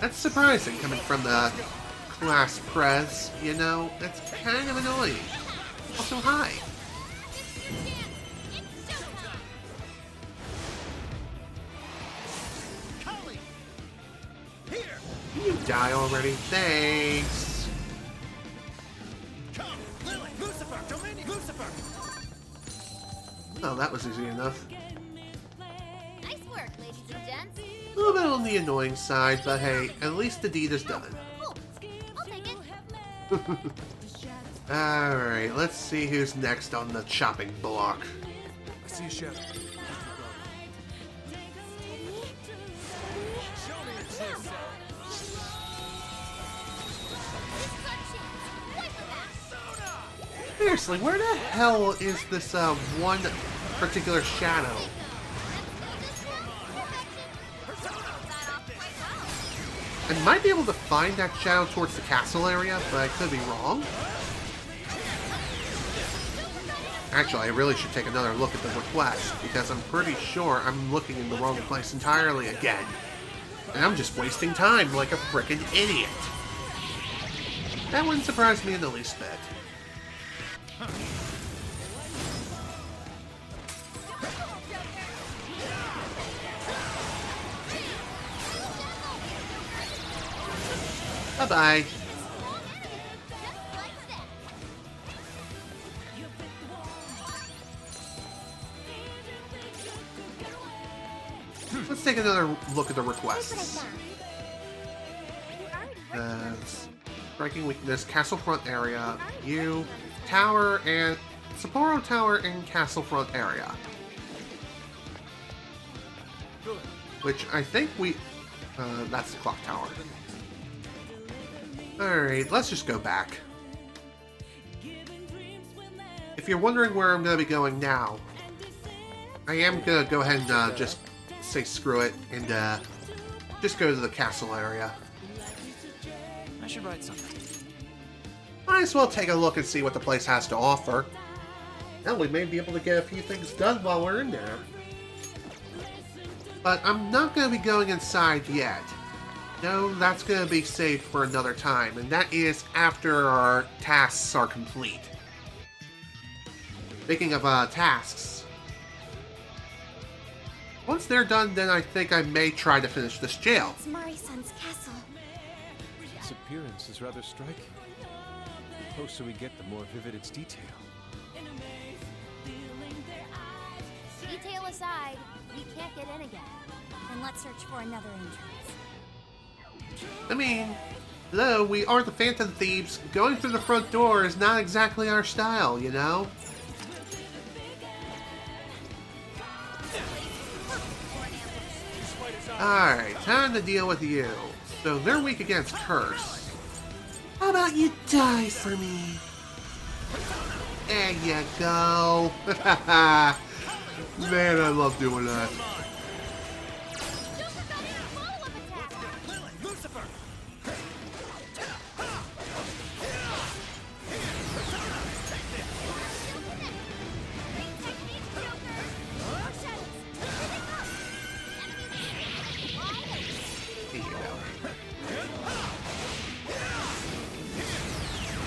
That's surprising coming from the class prez, you know? That's kind of annoying. Also, hi. Can you die already? Thanks. Oh, that was easy enough. Nice work, ladies and gents. A little bit on the annoying side, but hey, at least the deed is done. Cool. I'll take it. Alright, let's see who's next on the chopping block. I see a shadow. Seriously, where the hell is this one particular shadow? I might be able to find that shadow towards the castle area, but I could be wrong. Actually, I really should take another look at the request, because I'm pretty sure I'm looking in the wrong place entirely again. And I'm just wasting time like a frickin' idiot. That wouldn't surprise me in the least bit. Bye-bye. Let's take another look at the requests. Striking weakness, castle front area, tower and Sapporo Tower and castle front area. Which I think that's the clock tower. Alright, let's just go back. If you're wondering where I'm going to be going now, I am going to go ahead and just say screw it and just go to the castle area. I should write something. Might as well take a look and see what the place has to offer. Now we may be able to get a few things done while we're in there. But I'm not going to be going inside yet. No, that's going to be saved for another time, and that is after our tasks are complete. Speaking of tasks, Once they're done, then I think I may try to finish this jail. It's Mari-san's castle. Its appearance is rather striking. The closer we get, the more vivid its detail. Detail aside, we can't get in again. Then let's search for another entrance. I mean, though we are the Phantom Thieves, going through the front door is not exactly our style, you know? Alright, time to deal with you. So they're weak against Curse. How about you die for me? There you go. Man, I love doing that.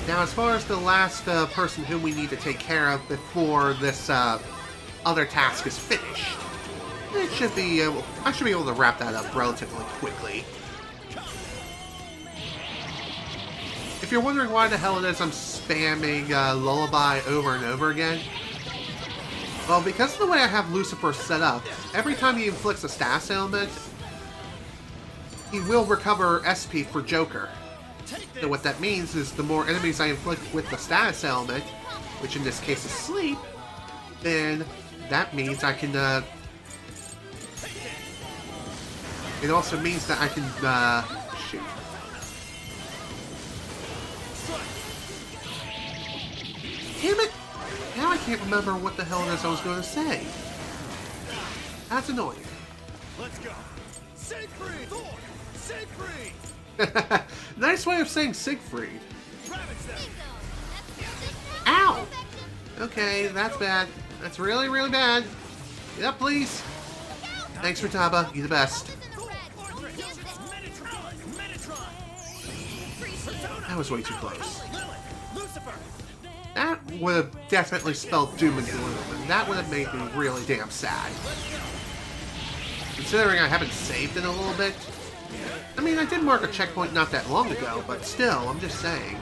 Now, as far as the last person whom we need to take care of before this other task is finished, it should be I should be able to wrap that up relatively quickly. If you're wondering why the hell it is I'm spamming Lullaby over and over again, well, because of the way I have Lucifer set up, every time he inflicts a status ailment, he will recover SP for Joker. So what that means is the more enemies I inflict with the status element, which in this case is sleep, then that means I can, it also means that I can, shoot. Damn it! Now I can't remember what the hell it is I was going to say. That's annoying. Let's go. Siegfried! Thor! Siegfried! Nice way of saying Siegfried. Ow! Okay, that's bad. That's really, really bad. Get up, please. Thanks, Futaba. You're the best. That was way too close. That would have definitely spelled doom and gloom, and that would have made me really damn sad. Considering I haven't saved in a little bit. I mean, I did mark a checkpoint not that long ago, but still, I'm just saying.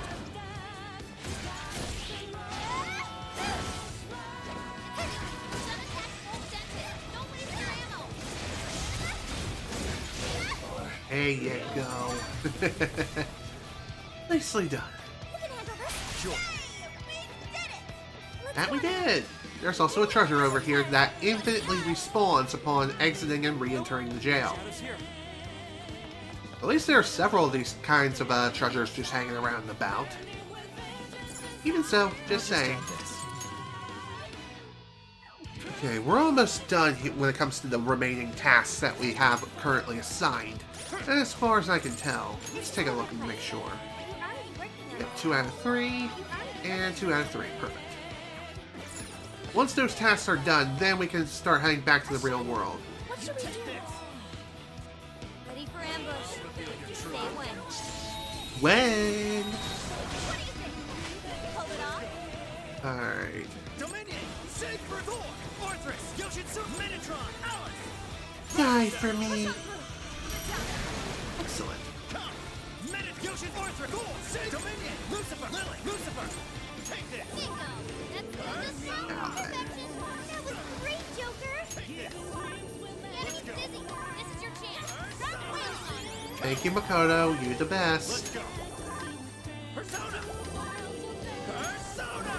There you go. Nicely done. Sure. That we did! There's also a treasure over here that infinitely respawns upon exiting and re-entering the jail. At least there are several of these kinds of treasures just hanging around and about. Even so, just saying. Okay, we're almost done when it comes to the remaining tasks that we have currently assigned. And as far as I can tell, let's take a look and make sure. Yep, 2 out of 3, and 2 out of 3. Perfect. Once those tasks are done, then we can start heading back to the real world. What should we do? Ready for ambush. Say when. When? What do you think? Pull it off? Alright. Dominion! Siegfried! Thor! Orthrus! Yoshitsu! Metatron! Alice! Die for me. Excellent. Yoshin! Orthrus! Thor! Sig! Dominion! Lucifer! Lily! Lucifer! Take this! Bingo! That's the strong section. That was great, Joker! Enemy's dizzy. This is your chance. Start wailing on it. Thank you, Makoto. You're the best. Let's go! Persona! Persona!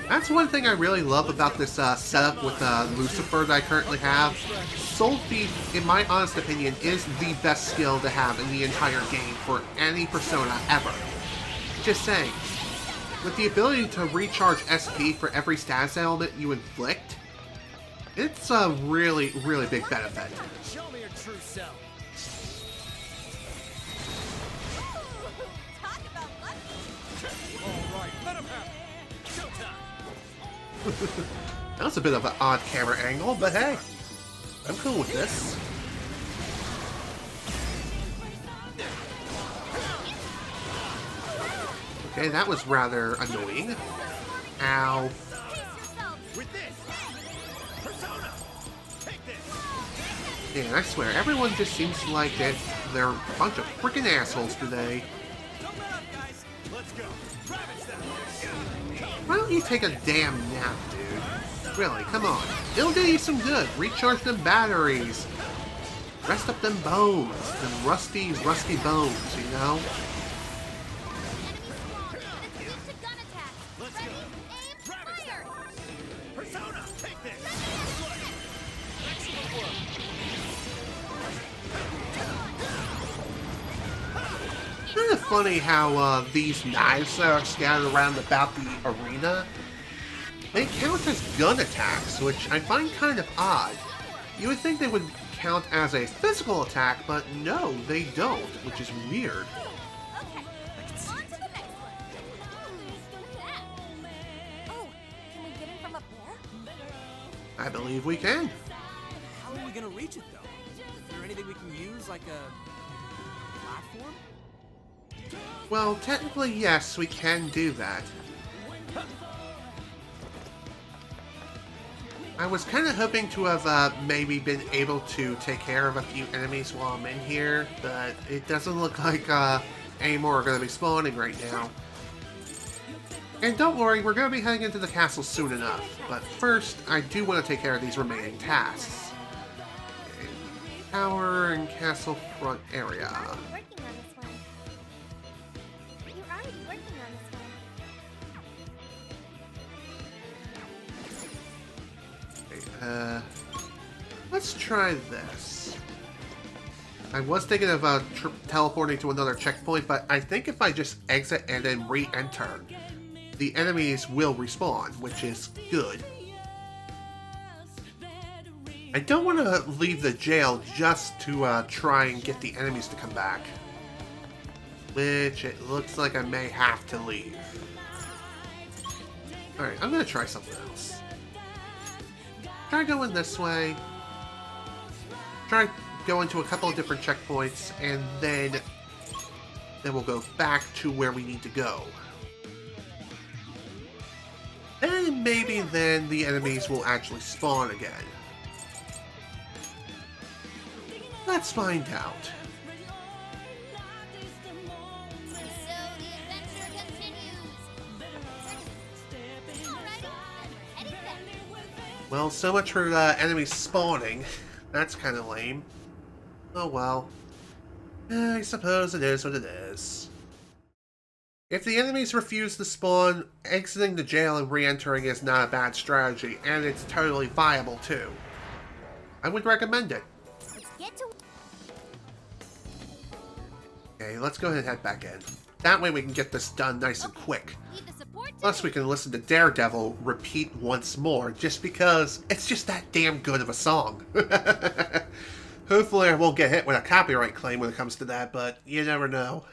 That's one thing I really love about this setup with Lucifer that I currently have. Soul Thief, in my honest opinion, is the best skill to have in the entire game for any Persona ever. Just saying. With the ability to recharge SP for every status element you inflict, it's a really, really big benefit. Show me your true self. Talk about lucky. All right, let him have it. Showtime. That was a bit of an odd camera angle, but hey, I'm cool with this. Okay, that was rather annoying. Ow. With this! Persona! Man, I swear, everyone just seems like they're a bunch of freaking assholes today. Why don't you take a damn nap, dude? Really, come on. It'll do you some good. Recharge them batteries. Rest up them bones. Them rusty bones, you know? Kind of funny how these knives that are scattered around about the arena, they count as gun attacks, which I find kind of odd. You would think they would count as a physical attack, but no, they don't, which is weird. Okay, on to the next one. Oh, can we get in from up there? I believe we can. How are we gonna reach it, though? Is there anything we can use, like a platform? Well, technically, yes, we can do that. I was kind of hoping to have maybe been able to take care of a few enemies while I'm in here, but it doesn't look like any more are going to be spawning right now. And don't worry, we're going to be heading into the castle soon enough. But first, I do want to take care of these remaining tasks. Okay. Tower and castle front area. Working on this one. You're already working on this one. Okay, let's try this. I was thinking of teleporting to another checkpoint, but I think if I just exit and then re-enter, the enemies will respawn, which is good. I don't want to leave the jail just to try and get the enemies to come back. Which it looks like I may have to leave. Alright, I'm going to try something else. Try going this way. Try going to a couple of different checkpoints, and then we'll go back to where we need to go. And maybe then the enemies will actually spawn again. Let's find out. So the adventure continues. Alrighty, we're heading back. Well, so much for enemies spawning. That's kind of lame. Oh well. I suppose it is what it is. If the enemies refuse to spawn, exiting the jail and re-entering is not a bad strategy, and it's totally viable too. I would recommend it. Let's get to Okay, let's go ahead and head back in. That way we can get this done nice and quick. leave the support Plus we can listen to Daredevil repeat once more, just because it's just that damn good of a song. Hopefully I won't get hit with a copyright claim when it comes to that, but you never know.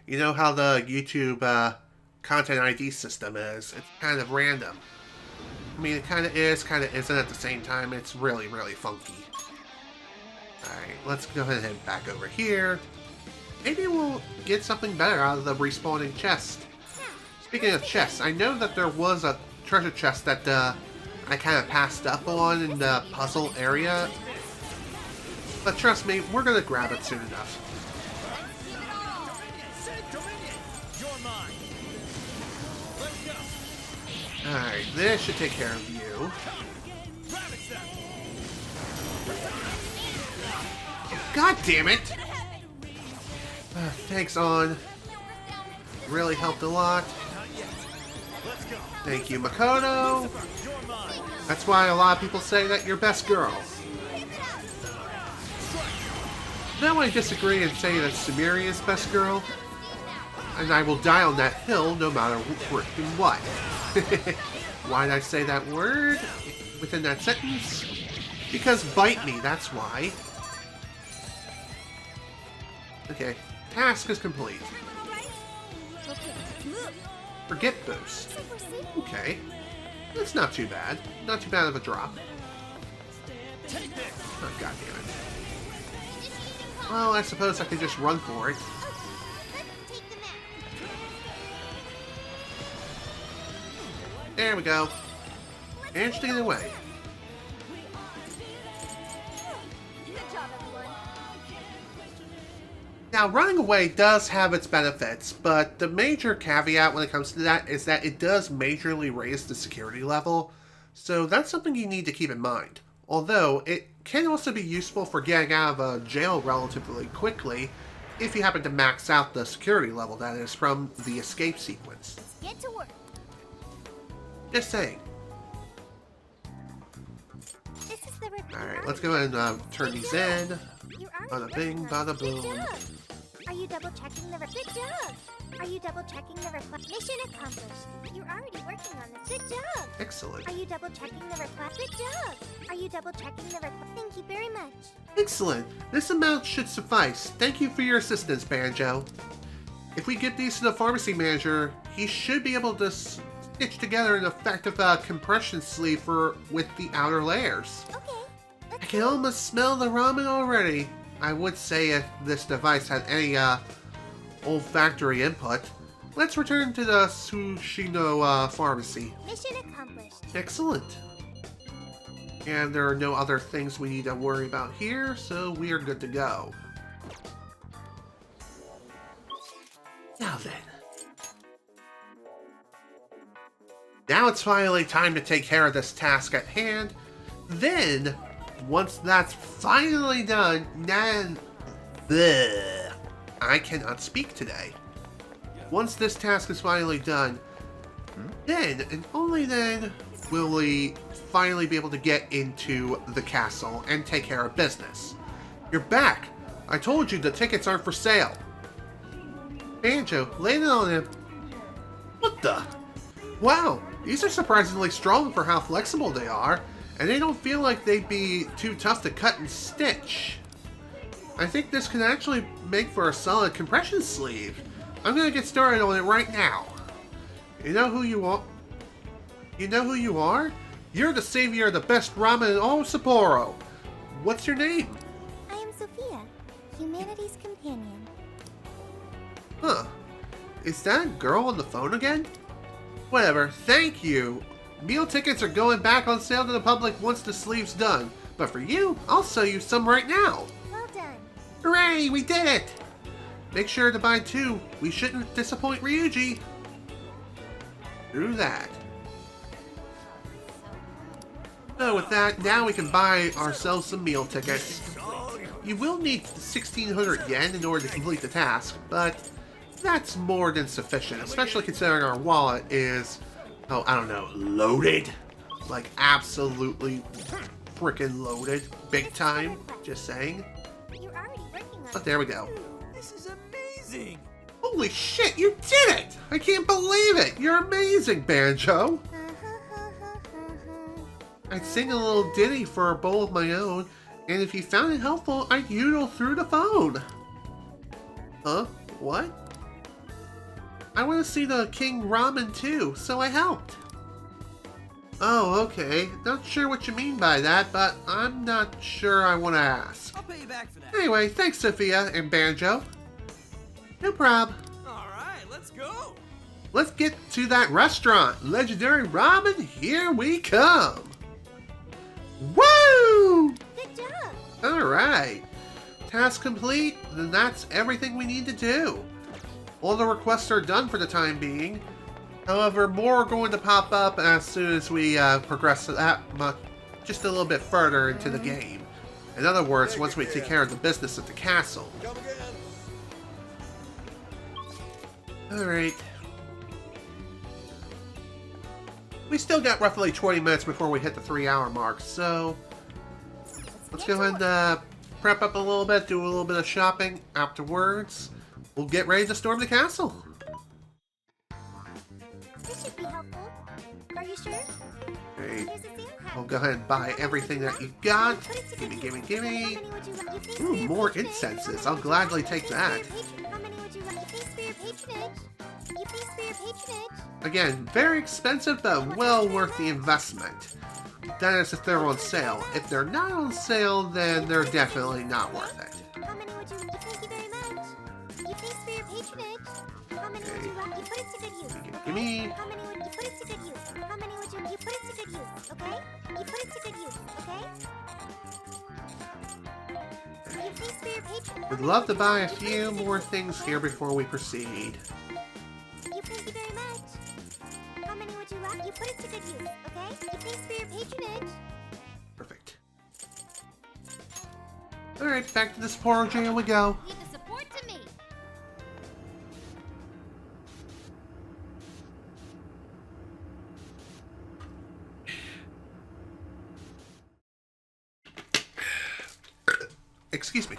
You know how the YouTube content ID system is. It's kind of random. I mean, it kind of is, kind of isn't at the same time. It's really, really funky. Alright, let's go ahead and head back over here. Maybe we'll get something better out of the respawning chest. Speaking of chests, I know that there was a treasure chest that I kind of passed up on in the puzzle area. But trust me, we're going to grab it soon enough. Alright, this should take care of you. God damn it! Thanks, On. Really helped a lot. Thank you, Makoto. That's why a lot of people say that you're best girl. Now I disagree and say that Sumeri is best girl. And I will die on that hill no matter freaking what. Why did I say that word within that sentence? Because bite me, that's why. Okay, task is complete. Forget boost. Okay, that's not too bad. Not too bad of a drop. Oh, God damn it. Well, I suppose I could just run for it. There we go. Managed to get away. Now, running away does have its benefits, but the major caveat when it comes to that is that it does majorly raise the security level, so that's something you need to keep in mind. Although, it can also be useful for getting out of a jail relatively quickly if you happen to max out the security level, that is, from the escape sequence. Get to work. Just saying. This is the report. Alright, let's go ahead and turn these in. You're Bada already bing, working on bada it. Good boom. job. Are you double checking the Good job. Are you double checking the mission accomplished? You're already working on this. Good job. Excellent. Are you double checking the request? Good job. Are you double checking the request? Thank you very much. Excellent. This amount should suffice. Thank you for your assistance, Banjo. If we get these to the pharmacy manager, he should be able to stitch together an effective compression sleeve with the outer layers. Okay. I can almost smell the ramen already. I would say if this device had any olfactory input. Let's return to the Tsushino pharmacy. Mission accomplished. Excellent. And there are no other things we need to worry about here, so we are good to go. Now then. Now it's finally time to take care of this task at hand. Then, once that's finally done, then... Bleh, I cannot speak today. Once this task is finally done, then, and only then, will we finally be able to get into the castle and take care of business. You're back! I told you the tickets aren't for sale. Banjo, lay it on him. What the? Wow, these are surprisingly strong for how flexible they are, and they don't feel like they'd be too tough to cut and stitch. I think this can actually make for a solid compression sleeve. I'm gonna get started on it right now. You know who you are? You know who you are? You're the savior of the best ramen in all of Sapporo. What's your name? I am Sophia, humanity's companion. Huh. Is that girl on the phone again? Whatever, thank you. Meal tickets are going back on sale to the public once the sleeve's done. But for you, I'll sell you some right now. Well done. Hooray, we did it! Make sure to buy 2. We shouldn't disappoint Ryuji. Through that. So with that, now we can buy ourselves some meal tickets. You will need 1,600 yen in order to complete the task, but that's more than sufficient, especially considering our wallet is, oh, I don't know, loaded? Like, absolutely freaking loaded. Big time, just saying. You're already working on But there we go. This is amazing! Holy shit, you did it! I can't believe it! You're amazing, Banjo! I'd sing a little ditty for a bowl of my own, and if you found it helpful, I'd yoodle through the phone. Huh? What? I want to see the King Ramen too, so I helped. Oh, okay. Not sure what you mean by that, but I'm not sure I want to ask. I'll pay you back for that. Anyway, thanks Sophia and Banjo. No prob. Alright, let's go! Let's get to that restaurant. Legendary Ramen, here we come. Woo! Good job. Alright. Task complete, then that's everything we need to do. All the requests are done for the time being. However, more are going to pop up as soon as we progress that much, just a little bit further into the game. In other words, once we take care of the business at the castle. Alright. We still got roughly 20 minutes before we hit the 3-hour mark, so let's go ahead and prep up a little bit, do a little bit of shopping. Afterwards, we'll get ready to storm the castle. This should be helpful. Are you sure? Great. Here's a sale hat. We'll go ahead and buy everything that you got. Gimme, gimme, gimme. How many would you like? You face Ooh, for your more patronage. incenses. I'll gladly take that. How many would you like? You face for your patronage. You face for your patronage. Again, very expensive, but well worth the investment. That is if they're on sale. If they're not on sale, then they're definitely not worth it. How many would you like? Thank you very much. You face for your patronage. How many would you like? You put it to good use. Gimme. How many would you put it to good use? How many would you put it to good use? Okay? You put it to good use. Okay? You please for your patron? Would love to buy a few more things here before we proceed. Thank you very much. How many would you like? You put it to good use, okay? You pays for your patronage. Perfect. Alright, back to the Sapporo jail we go. Leave the support to me. Excuse me.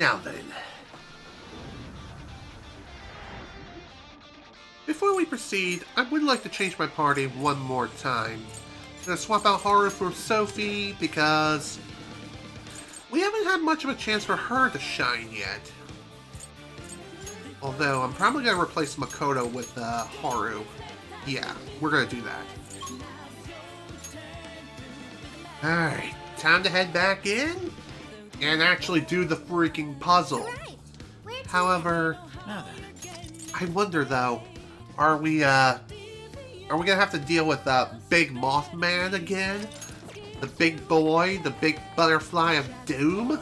Now then. Before we proceed, I would like to change my party one more time. I'm gonna swap out Haru for Sophie because we haven't had much of a chance for her to shine yet. Although, I'm probably gonna replace Makoto with Haru. Yeah, we're gonna do that. Alright, time to head back in and actually do the freaking puzzle. However, Now then. I wonder though, are we gonna have to deal with Big Mothman again? The big boy, the big butterfly of doom?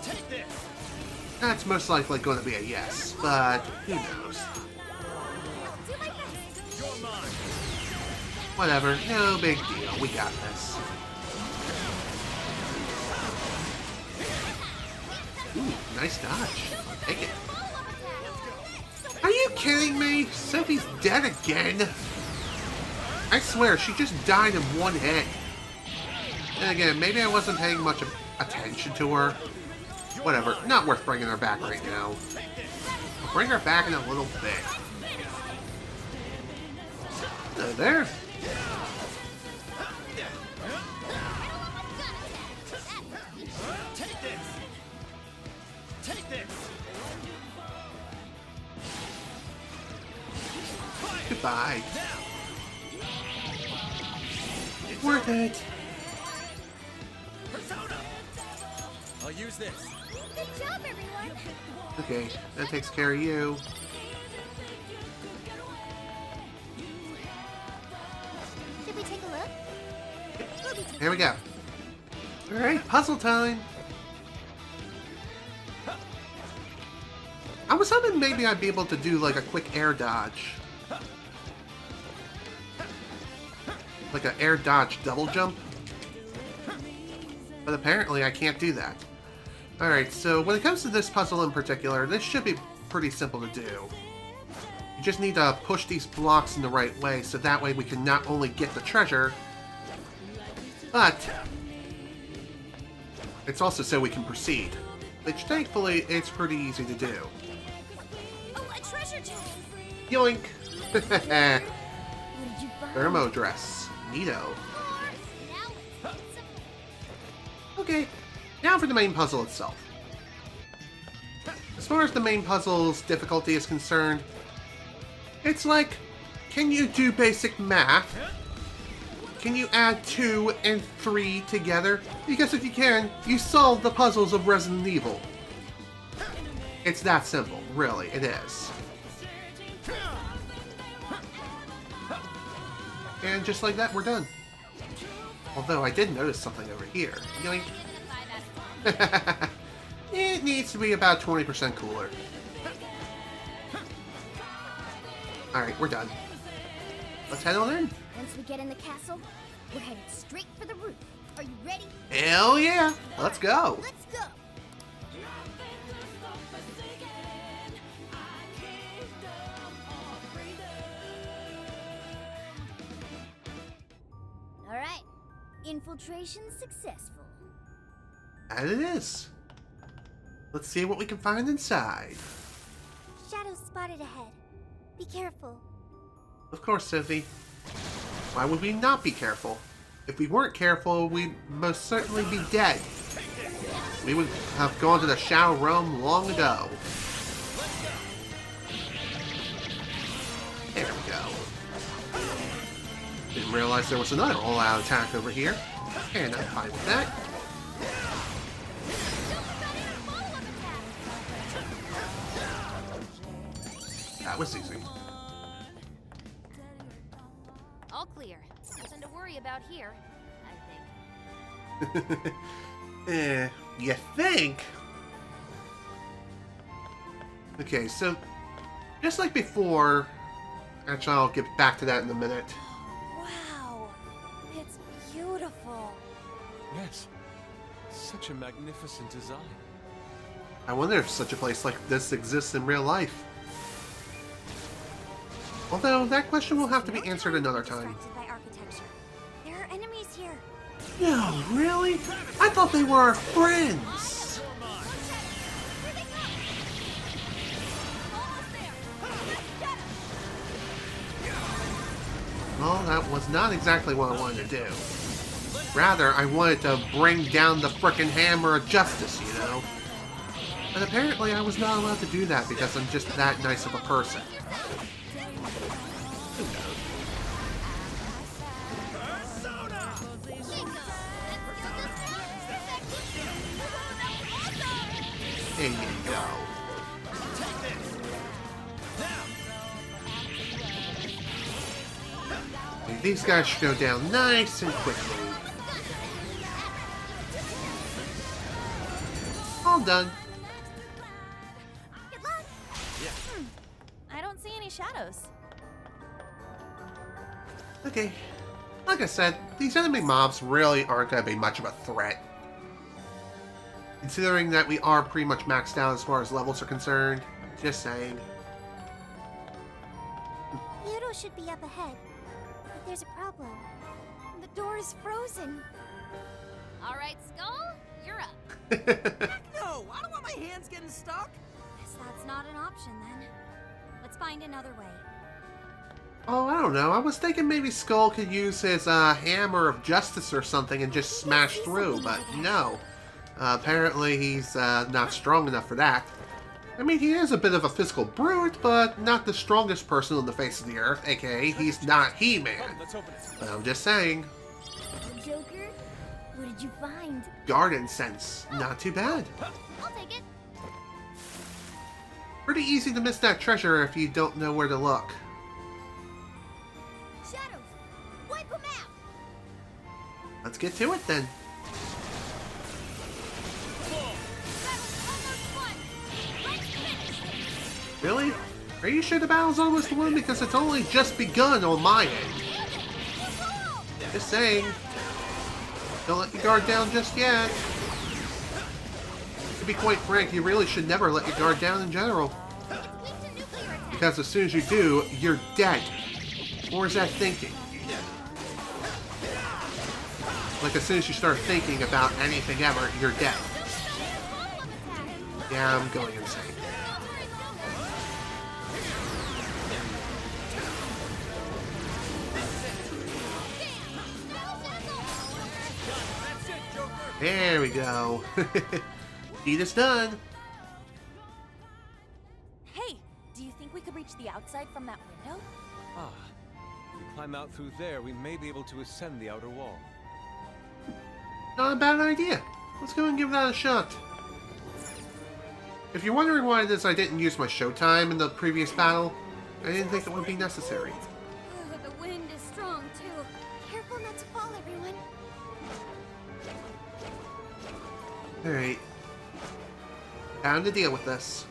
That's most likely going to be a yes, but who knows? Whatever, no big deal, we got this. Ooh, nice dodge. Take it. Are you kidding me? Sophie's dead again? I swear, she just died in one hit. And again, maybe I wasn't paying much attention to her. Whatever, not worth bringing her back right now. I'll bring her back in a little bit. There. Goodbye. Worth it. I'll use this. Good job, everyone. Okay, that takes care of you. Should we take a look? Here we go. Alright, puzzle time. I was hoping maybe I'd be able to do like a quick air dodge. Like an air dodge double jump. But apparently I can't do that. Alright, so when it comes to this puzzle in particular, this should be pretty simple to do. You just need to push these blocks in the right way, so that way we can not only get the treasure, but it's also so we can proceed. Which thankfully, it's pretty easy to do. Oh, a treasure chest. Yoink! What did you find? Thermo dress. Neato. Okay, now for the main puzzle itself. As far as the main puzzle's difficulty is concerned, it's like, can you do basic math? Can you add 2 and 3 together? Because if you can, you solve the puzzles of Resident Evil. It's that simple, really, it is. And just like that, we're done. Although I did notice something over here. Yoink. It needs to be about 20% cooler. Alright, we're done. Let's head on in. Once we get in the castle, we're headed straight for the roof. Are you ready? Hell yeah! Let's go! Let's go! Alright. Infiltration successful. And it is. Let's see what we can find inside. Shadows spotted ahead. Be careful. Of course, Sophie. Why would we not be careful? If we weren't careful, we'd most certainly be dead. We would have gone to the Shadow Realm long ago. There we go. Didn't realize there was another all-out attack over here. And I'm fine with that. That was easy. All clear. Nothing to worry about here, I think. You think? Okay, so just like before, actually I'll get back to that in a minute. Wow, it's beautiful. Yes. Such a magnificent design. I wonder if such a place like this exists in real life. Although, that question will have to be answered another time. Distracted by architecture. There are enemies here. No, really? I thought they were our friends. Here they come! Almost there! Let's get 'em! Well, that was not exactly what I wanted to do. Rather, I wanted to bring down the frickin' hammer of justice, you know? But apparently I was not allowed to do that because I'm just that nice of a person. Who knows? There you go. And these guys should go down nice and quickly. All done. Good luck! I don't see any shadows. Okay. Like I said, these enemy mobs really aren't going to be much of a threat. Considering that we are pretty much maxed out as far as levels are concerned. Just saying. Yudo should be up ahead. But there's a problem. The door is frozen. All right, Skull, you're up. Heck no! I don't want my hands getting stuck! Guess that's not an option then. Let's find another way. Oh, I don't know. I was thinking maybe Skull could use his hammer of justice or something and just smash through, but no. Apparently he's not strong enough for that. I mean, he is a bit of a physical brute, but not the strongest person on the face of the earth, aka he's not He-Man. Let's open it. But I'm just saying. Joker, what did you find? Garden sense. Not too bad. I'll take it. Pretty easy to miss that treasure if you don't know where to look. Shadows! Wipe them out! Let's get to it then. Really? Are you sure the battle's almost won? Because it's only just begun on my end. Just saying. Don't let your guard down just yet. To be quite frank, you really should never let your guard down in general. Because as soon as you do, you're dead. Or is that thinking? Like as soon as you start thinking about anything ever, you're dead. Yeah, I'm going insane. There we go. Deed is done. Hey, do you think we could reach the outside from that window? Ah. If we climb out through there, we may be able to ascend the outer wall. Not a bad idea. Let's go and give that a shot. If you're wondering why it is I didn't use my showtime in the previous battle, I didn't think it would be necessary. The wind is strong too. Careful not to fall, everyone. Alright. Time to deal with this.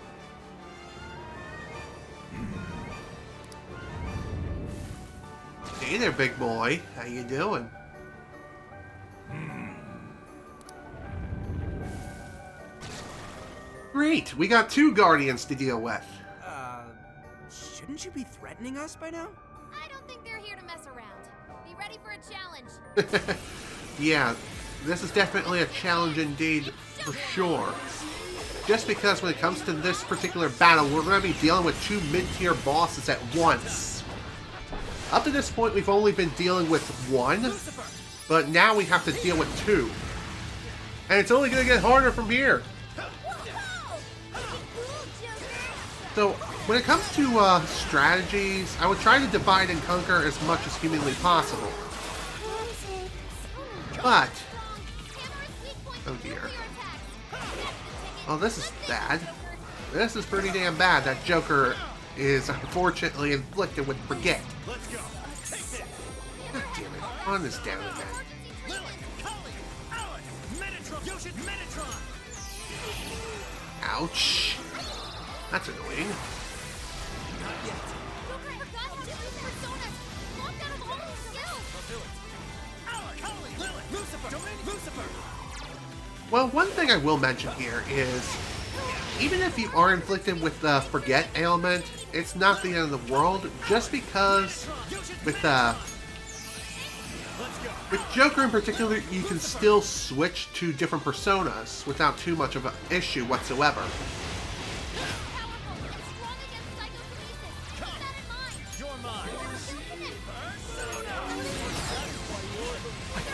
Hey there, big boy. How you doing? Great! We got 2 Guardians to deal with. Shouldn't you be threatening us by now? I don't think they're here to mess around. Be ready for a challenge. Yeah, this is definitely a challenge indeed, for sure. Just because when it comes to this particular battle, we're going to be dealing with 2 mid-tier bosses at once. Up to this point, we've only been dealing with 1, but now we have to deal with 2. And it's only going to get harder from here. So, when it comes to strategies, I would try to divide and conquer as much as humanly possible. But, oh dear. Oh, this is bad. This is pretty damn bad. That Joker is unfortunately inflicted with forget. God damn it. On this down again. Fusion Metatron! Ouch. That's annoying. Not yet. Joker forgot how to use personas. Locked out of all his skills. I'll do it. Alec, Holy, Lilith, Lucifer, Dominion, Lucifer! Well, one thing I will mention here is, even if you are inflicted with the forget ailment, it's not the end of the world, just because with Joker in particular, you can still switch to different personas without too much of an issue whatsoever. You're mine.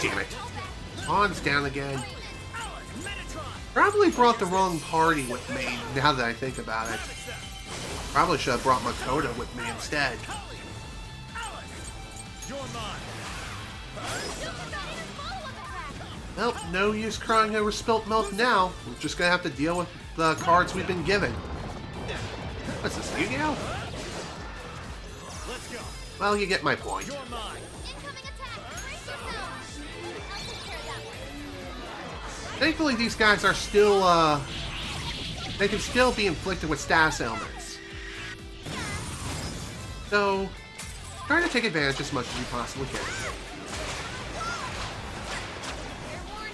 Damn it. On's down again. Alec, Metatron! Probably brought the wrong party with me, now that I think about it. Probably should have brought Makoto with me instead. Alec! You're mine. Well, no use crying over spilt milk now. We're just gonna have to deal with the cards we've been given. What's this, Yu-Gi-Oh? Let's go. Well, you get my point. You're mine. Incoming attack. Brace yourself. I'll take care of that one. Thankfully, these guys are still, they can still be inflicted with status ailments. So, try to take advantage as much as you possibly can. Fair warning.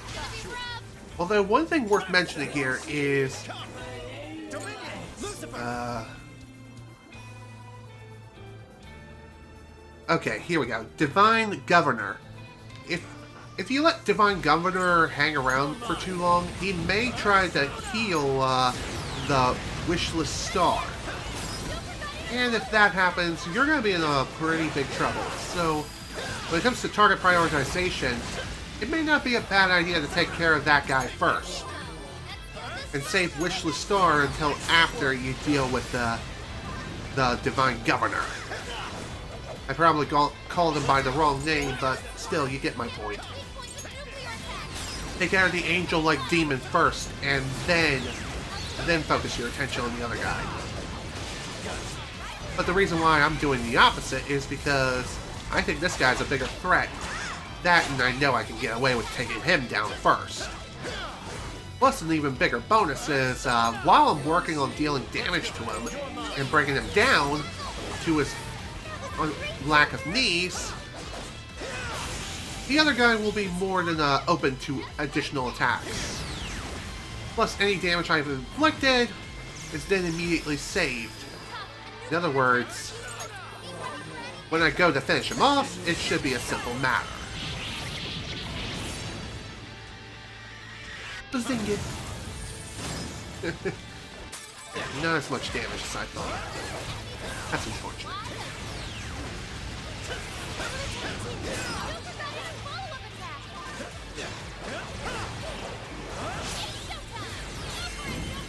It's gonna be rough. Although, one thing worth mentioning here is, Dominion, Lucifer! okay, here we go. Divine Governor. If you let Divine Governor hang around for too long, he may try to heal the Wishless Star. And if that happens, you're going to be in a pretty big trouble. So, when it comes to target prioritization, it may not be a bad idea to take care of that guy first. And save Wishless Star until after you deal with the Divine Governor. I probably called him by the wrong name, but still, you get my point. Take care of the angel-like demon first, and then focus your attention on the other guy. But the reason why I'm doing the opposite is because I think this guy's a bigger threat. That, and I know I can get away with taking him down first. Plus, an even bigger bonus is, while I'm working on dealing damage to him and bringing him down to his lack of knees, the other guy will be more than open to additional attacks. Plus, any damage I've inflicted is then immediately saved. In other words, when I go to finish him off, it should be a simple matter. Bazing it. Not as much damage as I thought. That's unfortunate.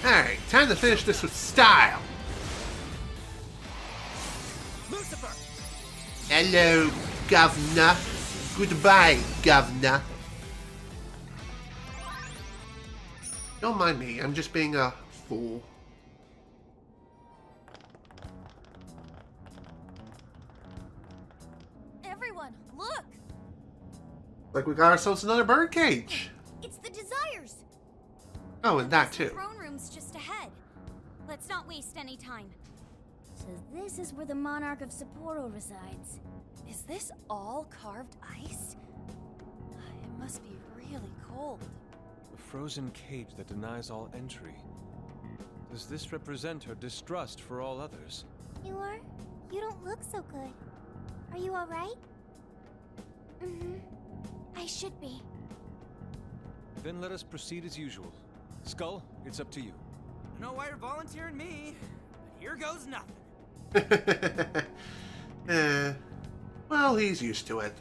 Alright, time to finish this with style. Lucifer! Hello, Governor. Goodbye, Governor. Don't mind me, I'm just being a fool. Everyone, look! Like we got ourselves another birdcage. It's the Desires! Oh, and that The too. throne room's just ahead. Let's not waste any time. So this is where the monarch of Sapporo resides. Is this all carved ice? It must be really cold. A frozen cage that denies all entry. Does this represent her distrust for all others? You are? You don't look so good. Are you alright? Mm-hmm. I should be. Then let us proceed as usual. Skull, it's up to you. I don't know why you're volunteering me, but here goes nothing. Well, he's used to it.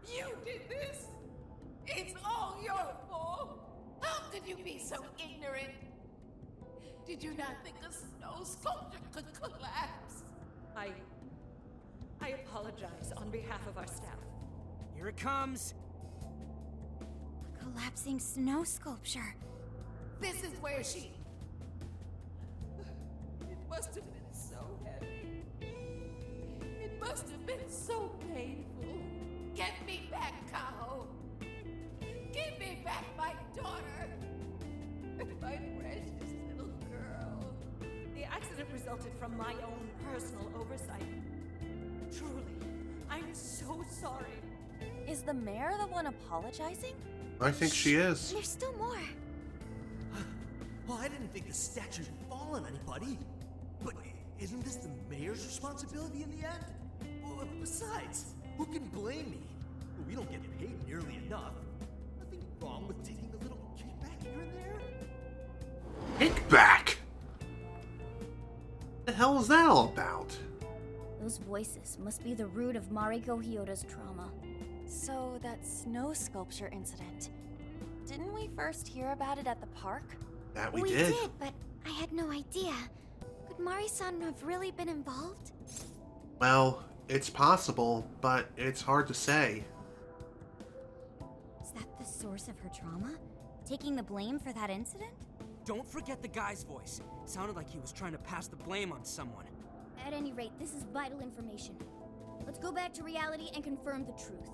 You did this! It's all your fault! How could you be so ignorant? Did you not think a snow sculpture could collapse? I apologize on behalf of our staff. Here it comes. Collapsing snow sculpture. This is where she... It must have been so heavy. It must have been so painful. Get me back, Kaho. Give me back my daughter. My precious little girl. The accident resulted from my own personal oversight. Truly, I'm so sorry. Is the mayor the one apologizing? I think she is. There's still more. Well, I didn't think the statue would fall on anybody. But isn't this the mayor's responsibility in the end? Well, besides, who can blame me? We don't get paid nearly enough. Nothing wrong with taking a little kickback here and there. Kickback? The hell is that all about? Those voices must be the root of Mariko Hyoda's trauma. So, that snow sculpture incident. Didn't we first hear about it at the park? That we We did. did, but I had no idea. Could Mari-san have really been involved? Well, it's possible, but it's hard to say. Is that the source of her trauma? Taking the blame for that incident? Don't forget the guy's voice. Sounded like he was trying to pass the blame on someone. At any rate, this is vital information. Let's go back to reality and confirm the truth.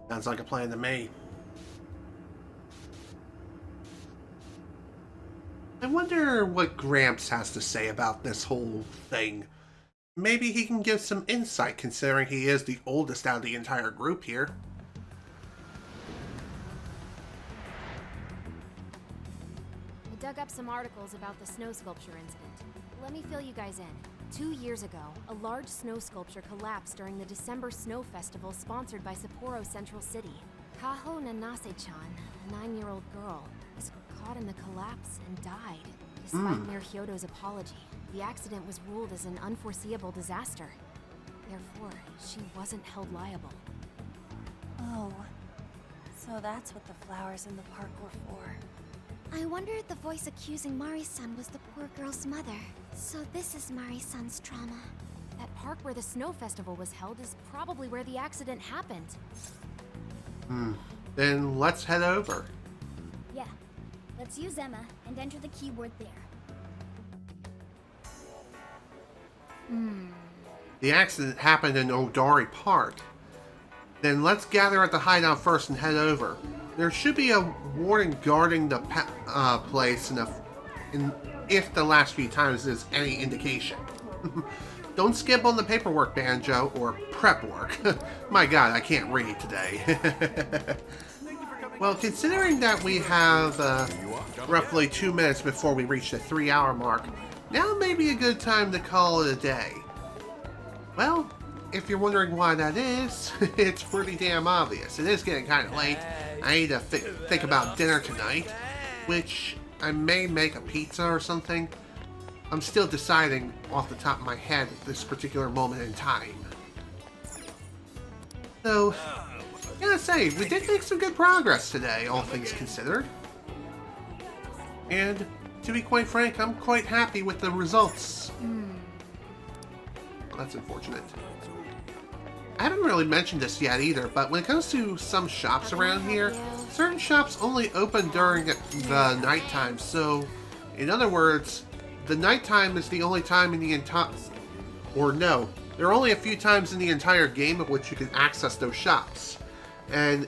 Sounds like a plan to me. I wonder what Gramps has to say about this whole thing. Maybe he can give some insight considering he is the oldest out of the entire group here. I dug up some articles about the snow sculpture incident. Let me fill you guys in. 2 years ago, a large snow sculpture collapsed during the December Snow Festival sponsored by Sapporo Central City. Kaho Nanase-chan, a 9-year-old girl, was caught in the collapse and died. Despite Mayor Hyodo's apology, the accident was ruled as an unforeseeable disaster. Therefore, she wasn't held liable. Oh, so that's what the flowers in the park were for. I wonder if the voice accusing Mari-san was the poor girl's mother. So this is Mari-san's trauma. That park where the snow festival was held is probably where the accident happened. Then let's head over. Yeah. Let's use Emma and enter the keyword there. The accident happened in Odari Park. Then let's gather at the hideout first and head over. There should be a warden guarding the place if the last few times is any indication. Don't skip on the paperwork, Banjo, or prep work. My god, I can't read today. Well, considering that we have roughly 2 minutes before we reach the 3-hour mark, now may be a good time to call it a day. Well, if you're wondering why that is, it's pretty damn obvious. It is getting kind of late. I need to think about dinner tonight, which I may make a pizza or something. I'm still deciding off the top of my head at this particular moment in time. So, I gotta say, we did make some good progress today, all things considered. And, to be quite frank, I'm quite happy with the results. That's unfortunate. I haven't really mentioned this yet either, but when it comes to some shops around here, certain shops only open during the nighttime, so in other words, the nighttime is the only time in the entire... Or no, there are only a few times in the entire game at which you can access those shops. And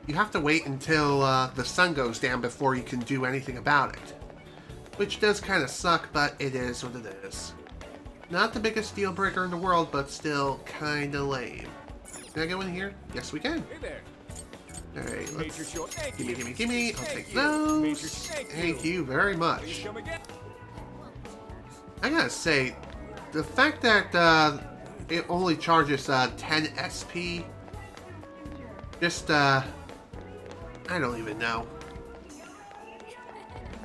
you have to wait until the sun goes down before you can do anything about it. Which does kind of suck, but it is what it is. Not the biggest deal breaker in the world, but still kind of lame. Can I go in here? Yes, we can. Hey there. Alright, let's... Major Short. Thank you. Gimme. I'll take Thank you. Major, those. thank Thank you very Please much. come again. I gotta say, the fact that it only charges 10 SP, just, I don't even know.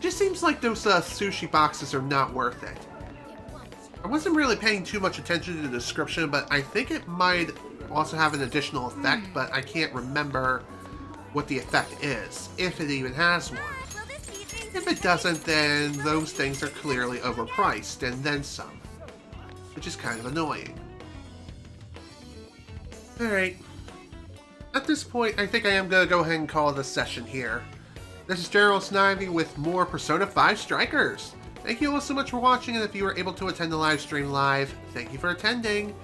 Just seems like those sushi boxes are not worth it. I wasn't really paying too much attention to the description, but I think it might also have an additional effect, but I can't remember what the effect is, if it even has one. If it doesn't, then those things are clearly overpriced, and then some. Which is kind of annoying. Alright. At this point, I think I am going to go ahead and call this session here. This is General Snivy with more Persona 5 Strikers. Thank you all so much for watching, and if you were able to attend the live stream live, thank you for attending.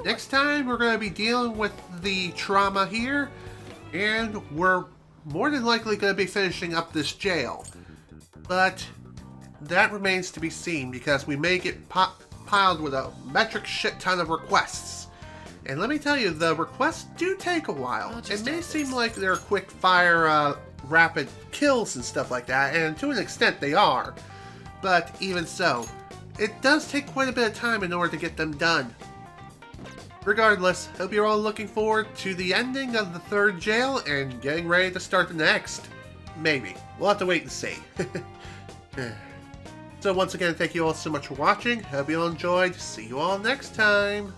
Next time, we're going to be dealing with the trauma here, and we're more than likely going to be finishing up this jail. But that remains to be seen, because we may get piled with a metric shit ton of requests. And let me tell you, the requests do take a while. It may seem like they're quick fire, rapid kills and stuff like that, and to an extent they are. But even so, it does take quite a bit of time in order to get them done. Regardless, hope you're all looking forward to the ending of the 3rd jail and getting ready to start the next. Maybe. We'll have to wait and see. So once again, thank you all so much for watching. Hope you all enjoyed. See you all next time.